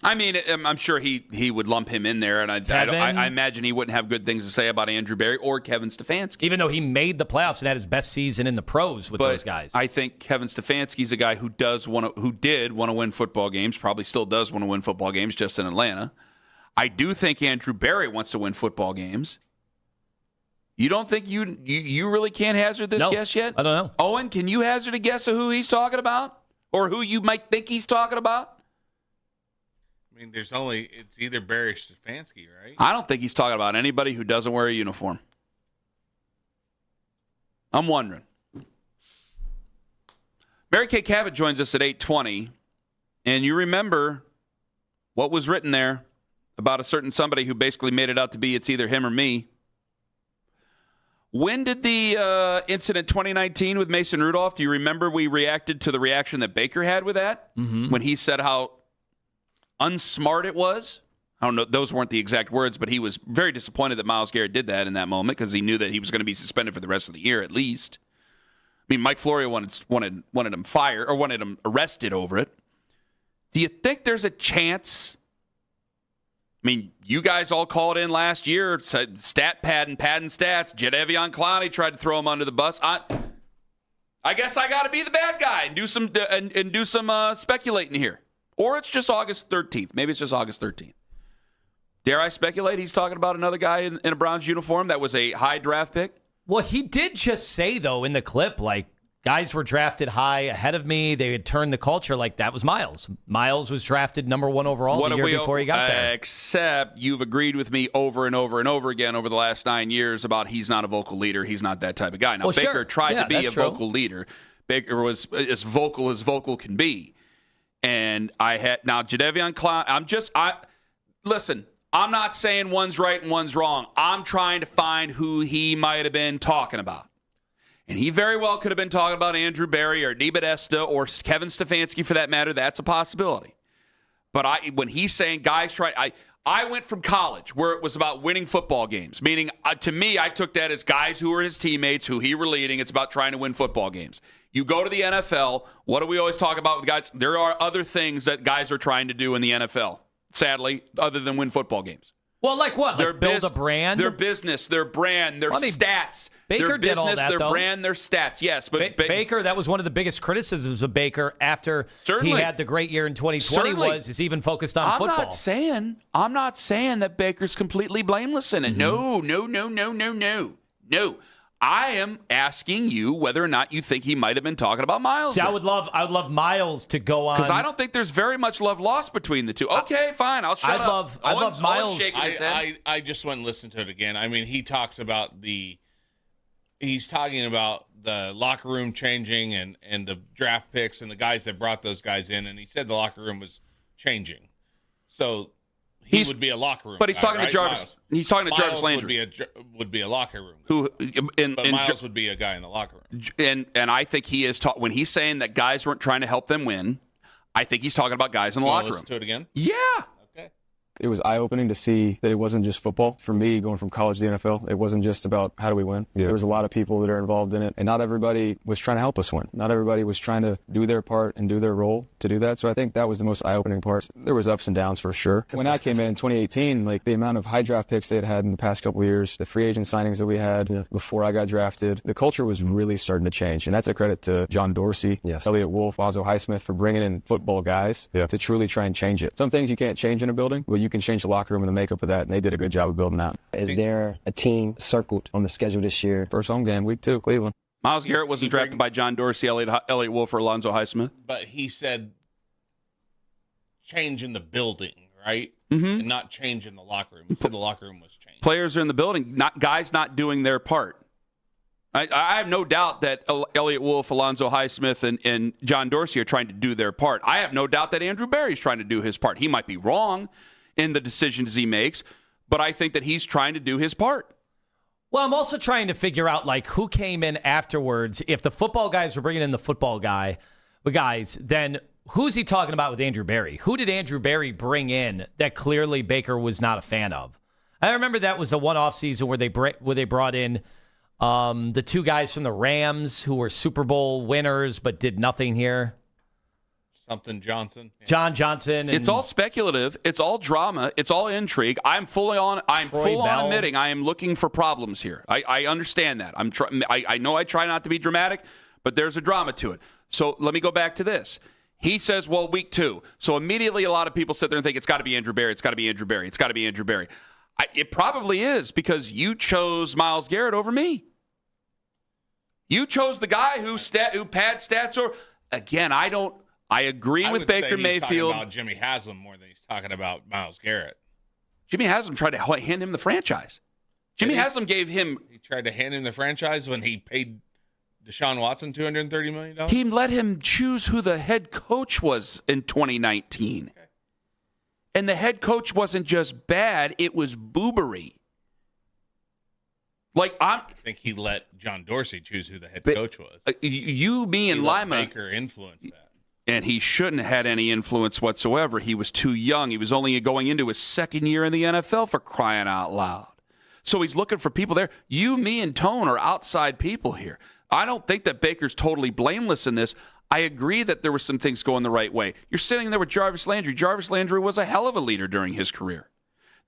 I mean, I'm sure he would lump him in there, and I imagine he wouldn't have good things to say about Andrew Berry or Kevin Stefanski. Even though he made the playoffs and had his best season in the pros with those guys. I think Kevin Stefanski's a guy who did want to win football games, probably still does want to win football games just in Atlanta. I do think Andrew Berry wants to win football games. You don't think you really can't hazard this guess yet? I don't know. Owen, can you hazard a guess of who he's talking about? Or who you might think he's talking about? I mean, it's either Barry or Stefanski, right? I don't think he's talking about anybody who doesn't wear a uniform. I'm wondering. Mary Kay Cabot joins us at 8:20, and you remember what was written there about a certain somebody who basically made it out to be it's either him or me. When did the incident 2019 with Mason Rudolph, do you remember we reacted to the reaction that Baker had with that? Mm-hmm. When he said how unsmart it was? I don't know, those weren't the exact words, but he was very disappointed that Myles Garrett did that in that moment because he knew that he was going to be suspended for the rest of the year at least. I mean, Mike Florio wanted him fired or wanted him arrested over it. Do you think there's a chance? I mean, you guys all called in last year, said stat padding stats. Jadeveon Clowney tried to throw him under the bus. I guess I got to be the bad guy and do some speculating here. Or it's just August 13th. Maybe it's just August 13th. Dare I speculate he's talking about another guy in a Browns uniform that was a high draft pick? Well, he did just say, though, in the clip, like, guys were drafted high ahead of me. They had turned the culture. Like, that was Myles. Myles was drafted number 1 overall the year before he got there. Except you've agreed with me over and over and over again over the last 9 years about he's not a vocal leader. He's not that type of guy. Now, Baker tried to be a vocal leader. Baker was as vocal can be. And Jadeveon Clowney, listen, I'm not saying one's right and one's wrong. I'm trying to find who he might have been talking about. And he very well could have been talking about Andrew Berry or DeBodesta or Kevin Stefanski for that matter. That's a possibility. But when he's saying guys try, I went from college where it was about winning football games, meaning to me, I took that as guys who were his teammates, who he were leading. It's about trying to win football games. You go to the NFL, what do we always talk about with guys? There are other things that guys are trying to do in the NFL, sadly, other than win football games. Well, like what? Like build a brand? Their business, their brand, their stats. Baker their business, did all that, their though. brand, their stats. Yes, but Baker, that was one of the biggest criticisms of Baker after he had the great year in 2020 was he's even focused on football. I'm not saying that Baker's completely blameless in it. Mm-hmm. No. I am asking you whether or not you think he might have been talking about Myles. See, I would love Myles to go on, because I don't think there's very much love lost between the two. Okay, fine, I'll shut up. I love Myles. I just went and listened to it again. I mean, he's talking about the locker room changing and the draft picks and the guys that brought those guys in, and he said the locker room was changing. So he would be a locker room. But he's guy, talking right? to Jarvis. Miles. He's talking to Jarvis Landry. Would be a locker room. But Myles would be a guy in the locker room. And I think he is when he's saying that guys weren't trying to help them win. I think he's talking about guys in the locker room. Listen to it again. Yeah. It was eye-opening to see that it wasn't just football. For me, going from college to the NFL, it wasn't just about how do we win. There was a lot of people that are involved in it, and not everybody was trying to help us win. Not everybody was trying to do their part and do their role to do that. So I think that was the most eye-opening part. There was ups and downs for sure. When I came in 2018, like the amount of high draft picks they had in the past couple of years, the free agent signings that we had before I got drafted, the culture was really starting to change. And that's a credit to John Dorsey, Elliott Wolf, Alonzo Highsmith for bringing in football guys to truly try and change it. Some things you can't change in a building, but you can change the locker room and the makeup of that, and they did a good job of building that. Is there a team circled on the schedule this year? First home game, week 2, Cleveland. Myles Garrett wasn't drafted by John Dorsey, Elliott Wolf, or Alonzo Highsmith. But he said change in the building, right? Mm-hmm. And not change in the locker room. He said the locker room was changed. Players are in the building, guys not doing their part. I have no doubt that Elliott Wolf, Alonzo Highsmith, and John Dorsey are trying to do their part. I have no doubt that Andrew Berry's trying to do his part. He might be wrong in the decisions he makes, but I think that he's trying to do his part. Well, I'm also trying to figure out like who came in afterwards. If the football guys were bringing in the guys, then who's he talking about with Andrew Berry? Who did Andrew Berry bring in that clearly Baker was not a fan of? I remember that was the one offseason where they brought in the two guys from the Rams who were Super Bowl winners but did nothing here. Something Johnson. Yeah. John Johnson. It's all speculative. It's all drama. It's all intrigue. I'm full on admitting I am looking for problems here. I understand that. I know I try not to be dramatic, but there's a drama to it. So let me go back to this. He says, well, week 2. So immediately a lot of people sit there and think it's got to be Andrew Berry. It's got to be Andrew Berry. It's got to be Andrew Berry. It probably is because you chose Myles Garrett over me. You chose the guy who pad stats or again. I agree with Baker Mayfield. He's talking about Jimmy Haslam more than he's talking about Myles Garrett. Jimmy Haslam tried to hand him the franchise. Jimmy Haslam gave him. He tried to hand him the franchise when he paid Deshaun Watson $230 million. He let him choose who the head coach was in 2019. Okay. And the head coach wasn't just bad, it was boobery. I think he let John Dorsey choose who the head coach was. Me, and Lima. Baker influenced that. And he shouldn't have had any influence whatsoever. He was too young. He was only going into his second year in the NFL, for crying out loud. So he's looking for people there. You, me, and Tone are outside people here. I don't think that Baker's totally blameless in this. I agree that there were some things going the right way. You're sitting there with Jarvis Landry. Jarvis Landry was a hell of a leader during his career.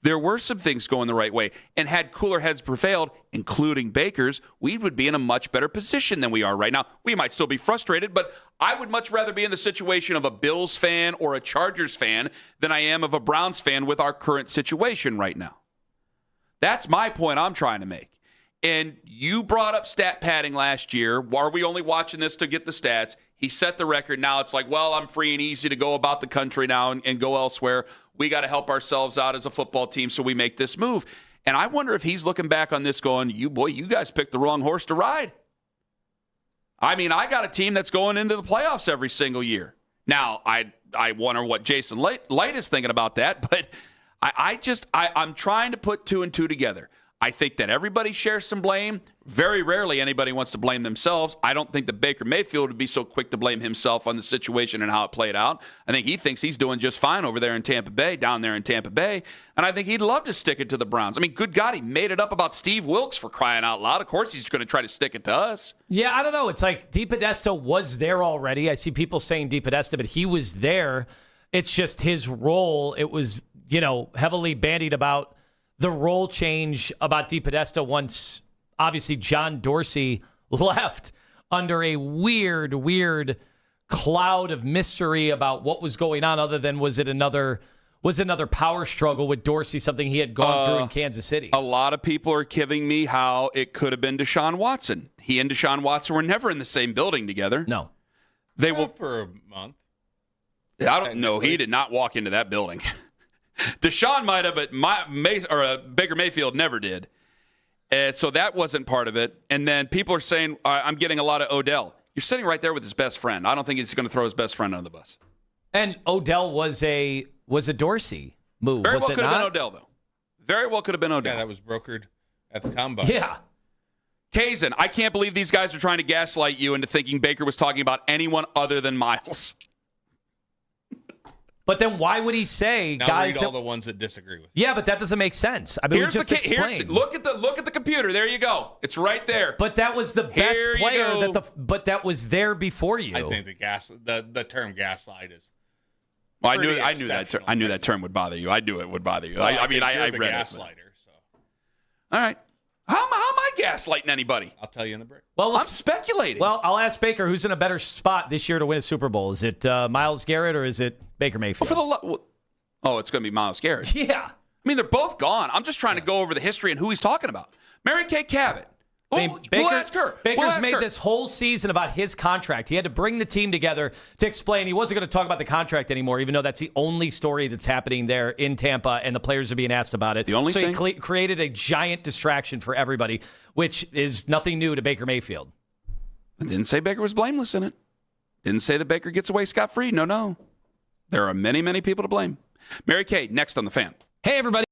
There were some things going the right way. And had cooler heads prevailed, including Baker's, we would be in a much better position than we are right now. We might still be frustrated, but I would much rather be in the situation of a Bills fan or a Chargers fan than I am of a Browns fan with our current situation right now. That's my point I'm trying to make. And you brought up stat padding last year. Are we only watching this to get the stats? He set the record. Now it's like, well, I'm free and easy to go about the country now and go elsewhere. We got to help ourselves out as a football team, so we make this move. And I wonder if he's looking back on this going, you guys picked the wrong horse to ride. I mean, I got a team that's going into the playoffs every single year. Now, I wonder what Jason Light is thinking about that, but I'm trying to put two and two together. I think that everybody shares some blame. Very rarely anybody wants to blame themselves. I don't think that Baker Mayfield would be so quick to blame himself on the situation and how it played out. I think he thinks he's doing just fine over there in Tampa Bay, down there in Tampa Bay. And I think he'd love to stick it to the Browns. I mean, good God, he made it up about Steve Wilkes, for crying out loud. Of course he's going to try to stick it to us. Yeah, I don't know. It's like DePodesta was there already. I see people saying DePodesta, but he was there. It's just his role. It was, heavily bandied about the role change about DePodesta once, obviously, John Dorsey left under a weird cloud of mystery about what was going on, other than was another power struggle with Dorsey, something he had gone through in Kansas City. A lot of people are giving me how it could have been Deshaun Watson. He and Deshaun Watson were never in the same building together. No. They will for a month. I don't know. He did not walk into that building. Deshaun might have, but Baker Mayfield never did. And so that wasn't part of it. And then people are saying, I'm getting a lot of Odell. You're sitting right there with his best friend. I don't think he's going to throw his best friend under the bus. And Odell was a Dorsey move. Very well could have been Odell, though. Very well could have been Odell. Yeah, that was brokered at the combine. Yeah. Kazan, I can't believe these guys are trying to gaslight you into thinking Baker was talking about anyone other than Myles. But then why would he say now guys? Read all the ones that disagree with. Yeah, but that doesn't make sense. I mean, we just explained. Look at the computer. There you go. It's right there. But that was the best player but that was there before you. I think the term gaslight is. Well, I knew that term would bother you. I knew it would bother you. Well, I read it. Gaslighter. So. All right. How am I gaslighting anybody? I'll tell you in the break. Well, I'm speculating. Well, I'll ask Baker who's in a better spot this year to win a Super Bowl. Is it Myles Garrett or is it Baker Mayfield? It's going to be Myles Garrett. Yeah. I mean, they're both gone. I'm just trying to go over the history and who he's talking about. Mary Kay Cabot. We'll ask her. Baker's made this whole season about his contract. He had to bring the team together to explain he wasn't going to talk about the contract anymore, even though that's the only story that's happening there in Tampa, and the players are being asked about it. He created a giant distraction for everybody, which is nothing new to Baker Mayfield. I didn't say Baker was blameless in it. Didn't say that Baker gets away scot-free. No. There are many, many people to blame. Mary Kay, next on The Fan. Hey, everybody.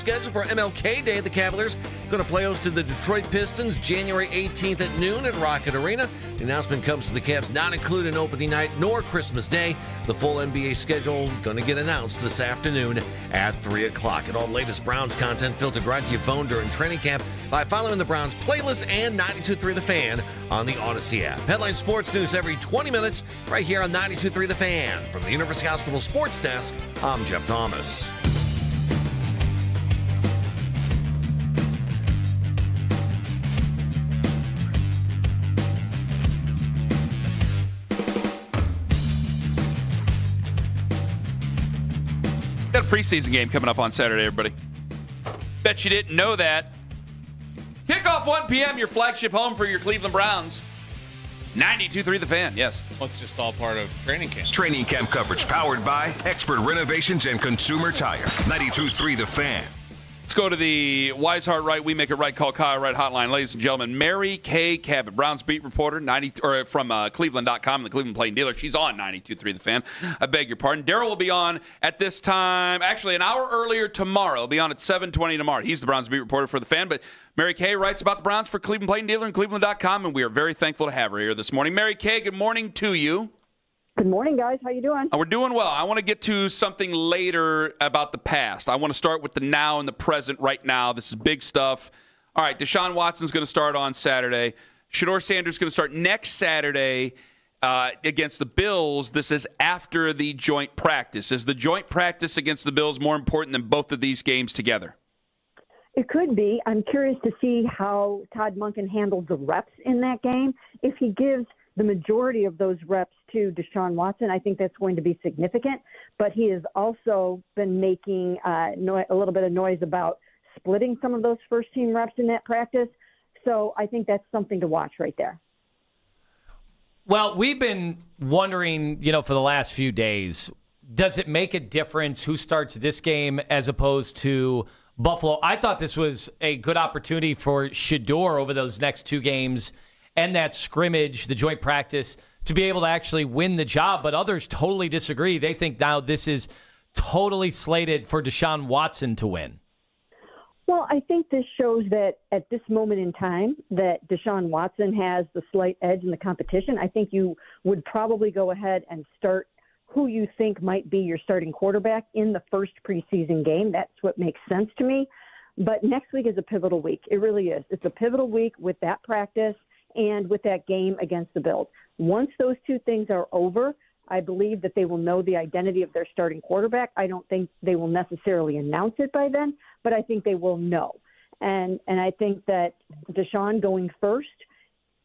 schedule for MLK Day. The Cavaliers going to play host to the Detroit Pistons January 18th at noon at Rocket Arena. The announcement comes to the Cavs not including opening night nor Christmas Day. The full NBA schedule going to get announced this afternoon at 3 o'clock. And all the latest Browns content filtered right to your phone during training camp by following the Browns playlist and 92.3 The Fan on the Odyssey app. Headline sports news every 20 minutes right here on 92.3 The Fan. From the University Hospital Sports Desk, I'm Jeff Thomas. Got a preseason game coming up on Saturday, everybody. Bet you didn't know that. Kickoff 1 p.m., your flagship home for your Cleveland Browns. 92.3 The Fan, yes. Well, it's just all part of training camp. Training camp coverage powered by Expert Renovations and Consumer Tire. 92.3 The Fan. Let's go to the Wise Heart Right, We Make It Right, Call Kyle Right hotline. Ladies and gentlemen, Mary Kay Cabot, Browns beat reporter from Cleveland.com, the Cleveland Plain Dealer. She's on 92.3 The Fan. I beg your pardon. Daryl will be on at this time, actually an hour earlier tomorrow. He'll be on at 7:20 tomorrow. He's the Browns beat reporter for The Fan, but Mary Kay writes about the Browns for Cleveland Plain Dealer and Cleveland.com, and we are very thankful to have her here this morning. Mary Kay, good morning to you. Good morning, guys. How you doing? We're doing well. I want to get to something later about the past. I want to start with the now and the present right now. This is big stuff. All right, Deshaun Watson's going to start on Saturday. Shedeur Sanders is going to start next Saturday against the Bills. This is after the joint practice. Is the joint practice against the Bills more important than both of these games together? It could be. I'm curious to see how Todd Monken handled the reps in that game. If he gives the majority of those reps to Deshaun Watson, I think that's going to be significant. But he has also been making a little bit of noise about splitting some of those first-team reps in that practice. So I think that's something to watch right there. Well, we've been wondering, for the last few days, does it make a difference who starts this game as opposed to Buffalo? I thought this was a good opportunity for Shedeur over those next two games and that scrimmage, the joint practice, to be able to actually win the job. But others totally disagree. They think now this is totally slated for Deshaun Watson to win. Well, I think this shows that at this moment in time that Deshaun Watson has the slight edge in the competition. I think you would probably go ahead and start who you think might be your starting quarterback in the first preseason game. That's what makes sense to me. But next week is a pivotal week. It really is. It's a pivotal week with that practice and with that game against the Bills. Once those two things are over, I believe that they will know the identity of their starting quarterback. I don't think they will necessarily announce it by then, but I think they will know. And I think that Deshaun going first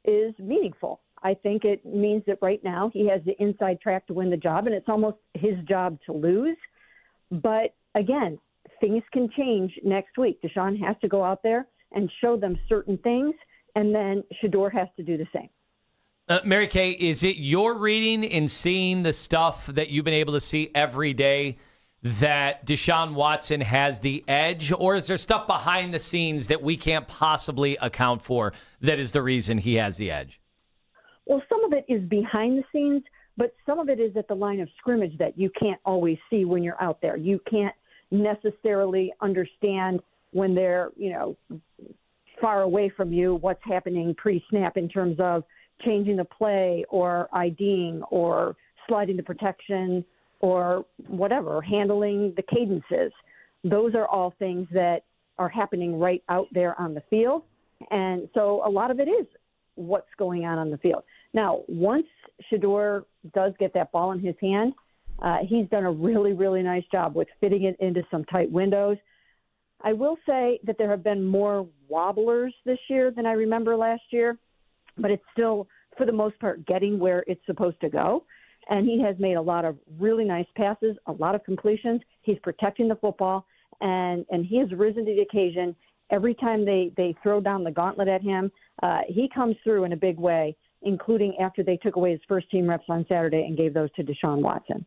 is meaningful. I think it means that right now he has the inside track to win the job, and it's almost his job to lose. But again, things can change next week. Deshaun has to go out there and show them certain things, and then Shedeur has to do the same. Mary Kay, is it your reading in seeing the stuff that you've been able to see every day that Deshaun Watson has the edge, or is there stuff behind the scenes that we can't possibly account for that is the reason he has the edge? Well, some of it is behind the scenes, but some of it is at the line of scrimmage that you can't always see when you're out there. You can't necessarily understand when they're, far away from you what's happening pre-snap in terms of changing the play or IDing or sliding the protection or whatever, handling the cadences. Those are all things that are happening right out there on the field. And so a lot of it is what's going on the field. Now, once Shedeur does get that ball in his hand, he's done a really, really nice job with fitting it into some tight windows. I will say that there have been more wobblers this year than I remember last year, but it's still, for the most part, getting where it's supposed to go. And he has made a lot of really nice passes, a lot of completions. He's protecting the football, and he has risen to the occasion. Every time they throw down the gauntlet at him, he comes through in a big way, including after they took away his first-team reps on Saturday and gave those to Deshaun Watson.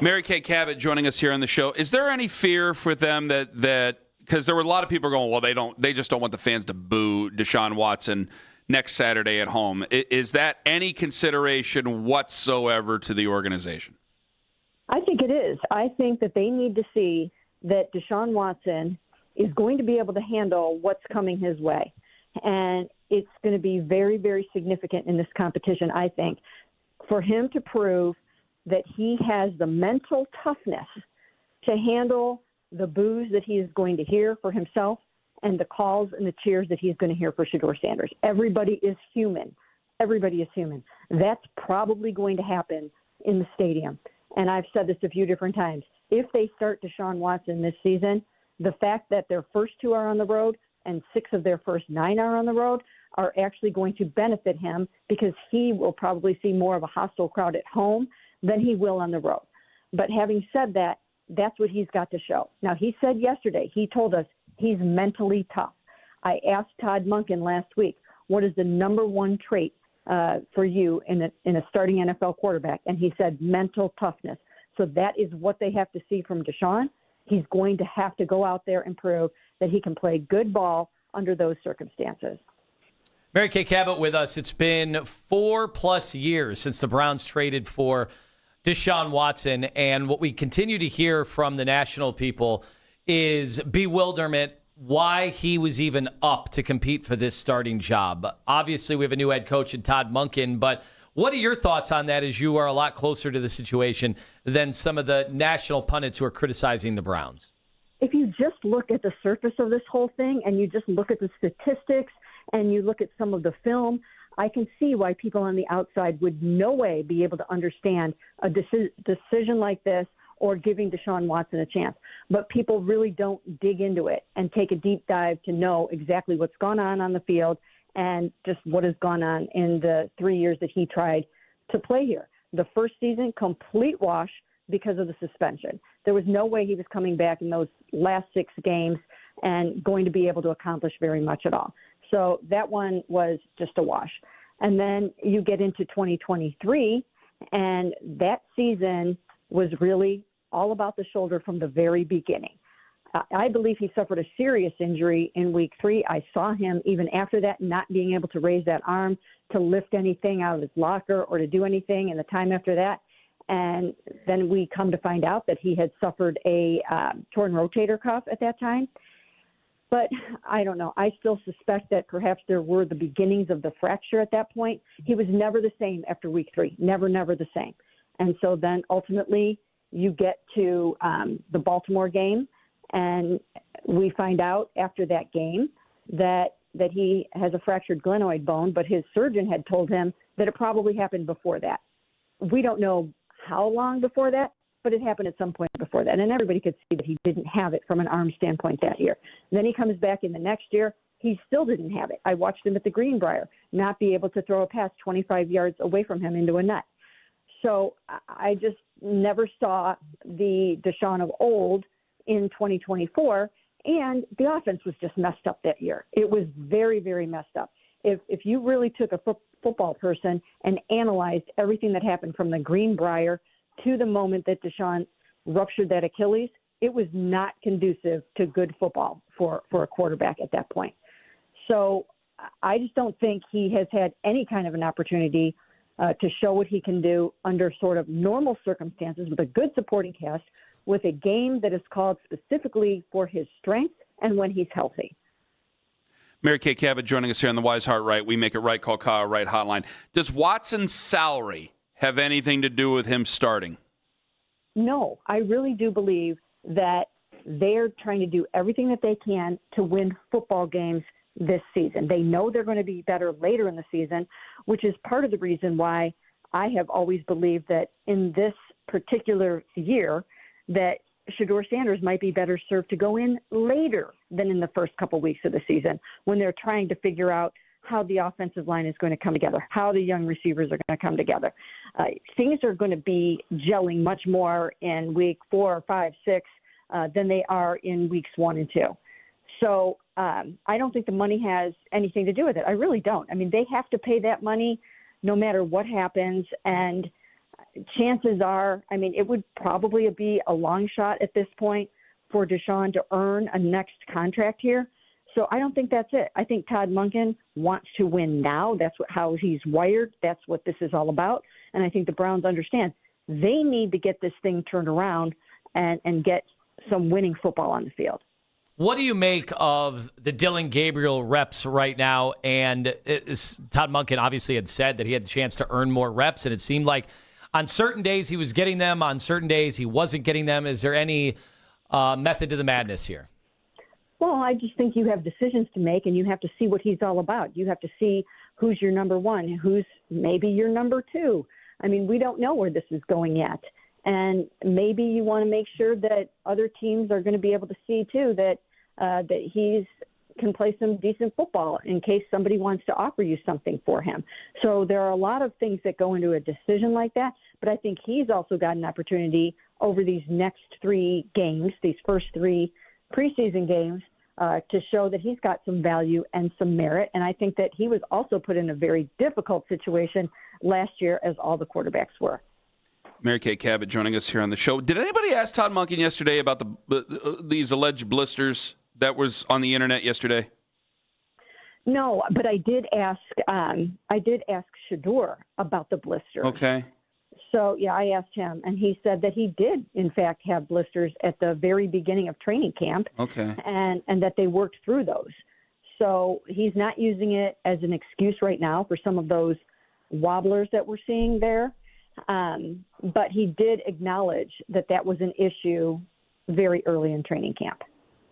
Mary Kay Cabot joining us here on the show. Is there any fear for them that because there were a lot of people going, well, they just don't want the fans to boo Deshaun Watson next Saturday at home. Is that any consideration whatsoever to the organization? I think it is. I think that they need to see that Deshaun Watson is going to be able to handle what's coming his way. And it's going to be very, very significant in this competition, I think, for him to prove that he has the mental toughness to handle the boos that he is going to hear for himself and the calls and the cheers that he's going to hear for Shedeur Sanders. Everybody is human. Everybody is human. That's probably going to happen in the stadium. And I've said this a few different times. If they start Deshaun Watson this season, the fact that their first 2 are on the road and 6 of their first 9 are on the road are actually going to benefit him because he will probably see more of a hostile crowd at home than he will on the road. But having said that, that's what he's got to show. Now, he said yesterday, he told us he's mentally tough. I asked Todd Monken last week, what is the number one trait for you in a starting NFL quarterback? And he said mental toughness. So that is what they have to see from Deshaun. He's going to have to go out there and prove that he can play good ball under those circumstances. Mary Kay Cabot with us. It's been 4+ years since the Browns traded for Deshaun Watson, and what we continue to hear from the national people is bewilderment why he was even up to compete for this starting job. Obviously, we have a new head coach in Todd Monken, but what are your thoughts on that as you are a lot closer to the situation than some of the national pundits who are criticizing the Browns? If you just look at the surface of this whole thing and you just look at the statistics and you look at some of the film, I can see why people on the outside would no way be able to understand a decision like this or giving Deshaun Watson a chance. But people really don't dig into it and take a deep dive to know exactly what's gone on the field and just what has gone on in the 3 years that he tried to play here. The first season, complete wash because of the suspension. There was no way he was coming back in those last 6 games and going to be able to accomplish very much at all. So that one was just a wash. And then you get into 2023, and that season was really all about the shoulder from the very beginning. I believe he suffered a serious injury in week 3. I saw him even after that not being able to raise that arm to lift anything out of his locker or to do anything in the time after that. And then we come to find out that he had suffered a torn rotator cuff at that time. But I don't know. I still suspect that perhaps there were the beginnings of the fracture at that point. He was never the same after week 3, never the same. And so then ultimately you get to the Baltimore game, and we find out after that game that he has a fractured glenoid bone, but his surgeon had told him that it probably happened before that. We don't know how long before that, but it happened at some point before that. And everybody could see that he didn't have it from an arm standpoint that year. Then he comes back in the next year. He still didn't have it. I watched him at the Greenbrier not be able to throw a pass 25 yards away from him into a net. So I just never saw the Deshaun of old in 2024. And the offense was just messed up that year. It was very, very messed up. If you really took a football person and analyzed everything that happened from the Greenbrier to the moment that Deshaun ruptured that Achilles, it was not conducive to good football for a quarterback at that point. So I just don't think he has had any kind of an opportunity to show what he can do under sort of normal circumstances with a good supporting cast, with a game that is called specifically for his strength and when he's healthy. Mary Kay Cabot joining us here on the Wise Heart Right. We make it right. Call Kyle Right hotline. Does Watson's salary have anything to do with him starting? No, I really do believe that they're trying to do everything that they can to win football games this season. They know they're going to be better later in the season, which is part of the reason why I have always believed that in this particular year that Shedeur Sanders might be better served to go in later than in the first couple weeks of the season when they're trying to figure out how the offensive line is going to come together, how the young receivers are going to come together. Things are going to be gelling much more in week 4, 5, 6 than they are in weeks 1 and 2. So I don't think the money has anything to do with it. I really don't. I mean, they have to pay that money no matter what happens. And chances are, I mean, it would probably be a long shot at this point for Deshaun to earn a next contract here. So I don't think that's it. I think Todd Monken wants to win now. That's how he's wired. That's what this is all about. And I think the Browns understand they need to get this thing turned around and get some winning football on the field. What do you make of the Dylan Gabriel reps right now? And Todd Monken obviously had said that he had a chance to earn more reps, and it seemed like on certain days he was getting them, on certain days he wasn't getting them. Is there any method to the madness here? Well, I just think you have decisions to make, and you have to see what he's all about. You have to see who's your number one, who's maybe your number two. I mean, we don't know where this is going yet. And maybe you want to make sure that other teams are going to be able to see, too, that he's can play some decent football in case somebody wants to offer you something for him. So there are a lot of things that go into a decision like that. But I think he's also got an opportunity over these next 3 games, these first 3 preseason games, to show that he's got some value and some merit. And I think that he was also put in a very difficult situation last year, as all the quarterbacks were. Mary Kay Cabot joining us here on the show. Did anybody ask Todd Monken yesterday about these alleged blisters that was on the internet yesterday? No, but I did ask Shador about the blisters. Okay. So, yeah, I asked him, and he said that he did, in fact, have blisters at the very beginning of training camp. Okay. And that they worked through those. So he's not using it as an excuse right now for some of those wobblers that we're seeing there. But he did acknowledge that was an issue very early in training camp.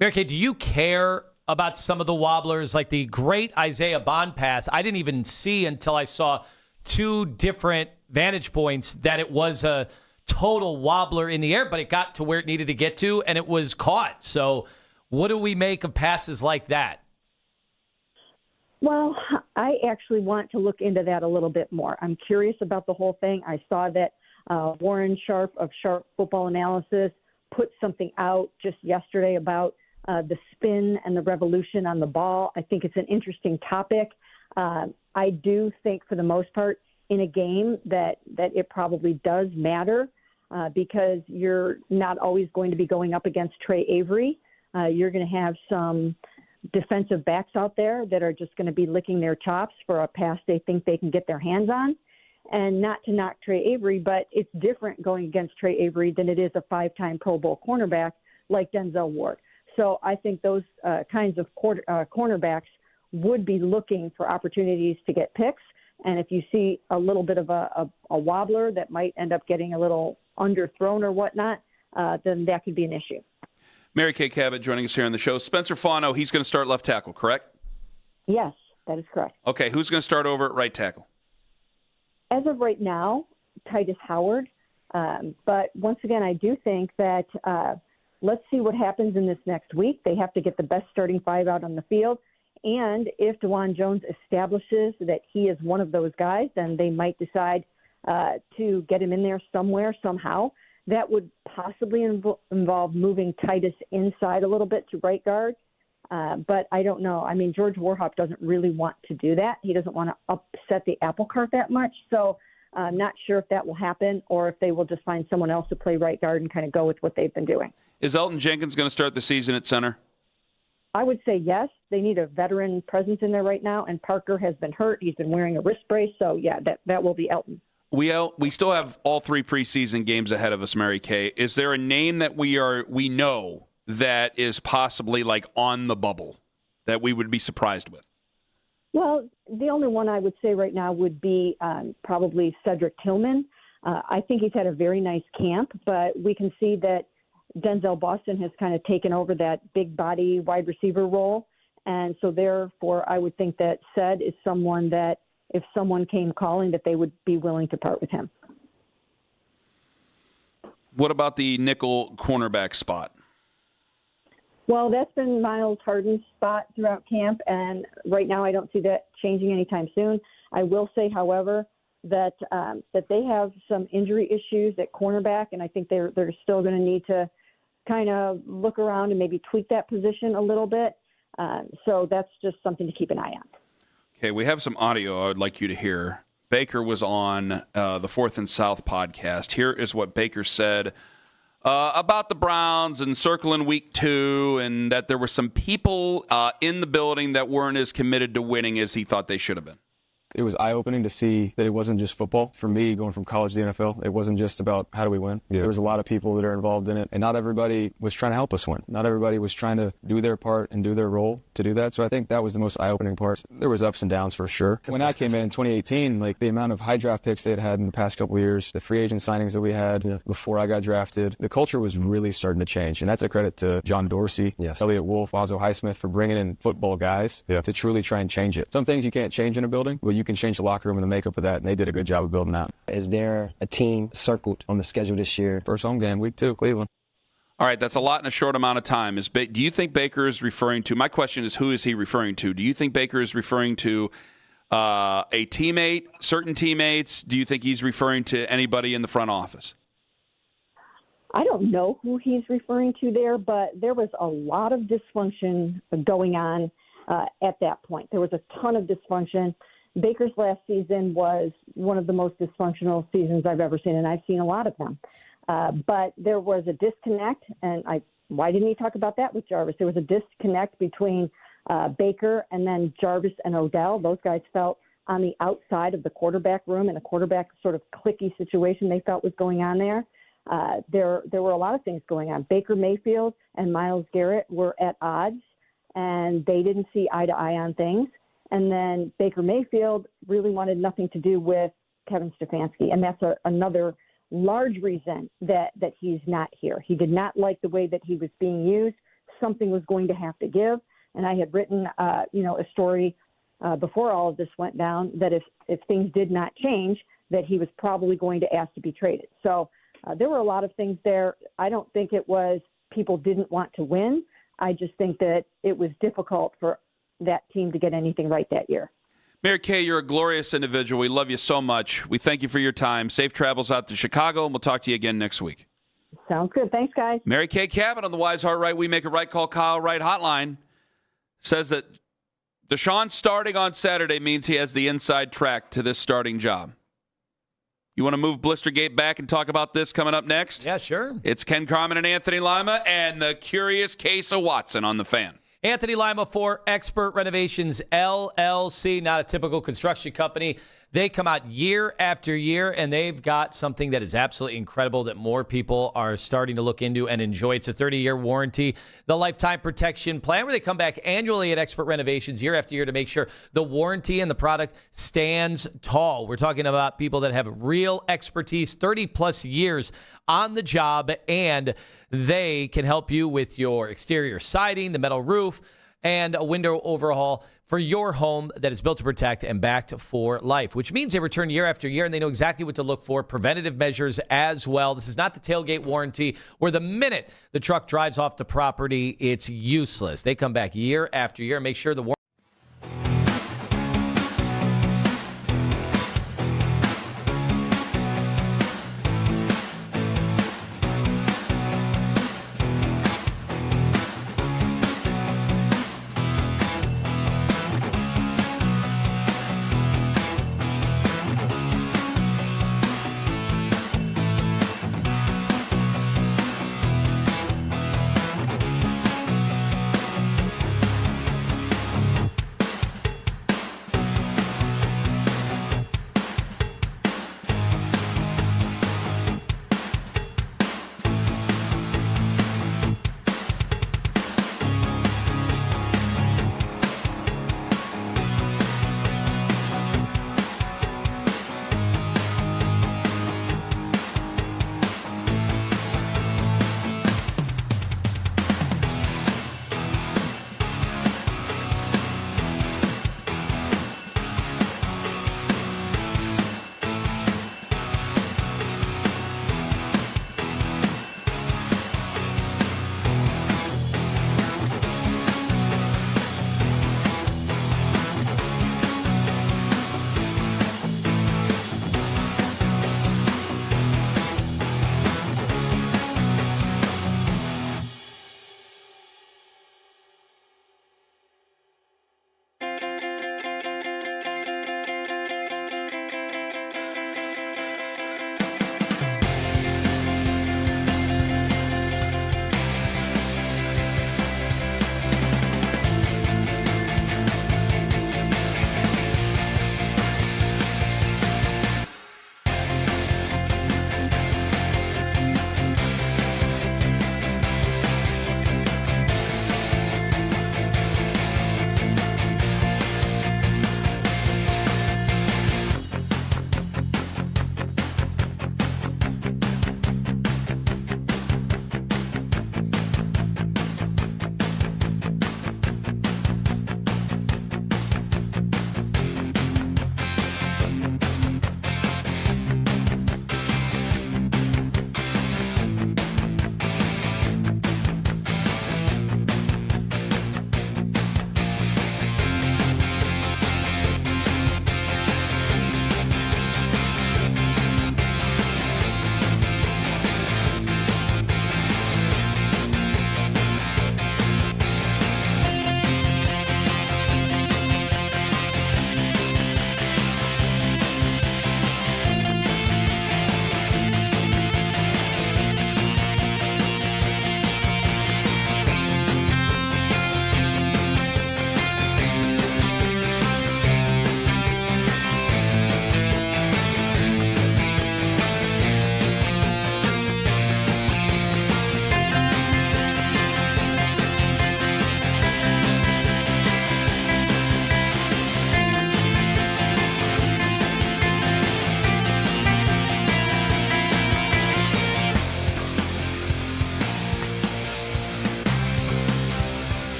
Mary Kay, do you care about some of the wobblers, like the great Isaiah Bond pass? I didn't even see until I saw 2 different vantage points that it was a total wobbler in the air, but it got to where it needed to get to, and it was caught. So what do we make of passes like that? Well, I actually want to look into that a little bit more. I'm curious about the whole thing. I saw that Warren Sharp of Sharp Football Analysis put something out just yesterday about the spin and the revolution on the ball. I think it's an interesting topic. I do think, for the most part, in a game that it probably does matter because you're not always going to be going up against Trey Avery. You're going to have some defensive backs out there that are just going to be licking their chops for a pass they think they can get their hands on. And not to knock Trey Avery, but it's different going against Trey Avery than it is a 5-time Pro Bowl cornerback like Denzel Ward. So I think those kinds of cornerbacks would be looking for opportunities to get picks. And if you see a little bit of a wobbler that might end up getting a little underthrown or whatnot, then that could be an issue. Mary Kay Cabot joining us here on the show. Spencer Fano, he's going to start left tackle, correct? Yes, that is correct. Okay, who's going to start over at right tackle? As of right now, Titus Howard. But once again, I do think that let's see what happens in this next week. They have to get the best starting 5 out on the field. And if DeJuan Jones establishes that he is one of those guys, then they might decide to get him in there somewhere, somehow. That would possibly involve moving Titus inside a little bit to right guard. But I don't know. I mean, George Warhop doesn't really want to do that. He doesn't want to upset the apple cart that much. So I'm not sure if that will happen or if they will just find someone else to play right guard and kind of go with what they've been doing. Is Elton Jenkins going to start the season at center? I would say yes. They need a veteran presence in there right now, and Parker has been hurt. He's been wearing a wrist brace. So, yeah, that will be Elton. We still have all 3 preseason games ahead of us, Mary Kay. Is there a name that we know that is possibly like on the bubble that we would be surprised with? Well, the only one I would say right now would be probably Cedric Tillman. I think he's had a very nice camp, but we can see that Denzel Boston has kind of taken over that big body wide receiver role. And so therefore, I would think that Ced is someone that if someone came calling, that they would be willing to part with him. What about the nickel cornerback spot? Well, that's been Miles Harden's spot throughout camp, and right now I don't see that changing anytime soon. I will say, however, that they have some injury issues at cornerback, and I think they're still going to need to kind of look around and maybe tweak that position a little bit. So that's just something to keep an eye on. Okay, we have some audio I would like you to hear. Baker was on the 4th and South podcast. Here is what Baker said about the Browns and circling week 2 and that there were some people in the building that weren't as committed to winning as he thought they should have been. It was eye-opening to see that it wasn't just football. For me, going from college to the NFL, it wasn't just about how do we win. There was a lot of people that are involved in it, and not everybody was trying to help us win. Not everybody was trying to do their part and do their role to do that. So I think that was the most eye-opening part. There was ups and downs for sure. When I came in 2018, like the amount of high draft picks they had had in the past couple of years, the free agent signings that we had before I got drafted, the culture was really starting to change. And that's a credit to John Dorsey, Elliott Wolf, Ozzo Highsmith for bringing in football guys to truly try and change it. Some things you can't change in a building, but you can change the locker room and the makeup of that, and they did a good job of building that. Is there a team circled on the schedule this year? First home game, week 2, Cleveland. All right, that's a lot in a short amount of time. Do you think Baker is referring to, my question is, who is he referring to? Do you think Baker is referring to a teammate, certain teammates? Do you think he's referring to anybody in the front office? I don't know who he's referring to there, but there was a lot of dysfunction going on at that point. There was a ton of dysfunction. Baker's last season was one of the most dysfunctional seasons I've ever seen, and I've seen a lot of them. But there was a disconnect, and why didn't he talk about that with Jarvis? There was a disconnect between Baker and then Jarvis and Odell. Those guys felt on the outside of the quarterback room in a quarterback sort of cliquey situation they felt was going on there. There were a lot of things going on. Baker Mayfield and Myles Garrett were at odds, and they didn't see eye to eye on things. And then Baker Mayfield really wanted nothing to do with Kevin Stefanski, and that's another large reason that he's not here. He did not like the way that he was being used. Something was going to have to give. And I had written, a story before all of this went down that if things did not change, that he was probably going to ask to be traded. So there were a lot of things there. I don't think it was people didn't want to win. I just think that it was difficult for that team to get anything right that year. Mary Kay, you're a glorious individual. We love you so much. We thank you for your time. Safe travels out to Chicago, and we'll talk to you again next week. Sounds good. Thanks, guys. Mary Kay Cabot on the Wise Heart Right, We Make It Right, Call Kyle Right hotline says that Deshaun starting on Saturday means he has the inside track to this starting job. You want to move Blistergate back and talk about this coming up next? Yeah, sure. It's Ken Carman and Anthony Lima and the Curious Case of Watson on the Fan. Anthony Lima for Expert Renovations, LLC, not a typical construction company. They come out year after year, and they've got something that is absolutely incredible that more people are starting to look into and enjoy. It's a 30-year warranty, the lifetime protection plan, where they come back annually at Expert Renovations year after year to make sure the warranty and the product stands tall. We're talking about people that have real expertise, 30-plus years on the job, and they can help you with your exterior siding, the metal roof, and a window overhaul for your home that is built to protect and backed for life, which means they return year after year, and they know exactly what to look for, preventative measures as well. This is not the tailgate warranty where the minute the truck drives off the property, it's useless. They come back year after year and make sure the warranty.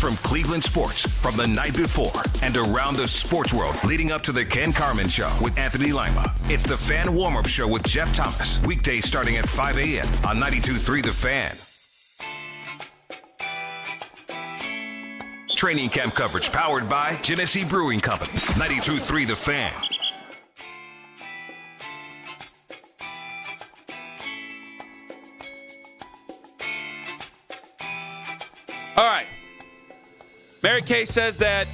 from Cleveland sports from the night before and around the sports world leading up to the Ken Carman Show with Anthony Lima. It's the Fan Warm-Up Show with Jeff Thomas. Weekdays starting at 5 a.m. on 92.3 The Fan. Training camp coverage powered by Genesee Brewing Company. 92.3 The Fan. All right. Mary Kay says that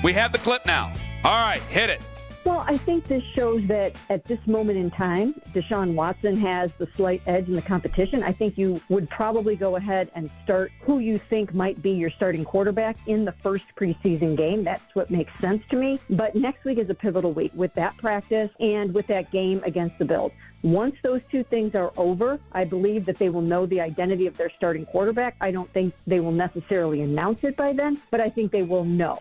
we have the clip now. All right, hit it. Well, I think this shows that at this moment in time, Deshaun Watson has the slight edge in the competition. I think you would probably go ahead and start who you think might be your starting quarterback in the first preseason game. That's what makes sense to me. But next week is a pivotal week with that practice and with that game against the Bills. Once those two things are over, I believe that they will know the identity of their starting quarterback. I don't think they will necessarily announce it by then, but I think they will know.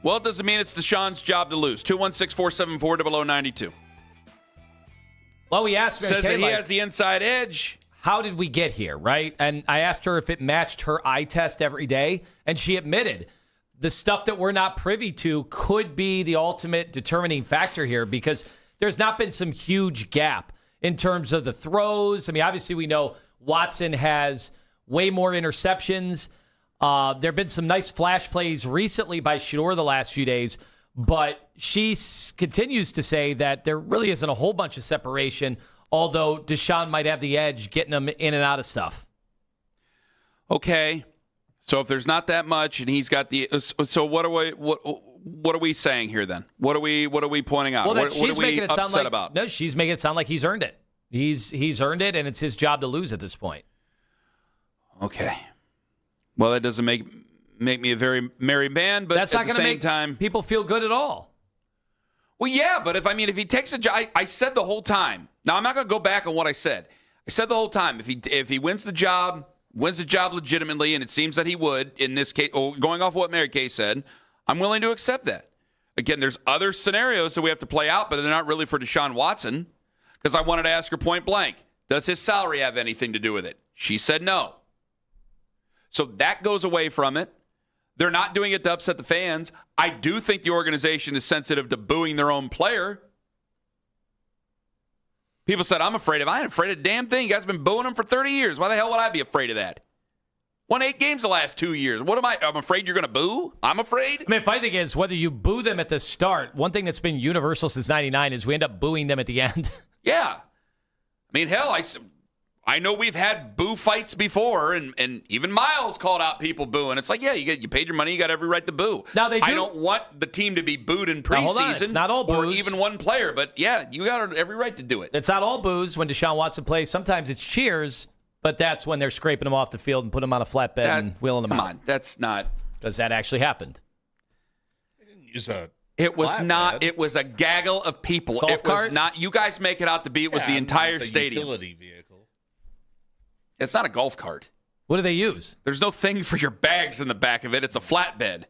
Well, it doesn't mean it's Deshaun's job to lose. 216-474-0092. Well, we asked Mary Says Kay, that he has the inside edge. How did we get here, right? And I asked her if it matched her eye test every day, and she admitted the stuff that we're not privy to could be the ultimate determining factor here because there's not been some huge gap in terms of the throws. I mean, obviously we know Watson has way more interceptions. There have been some nice flash plays recently by Shedeur the last few days, but she continues to say that there really isn't a whole bunch of separation, although Deshaun might have the edge getting him in and out of stuff. Okay, so if there's not that much, and he's got the, so what are we saying here then? What are we pointing out? Well, what are we upset about? No, she's making it sound like he's earned it. He's earned it, and it's his job to lose at this point. Okay. Well, that doesn't make me a very merry man, but that's at not going to make time, people feel good at all. Well, yeah, but if he takes a job, I said the whole time. Now I'm not going to go back on what I said. I said the whole time if he wins the job legitimately, and it seems that he would in this case. Going off what Mary Kay said, I'm willing to accept that. Again, there's other scenarios that we have to play out, but they're not really for Deshaun Watson. Because I wanted to ask her point blank, does his salary have anything to do with it? She said no. So that goes away from it. They're not doing it to upset the fans. I do think the organization is sensitive to booing their own player. People said, I'm afraid of. I ain't afraid of a damn thing. You guys have been booing him for 30 years. Why the hell would I be afraid of that? Won 8 games the last 2 years. What am I? I'm afraid you're going to boo? I'm afraid? I mean, the funny thing is, whether you boo them at the start, one thing that's been universal since 99 is we end up booing them at the end. Yeah. I mean, hell, I know we've had boo fights before, and even Miles called out people booing. It's like, yeah, you paid your money, you got every right to boo. Now they do. I don't want the team to be booed in preseason. Now, hold on. It's not all boos. Or even one player, but yeah, you got every right to do it. It's not all boos when Deshaun Watson plays. Sometimes it's cheers, but that's when they're scraping him off the field and putting him on a flatbed and wheeling him out. Come on, that's not. Because that actually happened. They didn't use a. It was flatbed. not. It was a gaggle of people. Golf it cart? was not. You guys make it out to be. It was the entire stadium. Utility vehicle. It's not a golf cart. What do they use? There's no thing for your bags in the back of it. It's a flatbed.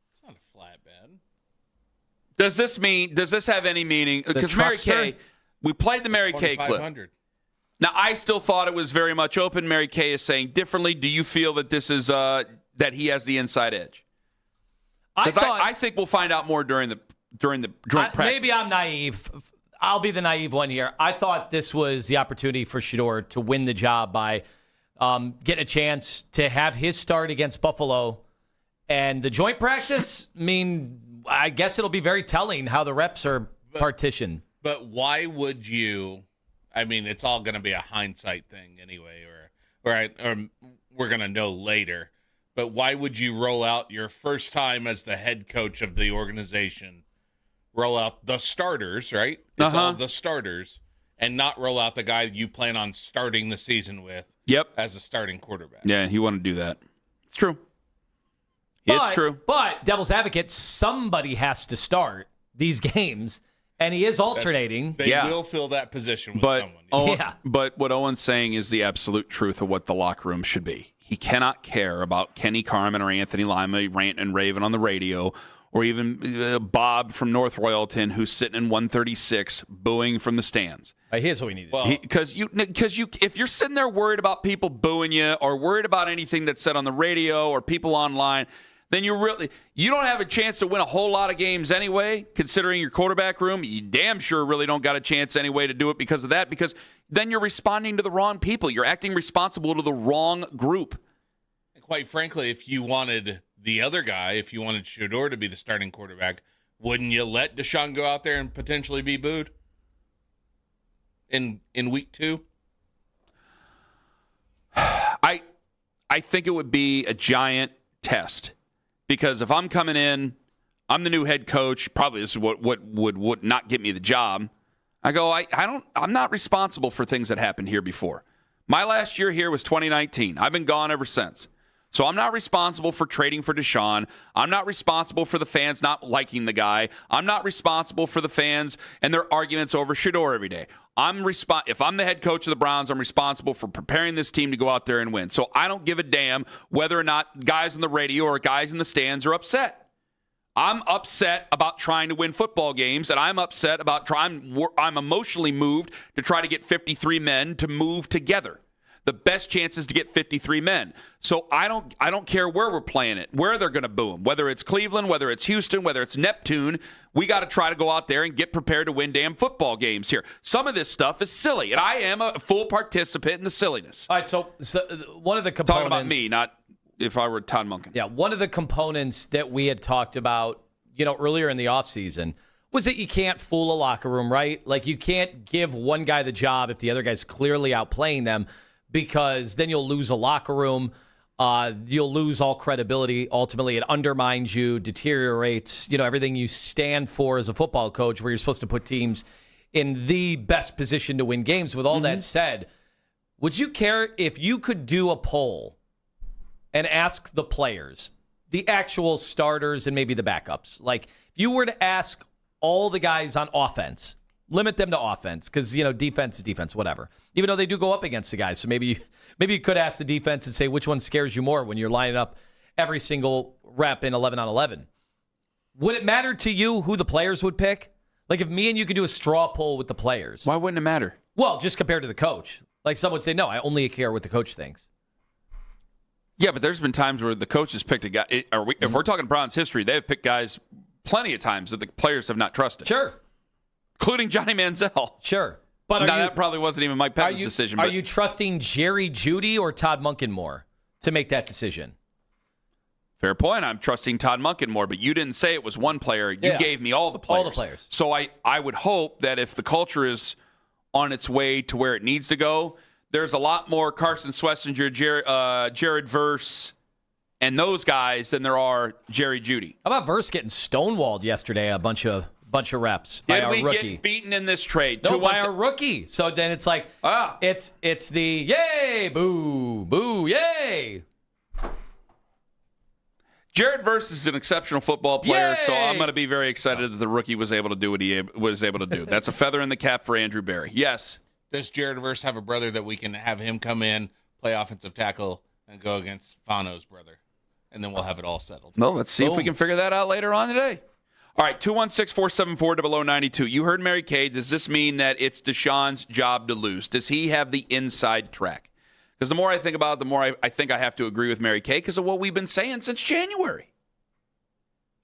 It's not a flatbed. Does this have any meaning? Because Mary Kay, we played the Mary Kay clip. Now, I still thought it was very much open. Mary Kay is saying differently. Do you feel that this is that he has the inside edge? Because I think we'll find out more during the joint practice. Maybe I'm naive. I'll be the naive one here. I thought this was the opportunity for Shedeur to win the job by getting a chance to have his start against Buffalo. And the joint practice, I guess it'll be very telling how the reps are partitioned. But why would you? I mean, it's all going to be a hindsight thing anyway, or we're going to know later. But why would you roll out your first time as the head coach of the organization? Roll out the starters, right? It's all the starters, and not roll out the guy you plan on starting the season with as a starting quarterback. Yeah, you want to do that. It's true. It's true. But, devil's advocate, somebody has to start these games, and he is alternating. They will fill that position with someone. But what Owen's saying is the absolute truth of what the locker room should be. He cannot care about Kenny Carman or Anthony Lima ranting and raving on the radio, or even Bob from North Royalton who's sitting in 136 booing from the stands. Here's what we need to do. Because if you're sitting there worried about people booing you or worried about anything that's said on the radio or people online, then you don't have a chance to win a whole lot of games anyway, considering your quarterback room. You damn sure really don't got a chance anyway to do it because of that, because then you're responding to the wrong people. You're acting responsible to the wrong group. And quite frankly, if you wanted the other guy, if you wanted Shedeur to be the starting quarterback, wouldn't you let Deshaun go out there and potentially be booed in week 2? I think it would be a giant test. Because if I'm coming in, I'm the new head coach. Probably this is what would not get me the job. I go, I'm not responsible for things that happened here before. My last year here was 2019. I've been gone ever since. So I'm not responsible for trading for Deshaun. I'm not responsible for the fans not liking the guy. I'm not responsible for the fans and their arguments over Shedeur every day. If I'm the head coach of the Browns, I'm responsible for preparing this team to go out there and win. So I don't give a damn whether or not guys on the radio or guys in the stands are upset. I'm upset about trying to win football games, and I'm upset about I'm emotionally moved to try to get 53 men to move together. The best chance is to get 53 men. So I don't care where we're playing it, where they're going to boo them, whether it's Cleveland, whether it's Houston, whether it's Neptune. We got to try to go out there and get prepared to win damn football games here. Some of this stuff is silly, and I am a full participant in the silliness. All right, so one of the components... Talking about me, not if I were Todd Monken. Yeah, one of the components that we had talked about, earlier in the offseason was that you can't fool a locker room, right? Like, you can't give one guy the job if the other guy's clearly outplaying them, because then you'll lose a locker room. You'll lose all credibility. Ultimately, it undermines you, deteriorates, everything you stand for as a football coach, where you're supposed to put teams in the best position to win games. With all that said, would you care if you could do a poll and ask the players, the actual starters and maybe the backups? Like, if you were to ask all the guys on offense, limit them to offense, because, defense is defense, whatever. Even though they do go up against the guys. So maybe you could ask the defense and say, which one scares you more when you're lining up every single rep in 11 on 11? Would it matter to you who the players would pick? Like, if me and you could do a straw poll with the players. Why wouldn't it matter? Well, just compared to the coach. Like, some would say, no, I only care what the coach thinks. Yeah, but there's been times where the coaches picked a guy. If we're talking Browns history, they've picked guys plenty of times that the players have not trusted. Sure. Including Johnny Manziel. Sure. But that probably wasn't even Mike Pettine's decision. Are you trusting Jerry Jeudy or Todd Monken more to make that decision? Fair point. I'm trusting Todd Monken more, but you didn't say it was one player. You gave me all the players. All the players. So I would hope that if the culture is on its way to where it needs to go, there's a lot more Carson Schlesinger, Jared Verse, and those guys than there are Jerry Jeudy. How about Verse getting stonewalled yesterday? A bunch of reps by our rookie. Did we get beaten in this trade? No, by our rookie. So then it's like, it's the yay, boo, boo, yay. Jared Verse is an exceptional football player, Yay! so I'm going to be very excited that the rookie was able to do what he was able to do. That's a feather in the cap for Andrew Berry. Yes. Does Jared Verse have a brother that we can have him come in, play offensive tackle, and go against Fano's brother? And then we'll have it all settled. No, let's see if we can figure that out later on today. All right, 216-474-0092. You heard Mary Kay. Does this mean that it's Deshaun's job to lose? Does he have the inside track? Because the more I think about it, the more I think I have to agree with Mary Kay because of what we've been saying since January.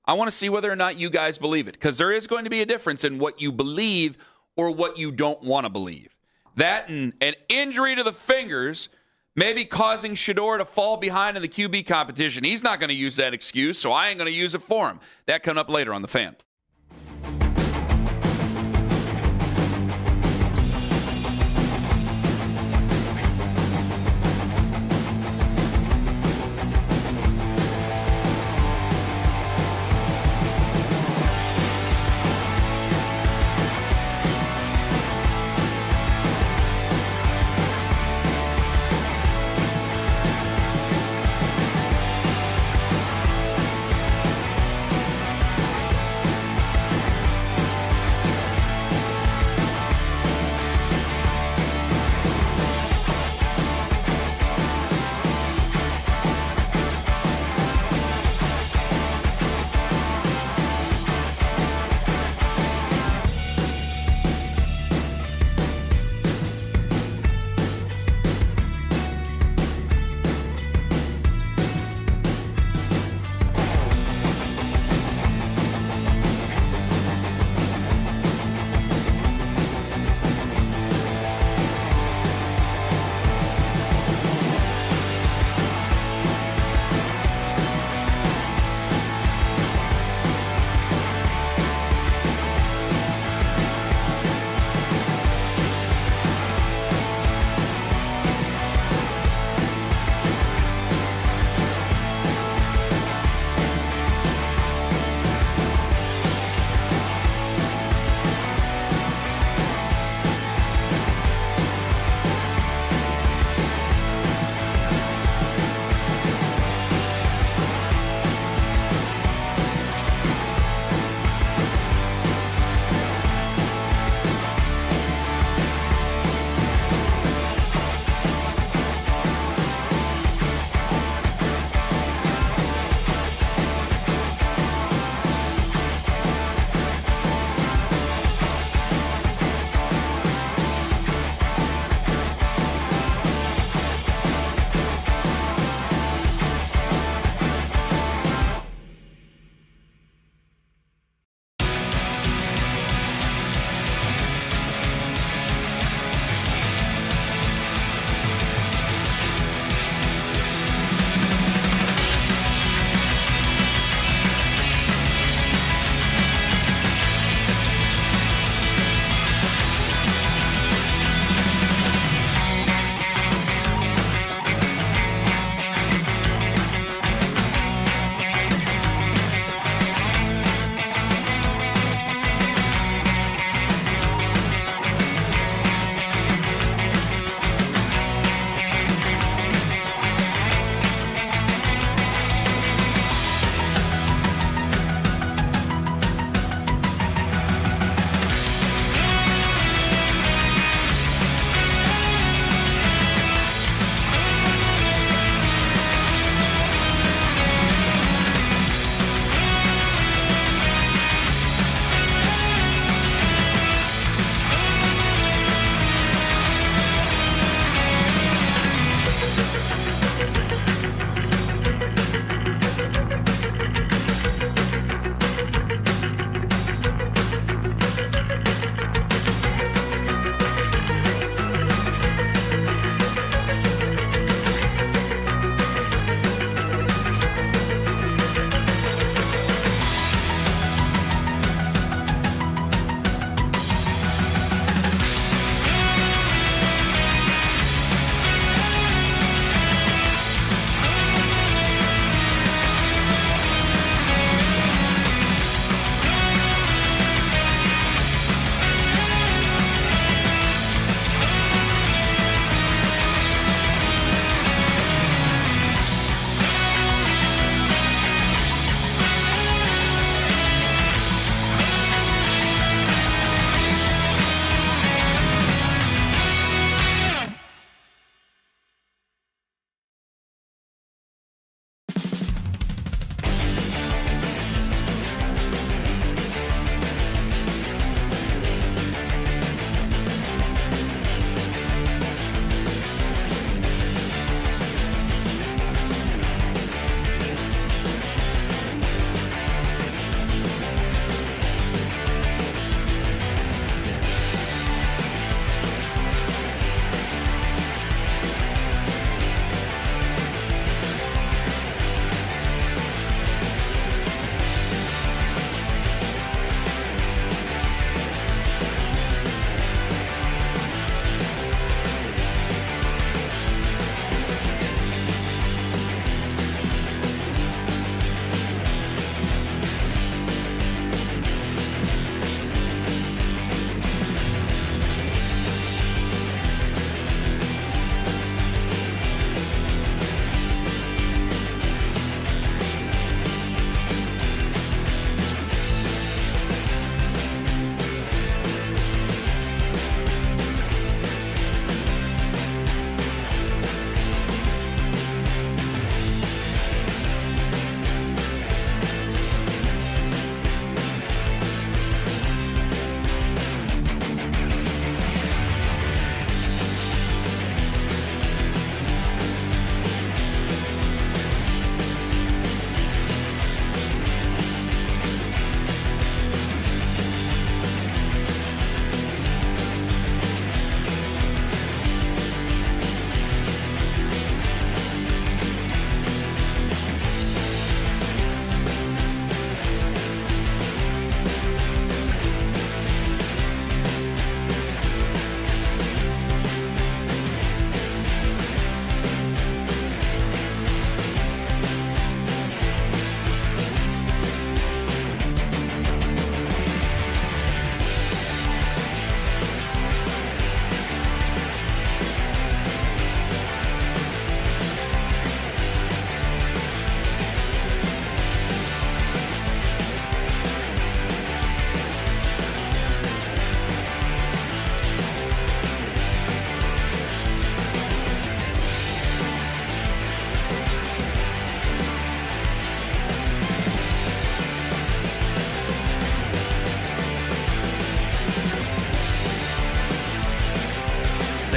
I want to see whether or not you guys believe it, because there is going to be a difference in what you believe or what you don't want to believe. That and an injury to the fingers may be causing Shedeur to fall behind in the QB competition. He's not going to use that excuse, so I ain't going to use it for him. That coming up later on The Fan.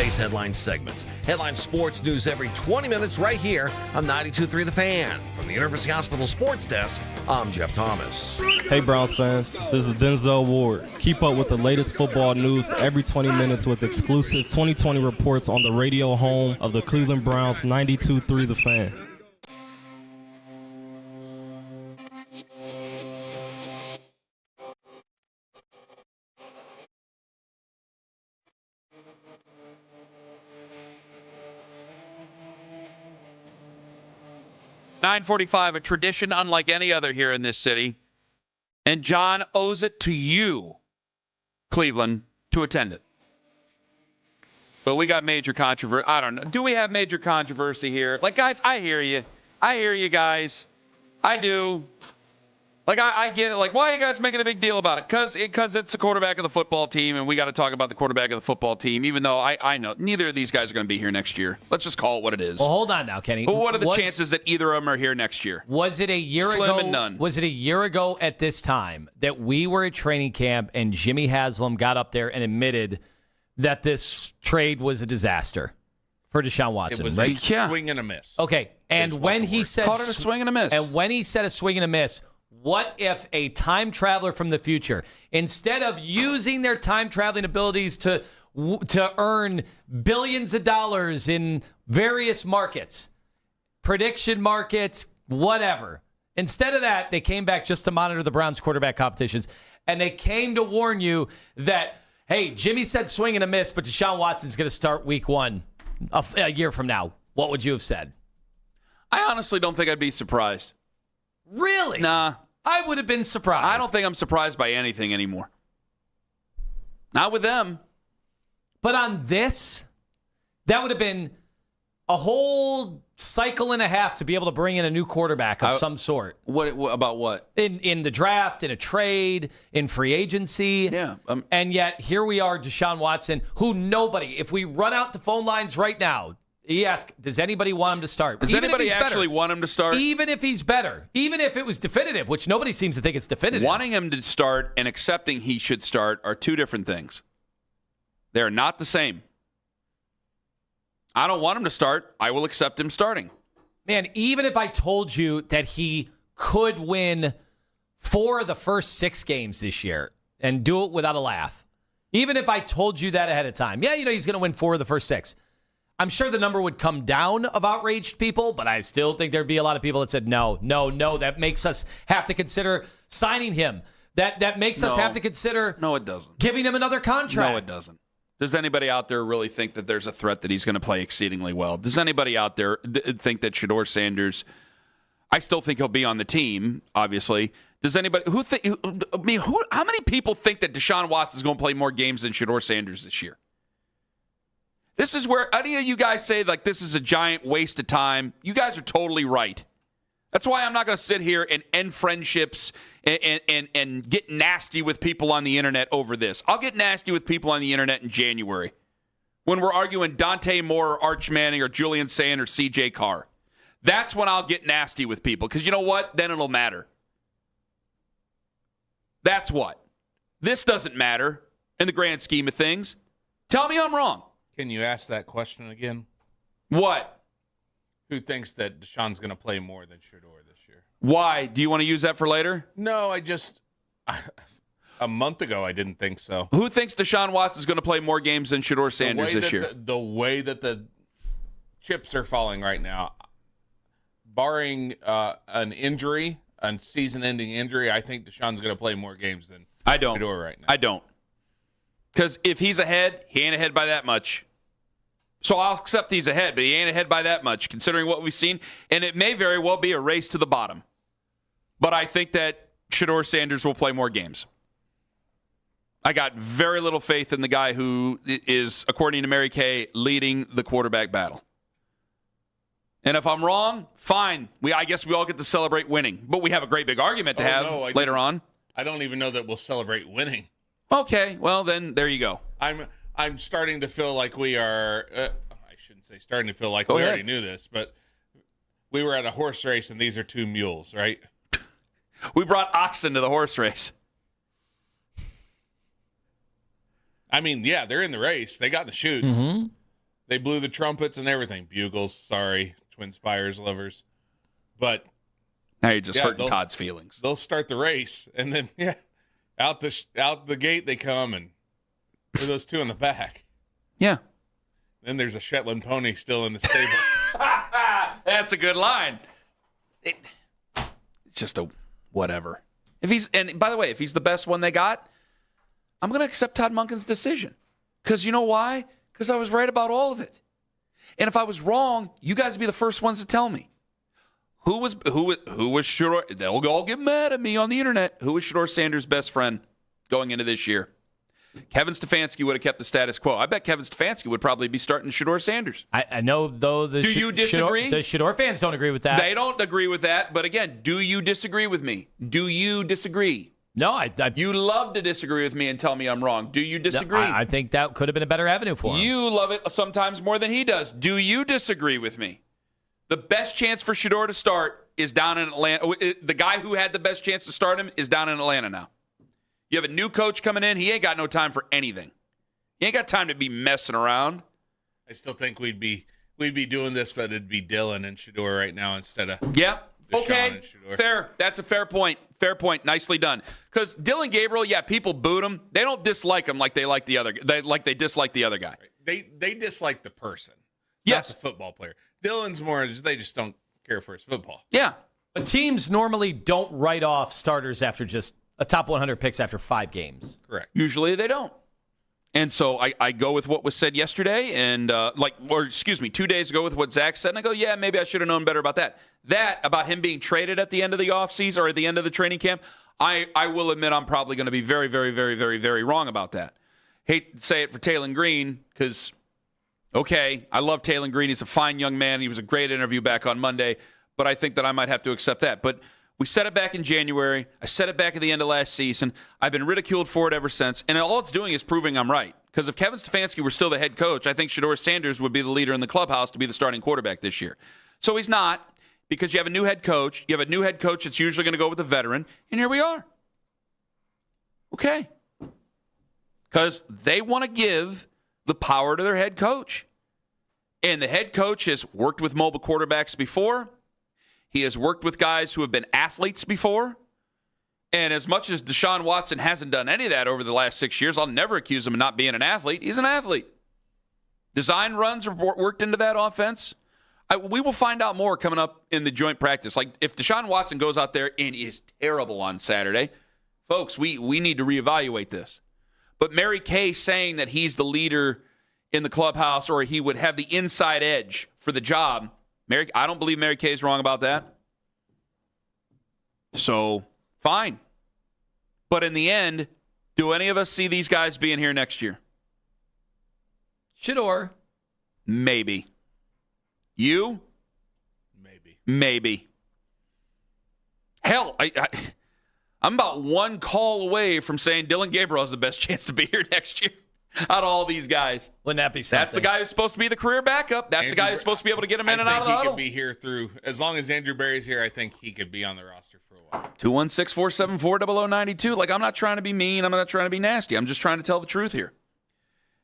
today's headline segments. Headline sports news every 20 minutes right here on 92.3 The Fan. From the University Hospital Sports Desk, I'm Jeff Thomas. Hey, Browns fans. This is Denzel Ward. Keep up with the latest football news every 20 minutes with exclusive 2020 reports on the radio home of the Cleveland Browns, 92.3 The Fan. $9:45, a tradition unlike any other here in this city. And John owes it to you, Cleveland, to attend it. But we got major controversy. I don't know. Do we have major controversy here? Like, guys, I hear you. I hear you guys. I do. Like, I get it. Like, why are you guys making a big deal about it? Because it's the quarterback of the football team, and we got to talk about the quarterback of the football team, even though I know neither of these guys are going to be here next year. Let's just call it what it is. Well, hold on now, Kenny. But what are the chances that either of them are here next year? Was it a year Slim ago? and none. Was it a year ago at this time that we were at training camp and Jimmy Haslam got up there and admitted that this trade was a disaster for Deshaun Watson? It was right? a swing and a miss. Okay, and when he said called it a swing and a miss, and when he said a swing and a miss, what if a time traveler from the future, instead of using their time traveling abilities to earn billions of dollars in various markets, prediction markets, whatever, instead of that, they came back just to monitor the Browns quarterback competitions, and they came to warn you that, hey, Jimmy said swing and a miss, but Deshaun Watson's going to start week one a year from now. What would you have said? I honestly don't think I'd be surprised. Really? Nah. I would have been surprised. I don't think I'm surprised by anything anymore. Not with them. But on this, that would have been a whole cycle and a half to be able to bring in a new quarterback of some sort. What about what? In the draft, in a trade, in free agency. Yeah. And yet, here we are, Deshaun Watson, who nobody, if we run out the phone lines right now, he asked, does anybody want him to start? Does anybody actually want him to start? Even if he's better. Even if it was definitive, which nobody seems to think it's definitive. Wanting him to start and accepting he should start are two different things. They're not the same. I don't want him to start. I will accept him starting. Man, even if I told you that he could win 4 of the first 6 games this year and do it without a laugh, even if I told you that ahead of time, he's going to win 4 of the first 6. I'm sure the number would come down of outraged people, but I still think there'd be a lot of people that said, no, that makes us have to consider signing him. That makes us have to consider it doesn't. Giving him another contract. No, it doesn't. Does anybody out there really think that there's a threat that he's going to play exceedingly well? Does anybody out there think that Shedeur Sanders, I still think he'll be on the team, obviously. Does anybody, how many people think that Deshaun Watson is going to play more games than Shedeur Sanders this year? This is where any of you guys say, like, this is a giant waste of time. You guys are totally right. That's why I'm not going to sit here and end friendships and get nasty with people on the internet over this. I'll get nasty with people on the internet in January when we're arguing Dante Moore or Arch Manning or Julian Sand or CJ Carr. That's when I'll get nasty with people because you know what? Then it'll matter. That's what. This doesn't matter in the grand scheme of things. Tell me I'm wrong. Can you ask that question again? What? Who thinks that Deshaun's going to play more than Shedeur this year? Why? Do you want to use that for later? No, a month ago I didn't think so. Who thinks Deshaun Watson is going to play more games than Shedeur Sanders this year? The way that the chips are falling right now, barring an injury, a season-ending injury, I think Deshaun's going to play more games than Shedeur right now. I don't. Because if he's ahead, he ain't ahead by that much. So I'll accept he's ahead, but he ain't ahead by that much, considering what we've seen. And it may very well be a race to the bottom. But I think that Shedeur Sanders will play more games. I got very little faith in the guy who is, according to Mary Kay, leading the quarterback battle. And if I'm wrong, fine. I guess we all get to celebrate winning. But we have a great big argument to have later on. I don't even know that we'll celebrate winning. Okay, well, then there you go. I'm starting to feel like we are I shouldn't say starting to feel like we already knew this, but we were at a horse race and these are 2 mules, right? We brought oxen to the horse race. I mean, yeah, they're in the race. They got in the chutes. Mm-hmm. They blew the trumpets and everything. Bugles, sorry, Twin Spires lovers. But now you're just hurting Todd's feelings. They'll start the race, and then, out the gate they come, and there are those two in the back. Yeah. Then there's a Shetland pony still in the stable. That's a good line. It's just a whatever. And by the way, if he's the best one they got, I'm going to accept Todd Monken's decision. Because you know why? Because I was right about all of it. And if I was wrong, you guys would be the first ones to tell me. Who was Shedeur? They'll all get mad at me on the internet. Who was Shedeur Sanders' best friend going into this year? Kevin Stefanski would have kept the status quo. I bet Kevin Stefanski would probably be starting Shedeur Sanders. I know, though. Do you disagree? The Shedeur fans don't agree with that. They don't agree with that. But again, do you disagree with me? Do you disagree? No, you love to disagree with me and tell me I'm wrong. Do you disagree? I think that could have been a better avenue for him. You love it sometimes more than he does. Do you disagree with me? The best chance for Shedeur to start is down in Atlanta. The guy who had the best chance to start him is down in Atlanta now. You have a new coach coming in. He ain't got no time for anything. He ain't got time to be messing around. I still think we'd be doing this, but it'd be Dylan and Shedeur right now instead of Yep. Deshaun Okay. and Shedeur. Fair. That's a fair point. Fair point. Nicely done. Because Dylan Gabriel, people booed him. They don't dislike him like they like the other. They dislike the other guy. They dislike the person, yes, not the football player. Dylan's more they just don't care for his football. Yeah. But teams normally don't write off starters after just a top 100 picks after 5 games. Correct. Usually they don't. And so I go with what was said yesterday and 2 days ago with what Zach said. And I go, yeah, maybe I should have known better about that. That about him being traded at the end of the offseason or at the end of the training camp, I will admit I'm probably going to be very, very, very, very, very wrong about that. Hate to say it for Taylon Green because, okay, I love Taylon Green. He's a fine young man. He was a great interview back on Monday. But I think that I might have to accept that. But we said it back in January. I said it back at the end of last season. I've been ridiculed for it ever since. And all it's doing is proving I'm right. Because if Kevin Stefanski were still the head coach, I think Shedeur Sanders would be the leader in the clubhouse to be the starting quarterback this year. So he's not, because you have a new head coach. You have a new head coach that's usually going to go with a veteran. And here we are. Okay. Because they want to give the power to their head coach. And the head coach has worked with mobile quarterbacks before. He has worked with guys who have been athletes before. And as much as Deshaun Watson hasn't done any of that over the last 6 years, I'll never accuse him of not being an athlete. He's an athlete. Design runs are worked into that offense. We will find out more coming up in the joint practice. Like, if Deshaun Watson goes out there and is terrible on Saturday, folks, we need to reevaluate this. But Mary Kay saying that he's the leader in the clubhouse or he would have the inside edge for the job, I don't believe Mary Kay is wrong about that. So, fine. But in the end, do any of us see these guys being here next year? Shedeur. Maybe. You? Maybe. Hell, I'm about one call away from saying Dylan Gabriel has the best chance to be here next year out of all these guys. Wouldn't that be something? That's the guy who's supposed to be the career backup. That's the guy who's supposed to be able to get him in and out of the huddle. I think he could be here through, as long as Andrew Berry's here, I think he could be on the roster for a while. 216-474-0092. Like, I'm not trying to be mean. I'm not trying to be nasty. I'm just trying to tell the truth here.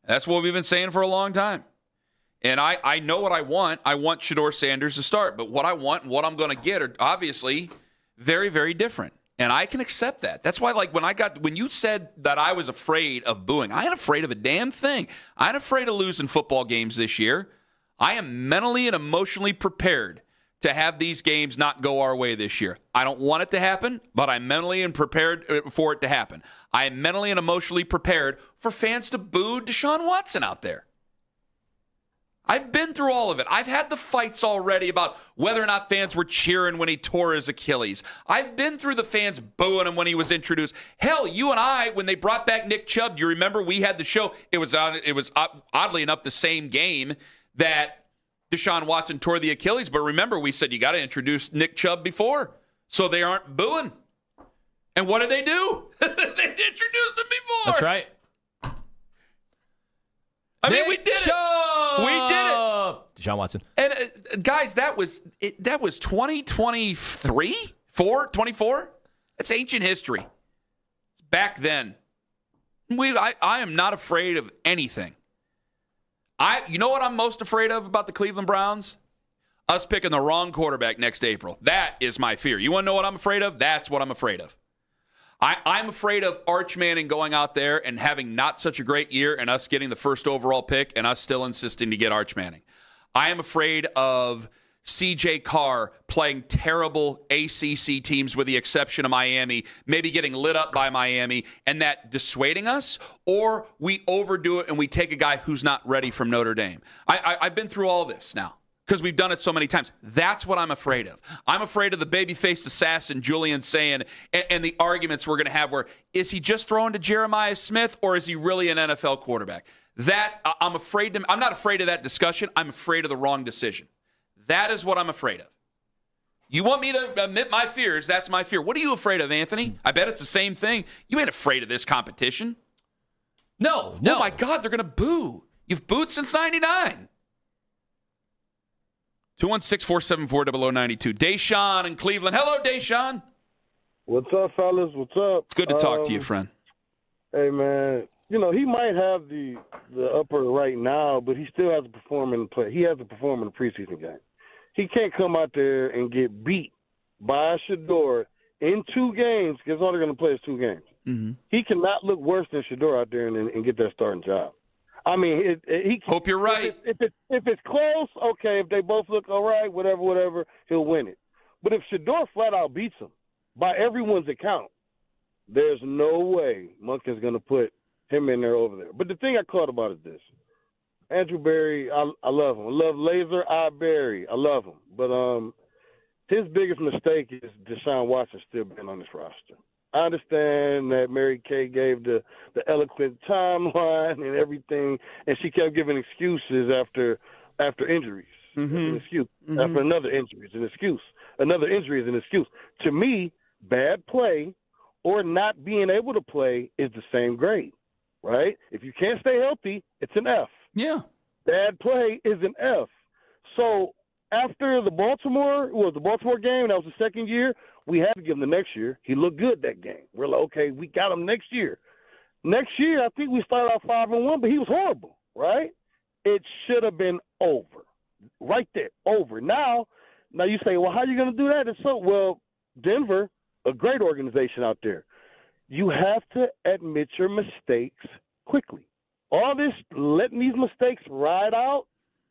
That's what we've been saying for a long time. And I know what I want. I want Shedeur Sanders to start. But what I want and what I'm going to get are obviously very, very different. And I can accept that. That's why, like, when you said that I was afraid of booing, I ain't afraid of a damn thing. I ain't afraid of losing football games this year. I am mentally and emotionally prepared to have these games not go our way this year. I don't want it to happen, but I'm mentally and prepared for it to happen. I am mentally and emotionally prepared for fans to boo Deshaun Watson out there. I've been through all of it. I've had the fights already about whether or not fans were cheering when he tore his Achilles. I've been through the fans booing him when he was introduced. Hell, you and I, when they brought back Nick Chubb, do you remember we had the show? It was oddly enough the same game that Deshaun Watson tore the Achilles. But remember, we said you got to introduce Nick Chubb before so they aren't booing. And what did they do? They introduced him before. That's right. I mean, we did it. We did it. Deshaun Watson. And guys, that was 2023, 24. That's ancient history. Back then, I am not afraid of anything. You know what I'm most afraid of about the Cleveland Browns? Us picking the wrong quarterback next April. That is my fear. You want to know what I'm afraid of? That's what I'm afraid of. I'm afraid of Arch Manning going out there and having not such a great year and us getting the first overall pick and us still insisting to get Arch Manning. I am afraid of C.J. Carr playing terrible ACC teams with the exception of Miami, maybe getting lit up by Miami, and that dissuading us, or we overdo it and we take a guy who's not ready from Notre Dame. I've been through all this now because we've done it so many times. That's what I'm afraid of. I'm afraid of the baby-faced assassin, Julian saying, and the arguments we're going to have where, is he just throwing to Jeremiah Smith or is he really an NFL quarterback? That, I'm not afraid of that discussion. I'm afraid of the wrong decision. That is what I'm afraid of. You want me to admit my fears? That's my fear. What are you afraid of, Anthony? I bet it's the same thing. You ain't afraid of this competition. No. Oh, my God, they're going to boo. You've booed since 99. 216-474-0092. Deshaun in Cleveland. Hello, Deshaun. What's up, fellas? What's up? It's good to talk to you, friend. Hey, man. You know, he might have the upper right now, but he still has to perform in the play. He has to perform in the preseason game. He can't come out there and get beat by Shador in 2 games because all they're going to play is 2 games. Mm-hmm. He cannot look worse than Shador out there and get that starting job. I mean, hope you're right. If it's close, okay. If they both look all right, whatever, he'll win it. But if Shador flat out beats him, by everyone's account, there's no way Monken's going to put him in there over there. But the thing I caught about is this. Andrew Berry, I love him. I love Laser Eye Berry. I love him. But his biggest mistake is Deshaun Watson still being on this roster. I understand that Mary Kay gave the eloquent timeline and everything, and she kept giving excuses after injuries. Mm-hmm. An excuse. Mm-hmm. After another injury is an excuse. Another injury is an excuse. To me, bad play or not being able to play is the same grade, right? If you can't stay healthy, it's an F. Yeah. Bad play is an F. So after the Baltimore game, that was the second year, we had to give him the next year. He looked good that game. We're like, okay, we got him next year. Next year, I think we started out 5-1, but he was horrible, right? It should have been over. Right there, over. Now you say, well, how are you going to do that? Well, Denver, a great organization out there. You have to admit your mistakes quickly. All this letting these mistakes ride out,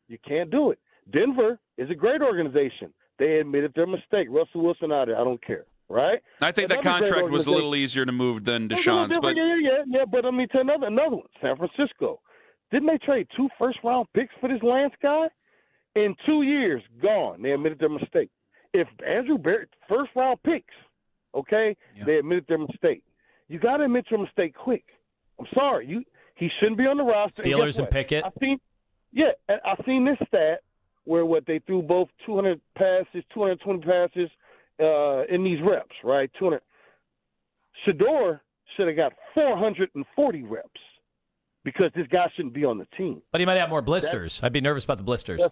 you can't do it. Denver is a great organization. They admitted their mistake. Russell Wilson out there, I don't care, right? I think that contract was a little easier to move than Deshaun's. But yeah. But let me tell you another one. San Francisco. Didn't they trade 2 first-round picks for this Lance guy? In 2 years, gone. They admitted their mistake. If Andrew Berry, first-round picks, okay, they admitted their mistake. You got to admit your mistake quick. I'm sorry. He shouldn't be on the roster. Steelers and Pickett. I've seen this stat where they threw both 220 passes in these reps, right? 200. Shador should have got 440 reps because this guy shouldn't be on the team. But he might have more blisters. I'd be nervous about the blisters.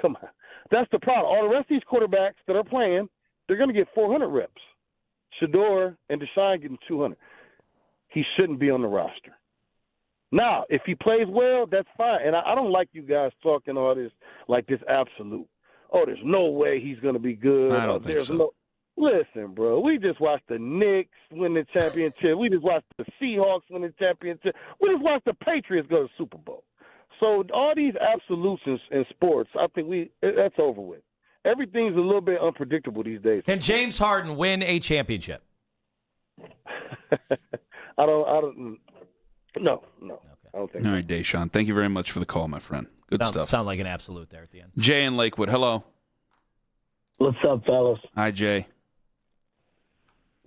Come on. That's the problem. All the rest of these quarterbacks that are playing, they're going to get 400 reps. Shador and Deshaun getting 200. He shouldn't be on the roster. Now, if he plays well, that's fine. And I don't like you guys talking all this like this absolute. Oh, there's no way he's going to be good. I don't think so. Listen, bro, we just watched the Knicks win the championship. We just watched the Seahawks win the championship. We just watched the Patriots go to the Super Bowl. So all these absolutes in sports, I think that's over with. Everything's a little bit unpredictable these days. Can James Harden win a championship? I don't. No. Okay. I don't think. All right, Deshaun. Thank you very much for the call, my friend. Good stuff. Sound like an absolute there at the end. Jay in Lakewood. Hello. What's up, fellas? Hi, Jay.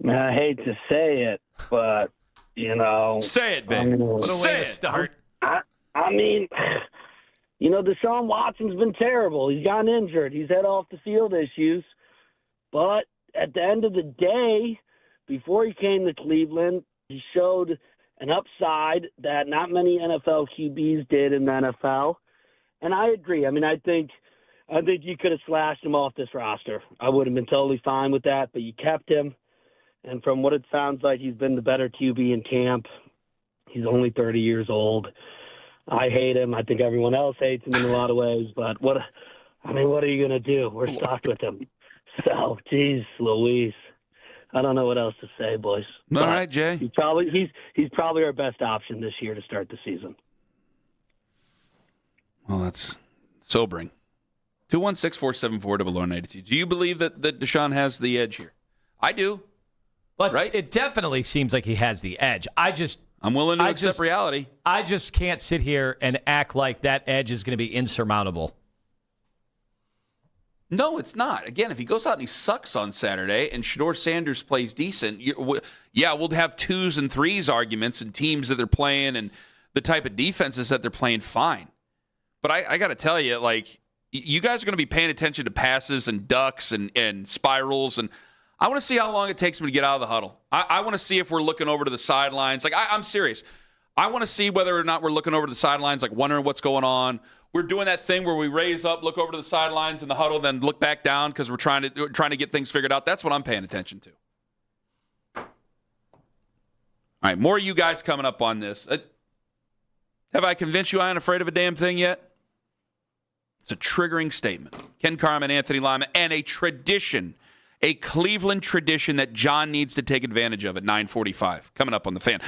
I hate to say it, but say it, babe. What a way to start. I mean, Deshaun Watson's been terrible. He's gotten injured. He's had off the field issues. But at the end of the day, before he came to Cleveland, he showed an upside that not many NFL QBs did in the NFL. And I agree. I mean, I think you could have slashed him off this roster. I would have been totally fine with that, but you kept him. And from what it sounds like, he's been the better QB in camp. He's only 30 years old. I hate him. I think everyone else hates him in a lot of ways. But what are you going to do? We're stuck with him. So, geez, Louise. I don't know what else to say, boys. All right, Jay. He's probably our best option this year to start the season. Well, that's sobering. 216-474-0092. Do you believe that Deshaun has the edge here? I do. But right? It definitely seems like he has the edge. I'm willing to accept reality. I just can't sit here and act like that edge is going to be insurmountable. No, it's not. Again, if he goes out and he sucks on Saturday and Shedeur Sanders plays decent, we'll have 2s and 3s arguments and teams that they're playing and the type of defenses that they're playing, fine. But I got to tell you, like, you guys are going to be paying attention to passes and ducks and spirals, and I want to see how long it takes him to get out of the huddle. I want to see if we're looking over to the sidelines. Like, I'm serious. I want to see whether or not we're looking over to the sidelines, like wondering what's going on. We're doing that thing where we raise up, look over to the sidelines in the huddle, then look back down because we're trying to get things figured out. That's what I'm paying attention to. All right, more of you guys coming up on this. Have I convinced you I ain't afraid of a damn thing yet? It's a triggering statement. Ken Carman, Anthony Lima, and a tradition, a Cleveland tradition that John needs to take advantage of at 9:45. Coming up on The Fan.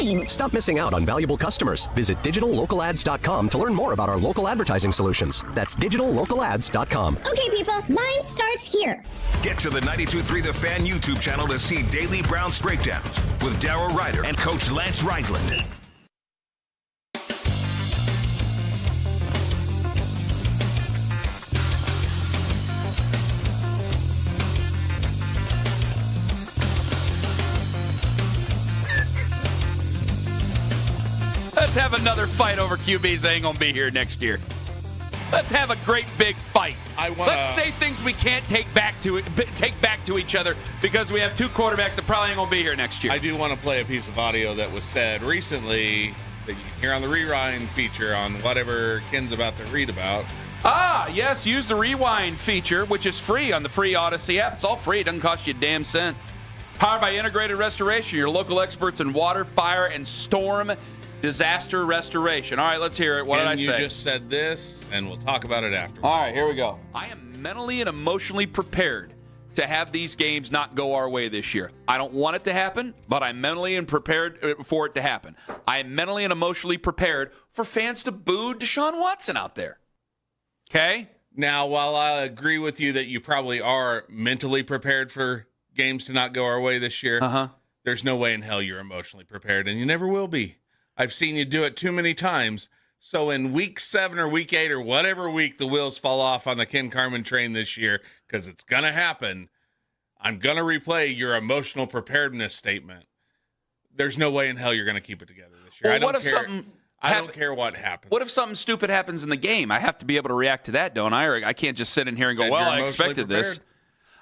time. Stop missing out on valuable customers. Visit digitallocalads.com to learn more about our local advertising solutions. That's digitallocalads.com. Okay, people, mine starts here. Get to the 92.3 The Fan YouTube channel to see daily Browns breakdowns with Darryl Ryder and Coach Lance Reisland. Let's have another fight over QBs. Ain't gonna be here next year. Let's have a great big fight. Let's say things we can't take back to each other because we have two quarterbacks that probably ain't gonna be here next year. I do want to play a piece of audio that was said recently that you can hear on the rewind feature on whatever Ken's about to read about. Ah, yes, use the rewind feature, which is free on the free Odyssey app. It's all free. It doesn't cost you a damn cent. Powered by Integrated Restoration, your local experts in water, fire, and storm disaster restoration. All right, let's hear it. What did I say? You just said this, and we'll talk about it afterwards. All right, here we go. I am mentally and emotionally prepared to have these games not go our way this year. I don't want it to happen, but I'm mentally and prepared for it to happen. I am mentally and emotionally prepared for fans to boo Deshaun Watson out there. Okay? Now, while I agree with you that you probably are mentally prepared for games to not go our way this year, there's no way in hell you're emotionally prepared, and you never will be. I've seen you do it too many times. So in week 7 or week 8 or whatever week the wheels fall off on the Ken Carman train this year, because it's going to happen, I'm going to replay your emotional preparedness statement. There's no way in hell you're going to keep it together this year. Well, I don't care what happens. What if something stupid happens in the game? I have to be able to react to that, don't I? Or I can't just sit in here and go, well, I expected this.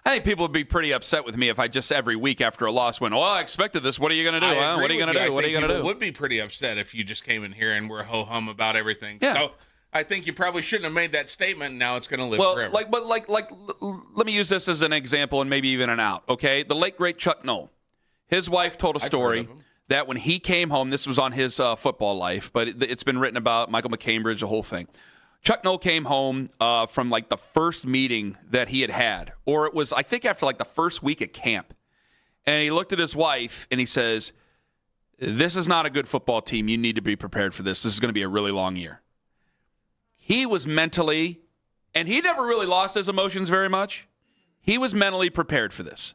I think people would be pretty upset with me if I just every week after a loss went, well, I expected this. What are you going to do? What are you going to do? What are you going to do? People would be pretty upset if you just came in here and were ho-hum about everything. Yeah. So I think you probably shouldn't have made that statement. Now it's going to live forever. Let me use this as an example and maybe even an out, okay? The late, great Chuck Noll. His wife told a story that when he came home, this was on his football life, but it's been written about, Michael McCambridge, the whole thing. Chuck Noll came home from like the first meeting that he had, or it was, I think, after like the first week at camp. And he looked at his wife and he says, this is not a good football team. You need to be prepared for this. This is going to be a really long year. He was mentally, and he never really lost his emotions very much. He was mentally prepared for this.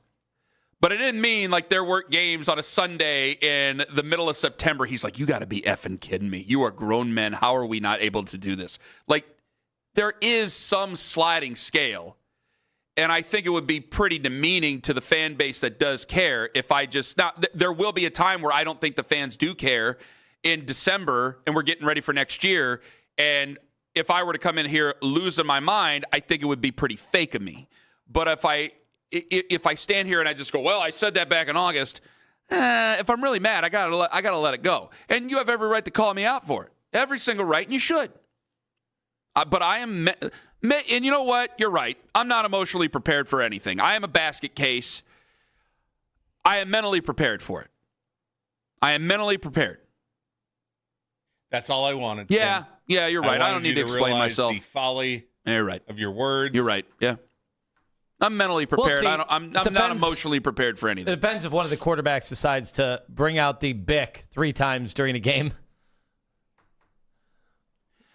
But it didn't mean like there weren't games on a Sunday in the middle of September. He's like, you got to be effing kidding me. You are grown men. How are we not able to do this? Like, there is some sliding scale. And I think it would be pretty demeaning to the fan base that does care if I just... Now, there will be a time where I don't think the fans do care in December and we're getting ready for next year. And if I were to come in here losing my mind, I think it would be pretty fake of me. But if I stand here and I just go, well, I said that back in August, if I'm really mad, I gotta let it go. And you have every right to call me out for it. Every single right, and you should. But I am, and you know what? You're right. I'm not emotionally prepared for anything. I am a basket case. I am mentally prepared for it. I am mentally prepared. That's all I wanted. Yeah, you're right. I don't need to explain myself. The folly you're right. of your words. You're right. Yeah. I'm mentally prepared. We'll see. I'm not emotionally prepared for anything. It depends if one of the quarterbacks decides to bring out the Bic 3 times during a game.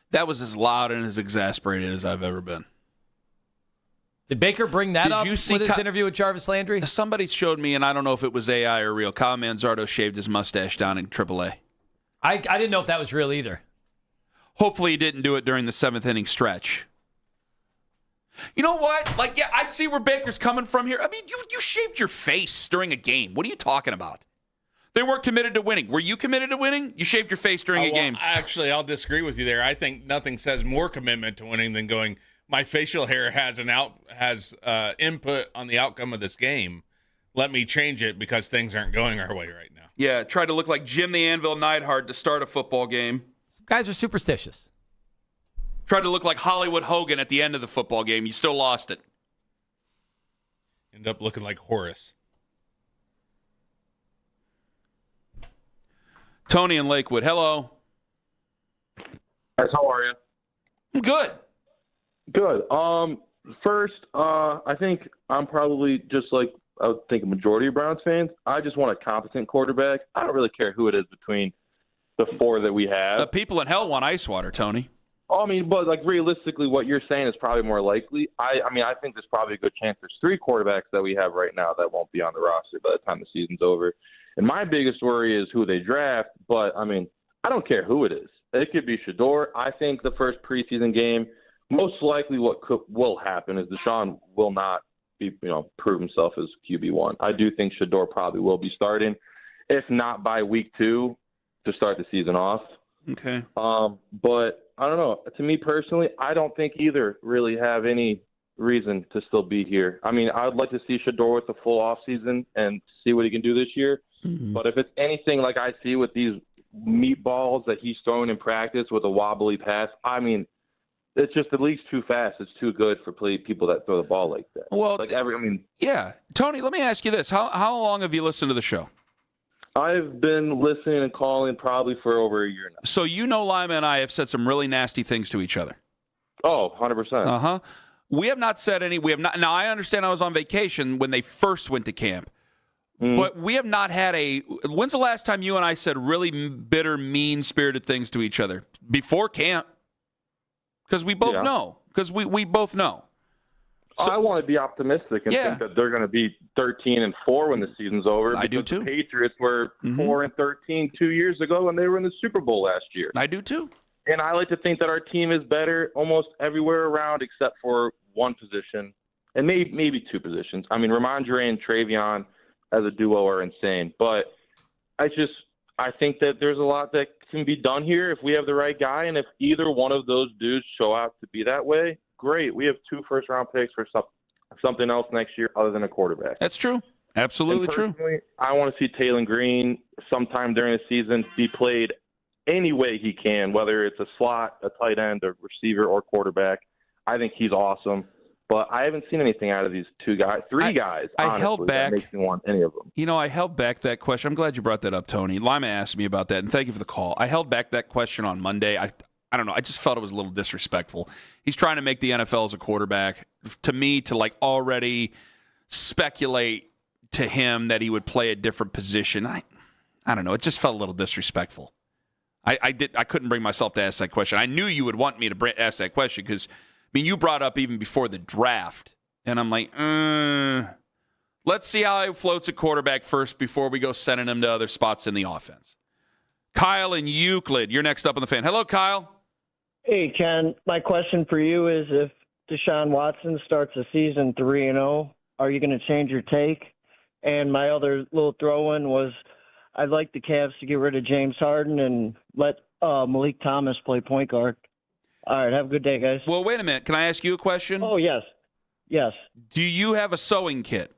That was as loud and as exasperated as I've ever been. Did Baker bring that up with his interview with Jarvis Landry? Somebody showed me, and I don't know if it was AI or real, Kyle Manzardo shaved his mustache down in AAA. I didn't know if that was real either. Hopefully he didn't do it during the 7th inning stretch. You know what? Like, yeah, I see where Baker's coming from here. I mean, you shaved your face during a game. What are you talking about? They weren't committed to winning. Were you committed to winning? You shaved your face during a game. Actually, I'll disagree with you there. I think nothing says more commitment to winning than going, my facial hair has input on the outcome of this game. Let me change it because things aren't going our way right now. Yeah, tried to look like Jim the Anvil Neidhart to start a football game. Some guys are superstitious. Tried to look like Hollywood Hogan at the end of the football game. You still lost it. End up looking like Horace. Tony in Lakewood. Hello. Guys, how are you? I'm good. Good. First, I think I'm probably just like I would think a majority of Browns fans. I just want a competent quarterback. I don't really care who it is between the four that we have. The people in hell want ice water, Tony. I mean, but like realistically, what you're saying is probably more likely. I think there's probably a good chance there's 3 quarterbacks that we have right now that won't be on the roster by the time the season's over. And my biggest worry is who they draft. But I mean, I don't care who it is. It could be Shedeur. I think the first preseason game, most likely will happen is Deshaun will not be, prove himself as QB1. I do think Shedeur probably will be starting, if not by week 2 to start the season off. Okay. But I don't know. To me personally, I don't think either really have any reason to still be here. I mean, I would like to see Shedeur with the full offseason and see what he can do this year. Mm-hmm. But if it's anything like I see with these meatballs that he's throwing in practice with a wobbly pass, I mean, it's just the league's too fast. It's too good for people that throw the ball like that. Well, yeah. Tony, let me ask you this. How long have you listened to the show? I've been listening and calling probably for over a year now. So Lima and I have said some really nasty things to each other. Oh, 100%. Uh-huh. We have not said any. We have not. Now, I understand I was on vacation when they first went to camp. But we have not had when's the last time you and I said really bitter, mean-spirited things to each other? Before camp. Because we both know. Because we both know. So, I want to be optimistic and think that they're going to be 13-4 when the season's over. I do too. The Patriots were 4-13 2 years ago, and they were in the Super Bowl last year. I do too. And I like to think that our team is better almost everywhere around except for one position, and maybe 2 positions. I mean, Ramondre and Travion as a duo are insane, but I think that there's a lot that can be done here if we have the right guy, and if either one of those dudes show out to be that way, great. We have 2 first-round picks for something else next year other than a quarterback. That's true. Absolutely true. I want to see Taylor Green sometime during the season be played any way he can, whether it's a slot, a tight end, a receiver, or quarterback. I think he's awesome. But I haven't seen anything out of these 3 guys. I held back. That makes me want any of them. I held back that question. I'm glad you brought that up, Tony. Lima asked me about that, and thank you for the call. I held back that question on Monday. I don't know. I just felt it was a little disrespectful. He's trying to make the NFL as a quarterback. To me, to already speculate to him that he would play a different position, I don't know. It just felt a little disrespectful. I couldn't bring myself to ask that question. I knew you would want me to ask that question because, you brought up even before the draft, and I'm like, let's see how he floats at quarterback first before we go sending him to other spots in the offense. Kyle in Euclid, you're next up on the Fan. Hello, Kyle. Hey, Ken. My question for you is if Deshaun Watson starts the season 3-0, are you going to change your take? And my other little throw-in was I'd like the Cavs to get rid of James Harden and let Malik Thomas play point guard. All right, have a good day, guys. Well, wait a minute. Can I ask you a question? Oh, yes. Yes. Do you have a sewing kit?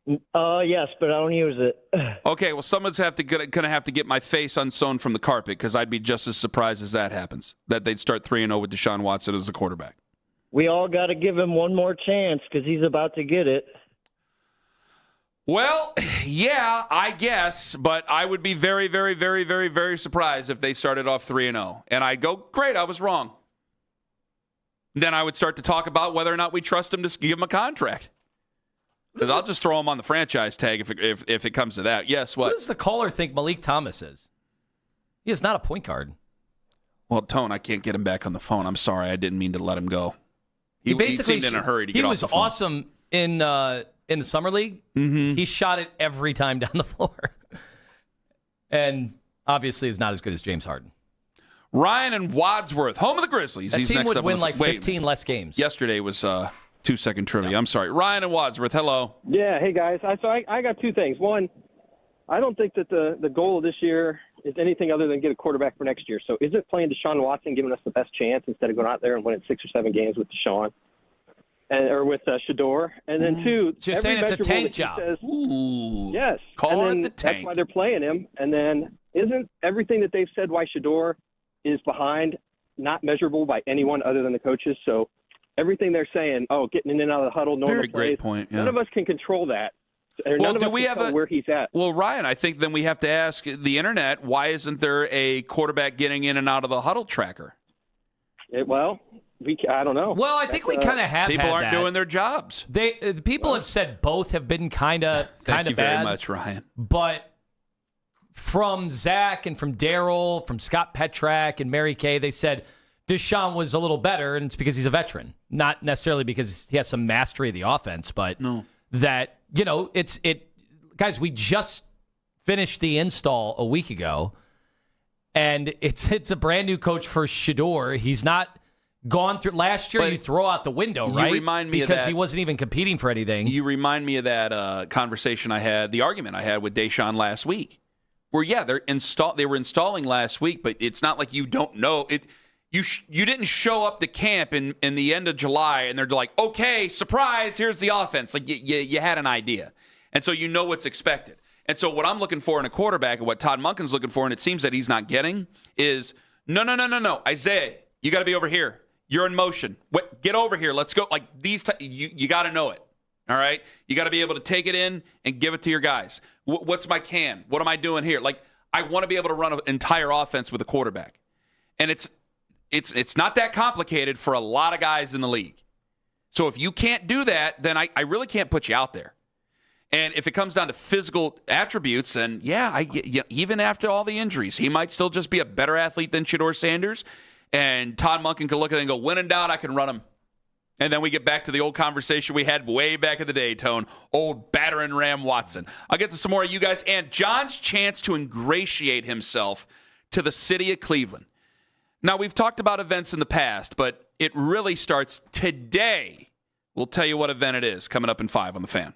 Yes, but I don't use it. Okay, well, someone's going to have to get my face unsewn from the carpet because I'd be just as surprised as that happens, that they'd start 3-0 with Deshaun Watson as the quarterback. We all got to give him one more chance because he's about to get it. Well, yeah, I guess, but I would be very, very, very, very, very surprised if they started off 3-0. And I'd go, great, I was wrong. Then I would start to talk about whether or not we trust him to give him a contract. Because I'll just throw him on the franchise tag if it comes to that. Yes, what? What does the caller think Malik Thomas is? He is not a point guard. Well, Tone, I can't get him back on the phone. I'm sorry. I didn't mean to let him go. He basically seemed in a hurry to get off the phone. He was awesome in the summer league. Mm-hmm. He shot it every time down the floor. And obviously is not as good as James Harden. Ryan and Wadsworth, home of the Grizzlies. That He's team next would up win 15 less games. Yesterday was 2-second trivia. Yeah. I'm sorry. Ryan and Wadsworth, hello. Yeah, hey, guys. I got 2 things. One, I don't think that the goal of this year is anything other than get a quarterback for next year. So isn't playing Deshaun Watson giving us the best chance instead of going out there and winning 6 or 7 games with Deshaun? Or with Shedeur. And then 2, so you're saying it's a tank job. Says, ooh. Yes. Call it the tank. That's why they're playing him. And then isn't everything that they've said why Shedeur is behind not measurable by anyone other than the coaches? So everything they're saying, getting in and out of the huddle, normal Very plays, great point. Yeah. none of us can control that. Well, do we have where he's at? Well, Ryan, I think then we have to ask the internet, why isn't there a quarterback getting in and out of the huddle tracker? I don't know. Well, I think we kind of have. People had aren't that. doing their jobs. The people have said both have been kind of Thank you bad. very much, Ryan. But from Zach and from Daryl, from Scott Petrak and Mary Kay, they said Deshaun was a little better, and it's because he's a veteran, not necessarily because he has some mastery of the offense, but that guys, we just finished the install a week ago, and it's a brand new coach for Shedeur. He's not gone through last year. You throw out the window, right? You remind me because of that. he wasn't even competing for anything. You remind me of that conversation I had, the argument I had with Deshaun last week, where they were installing last week, but it's not like you don't know it. You didn't show up to camp in the end of July, and they're like, okay, surprise, here's the offense. Like you had an idea, and so you know what's expected. And so what I'm looking for in a quarterback, and what Todd Monken's looking for, and it seems that he's not getting, is no, Isaiah, you got to be over here. You're in motion. Get over here. Let's go. Like you got to know it. All right? You got to be able to take it in and give it to your guys. What's my can? What am I doing here? Like, I want to be able to run an entire offense with a quarterback. And it's not that complicated for a lot of guys in the league. So if you can't do that, then I really can't put you out there. And if it comes down to physical attributes, then even after all the injuries, he might still just be a better athlete than Shedeur Sanders. And Todd Monken could look at it and go, when in doubt, I can run him. And then we get back to the old conversation we had way back in the day, Tone. Old battering Ram Watson. I'll get to some more of you guys. And John's chance to ingratiate himself to the city of Cleveland. Now, we've talked about events in the past, but it really starts today. We'll tell you what event it is coming up in 5 on The Fan.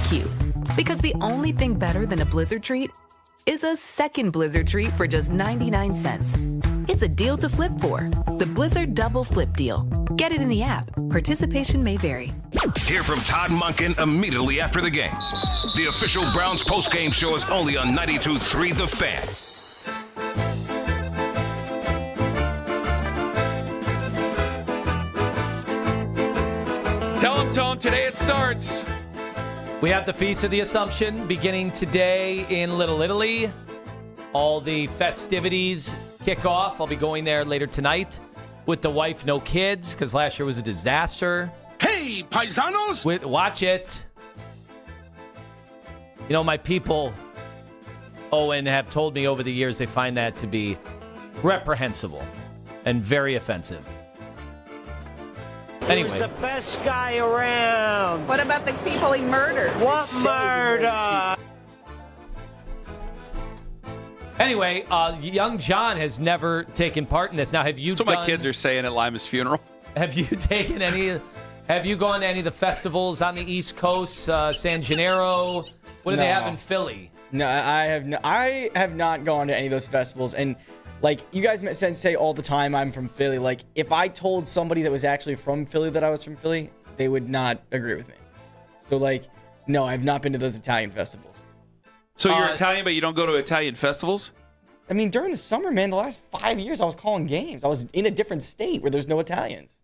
cute. Because the only thing better than a Blizzard treat is a second Blizzard treat for just 99 cents. It's a deal to flip for. The Blizzard Double Flip Deal. Get it in the app. Participation may vary. Hear from Todd Monken immediately after the game. The official Browns postgame show is only on 92.3 The Fan. Tell him, Tone, today it starts. We have the Feast of the Assumption beginning today in Little Italy. All the festivities kick off. I'll be going there later tonight with the wife, no kids, because last year was a disaster. Hey, paisanos! Watch it. You know, my people, Owen, have told me over the years they find that to be reprehensible and very offensive. Anyway. He was the best guy around. What about the people he murdered? What murder? Anyway, young John has never taken part in this. Now, have you That's what my kids are saying at Lima's funeral. Have you taken any... Have you gone to any of the festivals on the East Coast? San Gennaro? What do they have in Philly? No, I have not gone to any of those festivals. And, like, you guys say all the time I'm from Philly. Like, if I told somebody that was actually from Philly that I was from Philly, they would not agree with me. So, like, no, I've not been to those Italian festivals. So you're Italian, but you don't go to Italian festivals? I mean, during the summer, man, the last 5 years I was calling games. I was in a different state where there's no Italians.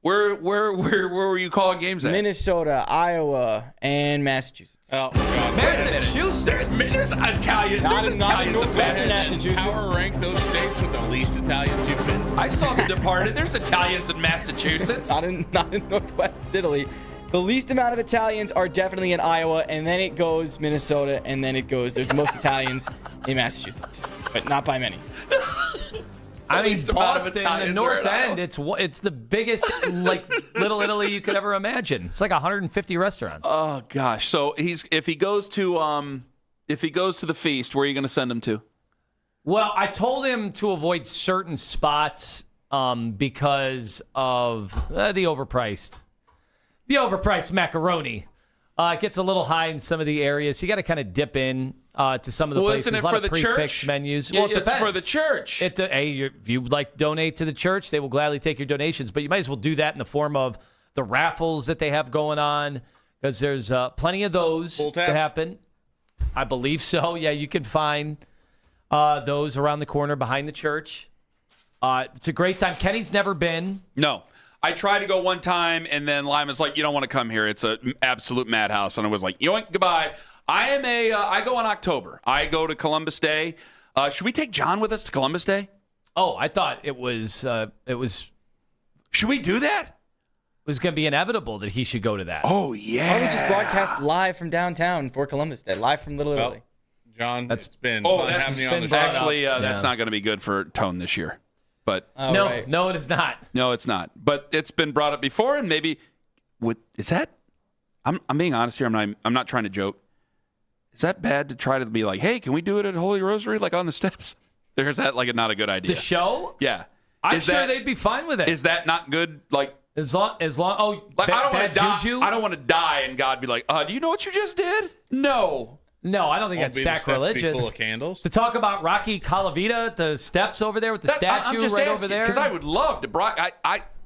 Where were you calling games at? Minnesota, Iowa, and Massachusetts. Oh, God. Massachusetts? There's Italian. Not in Massachusetts. Massachusetts. Power rank those states with the least Italians you've been to. I saw The Departed. There's Italians in Massachusetts. not in Northwest Italy. The least amount of Italians are definitely in Iowa, and then it goes Minnesota, and then it goes. There's the most Italians in Massachusetts, but not by many. I mean, Boston, the North End, it's the biggest, like, Little Italy you could ever imagine. It's like 150 restaurants. Oh gosh! So if he goes to the feast, where are you going to send him to? Well, I told him to avoid certain spots because of the overpriced macaroni. It gets a little high in some of the areas. You got to kind of dip in to some of the places. Isn't it a lot for of the prefix church? menus. Yeah, Well, it it's depends. for the church. If you would like to donate to the church, they will gladly take your donations. But you might as well do that in the form of the raffles that they have going on, because there's plenty of those that happen. I believe so. Yeah, you can find those around the corner behind the church. It's a great time. Kenny's never been. No. I tried to go one time, and then Lima's like, you don't want to come here. It's an absolute madhouse. And I was like, yoink, goodbye. I go in October. I go to Columbus Day. Should we take John with us to Columbus Day? Oh, I thought it was. Should we do that? It was going to be inevitable that he should go to that. Oh, yeah. Why don't we just broadcast live from downtown for Columbus Day, live from Little Italy? John, it's been Oh, fun having you on the show. actually, that's not going to be good for Tone this year. But no, it is not. No, it's not. But it's been brought up before, and maybe is that? I'm being honest here. I'm not trying to joke. Is that bad to try to be like, hey, can we do it at Holy Rosary, like on the steps? Or is that like not a good idea? The show? Yeah. I'm sure they'd be fine with it. Is that not good? Like as long. Oh, like I don't want to die. Juju? I don't want to die, and God be like, do you know what you just did? No. No, I don't think that's sacrilegious. Full of candles. To talk about Rocky Calavita, the steps over there with the statue right over there. Because I would love to.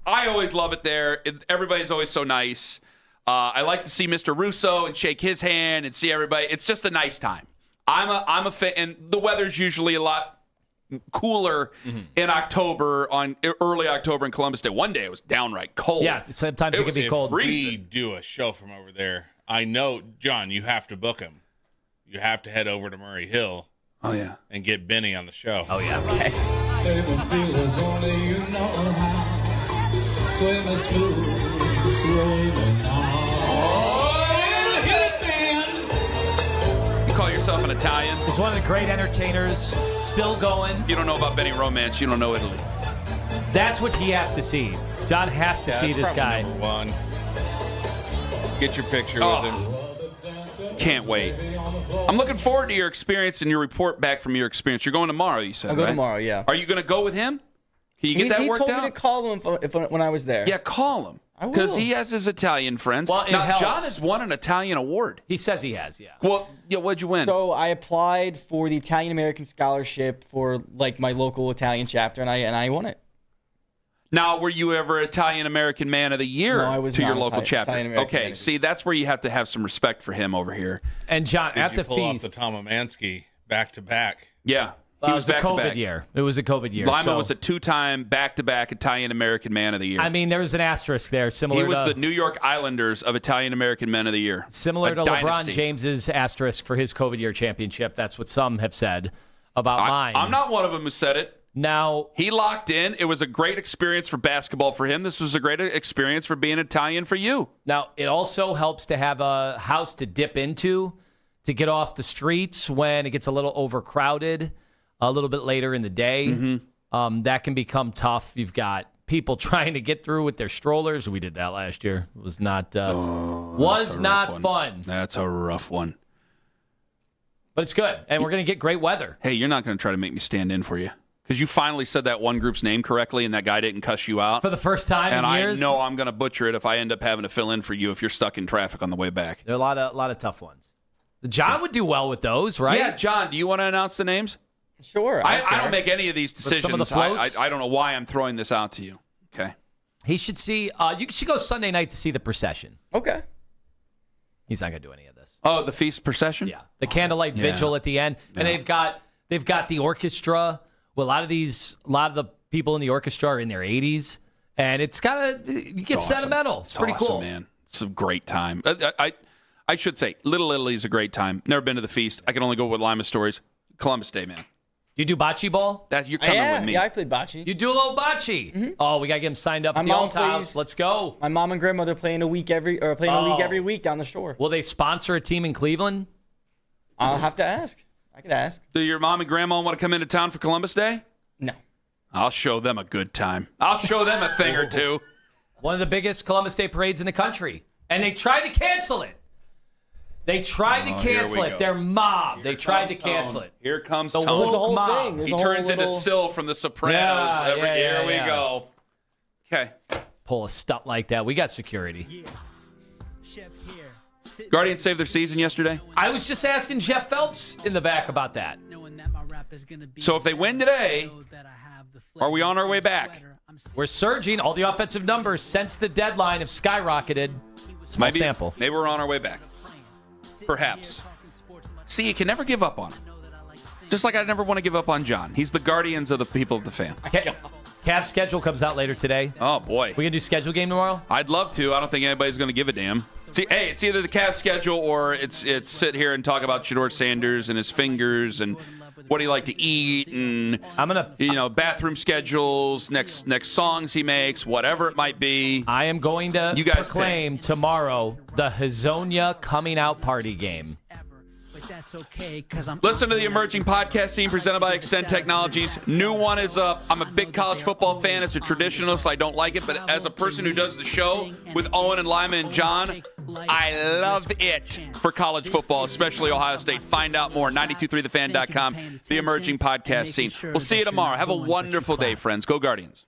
I always love it there. Everybody's always so nice. I like to see Mr. Russo and shake his hand and see everybody. It's just a nice time. I'm a fan, and the weather's usually a lot cooler in October, early October in Columbus Day. One day it was downright cold. Yeah, sometimes it can be cold. If we do a show from over there, I know, John, you have to book him. You have to head over to Murray Hill. Oh, yeah. And get Benny on the show. Oh, yeah. Okay. You call yourself an Italian? He's one of the great entertainers, still going. If you don't know about Benny Romance, you don't know Italy. That's what he has to see. John has to see this guy. Number one. Get your picture with him. Can't wait. I'm looking forward to your experience and your report back from your experience. You're going tomorrow, you said, I'll go right? tomorrow, yeah. Are you going to go with him? Can you get that worked out? He told me to call him when I was there. Yeah, call him. Because he has his Italian friends. Well, it now, helps. John has won an Italian award. He says he has, yeah. Well, what'd you win? So I applied for the Italian American Scholarship for like my local Italian chapter, and I won it. Now, were you ever Italian American Man of the Year No, I was to your not local chapter? Italian American Man Okay, of the see, that's where you have to have some respect for him over here. And John, Did at you the pull off feast, the Tom Amansky back-to-back? Yeah. it was a COVID year. It was a COVID year. Lima so- was a 2-time back-to-back Italian American Man of the Year. I mean, there was an asterisk there, similar He was to the New York Islanders of Italian American Men of the Year. similar A to dynasty. LeBron James's asterisk for his COVID year championship. That's what some have said about mine. I'm not one of them who said it. Now, he locked in. It was a great experience for basketball for him. This was a great experience for being Italian for you. Now, it also helps to have a house to dip into, to get off the streets when it gets a little overcrowded a little bit later in the day. That can become tough. You've got people trying to get through with their strollers. We did that last year. It was not fun. That's a rough one. But it's good, and we're going to get great weather. Hey, you're not going to try to make me stand in for you. Because you finally said that one group's name correctly, and that guy didn't cuss you out. For the first time and in years. I know I'm going to butcher it if I end up having to fill in for you if you're stuck in traffic on the way back. There are a lot of tough ones. John would do well with those, right? Yeah, John, do you want to announce the names? Sure. I don't make any of these decisions. Some of the floats? I don't know why I'm throwing this out to you. Okay. He should see. You should go Sunday night to see the procession. Okay. He's not going to do any of this. Oh, the feast procession? Yeah, the candlelight vigil at the end, and they've got the orchestra. Well, a lot of the people in the orchestra are in their 80s, and you get sentimental. It's pretty awesome, cool, man. It's a great time. I should say, Little Italy is a great time. Never been to the feast. I can only go with Lima stories. Columbus Day, man. You do bocce ball? You're coming with me. Yeah, I played bocce. You do a little bocce. Oh, we got to get him signed up at the Alt House. Let's go. My mom and grandmother playing a league every week down the shore. Will they sponsor a team in Cleveland? I'll have to ask. I could ask. Do your mom and grandma want to come into town for Columbus Day? No. I'll show them a good time. I'll show them a thing or two. One of the biggest Columbus Day parades in the country. And they tried to cancel it. They tried to cancel it. Their mob. They tried to cancel it. Here comes the Tone. woke mob. He turns into Syl from The Sopranos. Here we go. Okay. Pull a stunt like that. We got security. Guardians saved their season yesterday. I was just asking Jeff Phelps in the back about that. So if they win today, are we on our way back? We're surging. All the offensive numbers since the deadline have skyrocketed. Small sample. Maybe we're on our way back. Perhaps. See, you can never give up on him. Just like I never want to give up on John. He's the guardians of the people of the fan. Cavs schedule comes out later today. Oh, boy. We going to do schedule game tomorrow? I'd love to. I don't think anybody's going to give a damn. See, hey, it's either the Cavs schedule or it's sit here and talk about Shedeur Sanders and his fingers and what he like to eat and I'm gonna bathroom schedules, next songs he makes, whatever it might be. I am going to proclaim tomorrow the Hazonia coming out party game. Listen to the emerging podcast scene presented by Extend Technologies. New one is up. I'm a big college football fan. As a traditionalist, I don't like it. But as a person who does the show with Owen and Lima and John, I love it for college football, especially Ohio State. Find out more. 923thefan.com, the emerging podcast scene. We'll see you tomorrow. Have a wonderful day, friends. Go Guardians.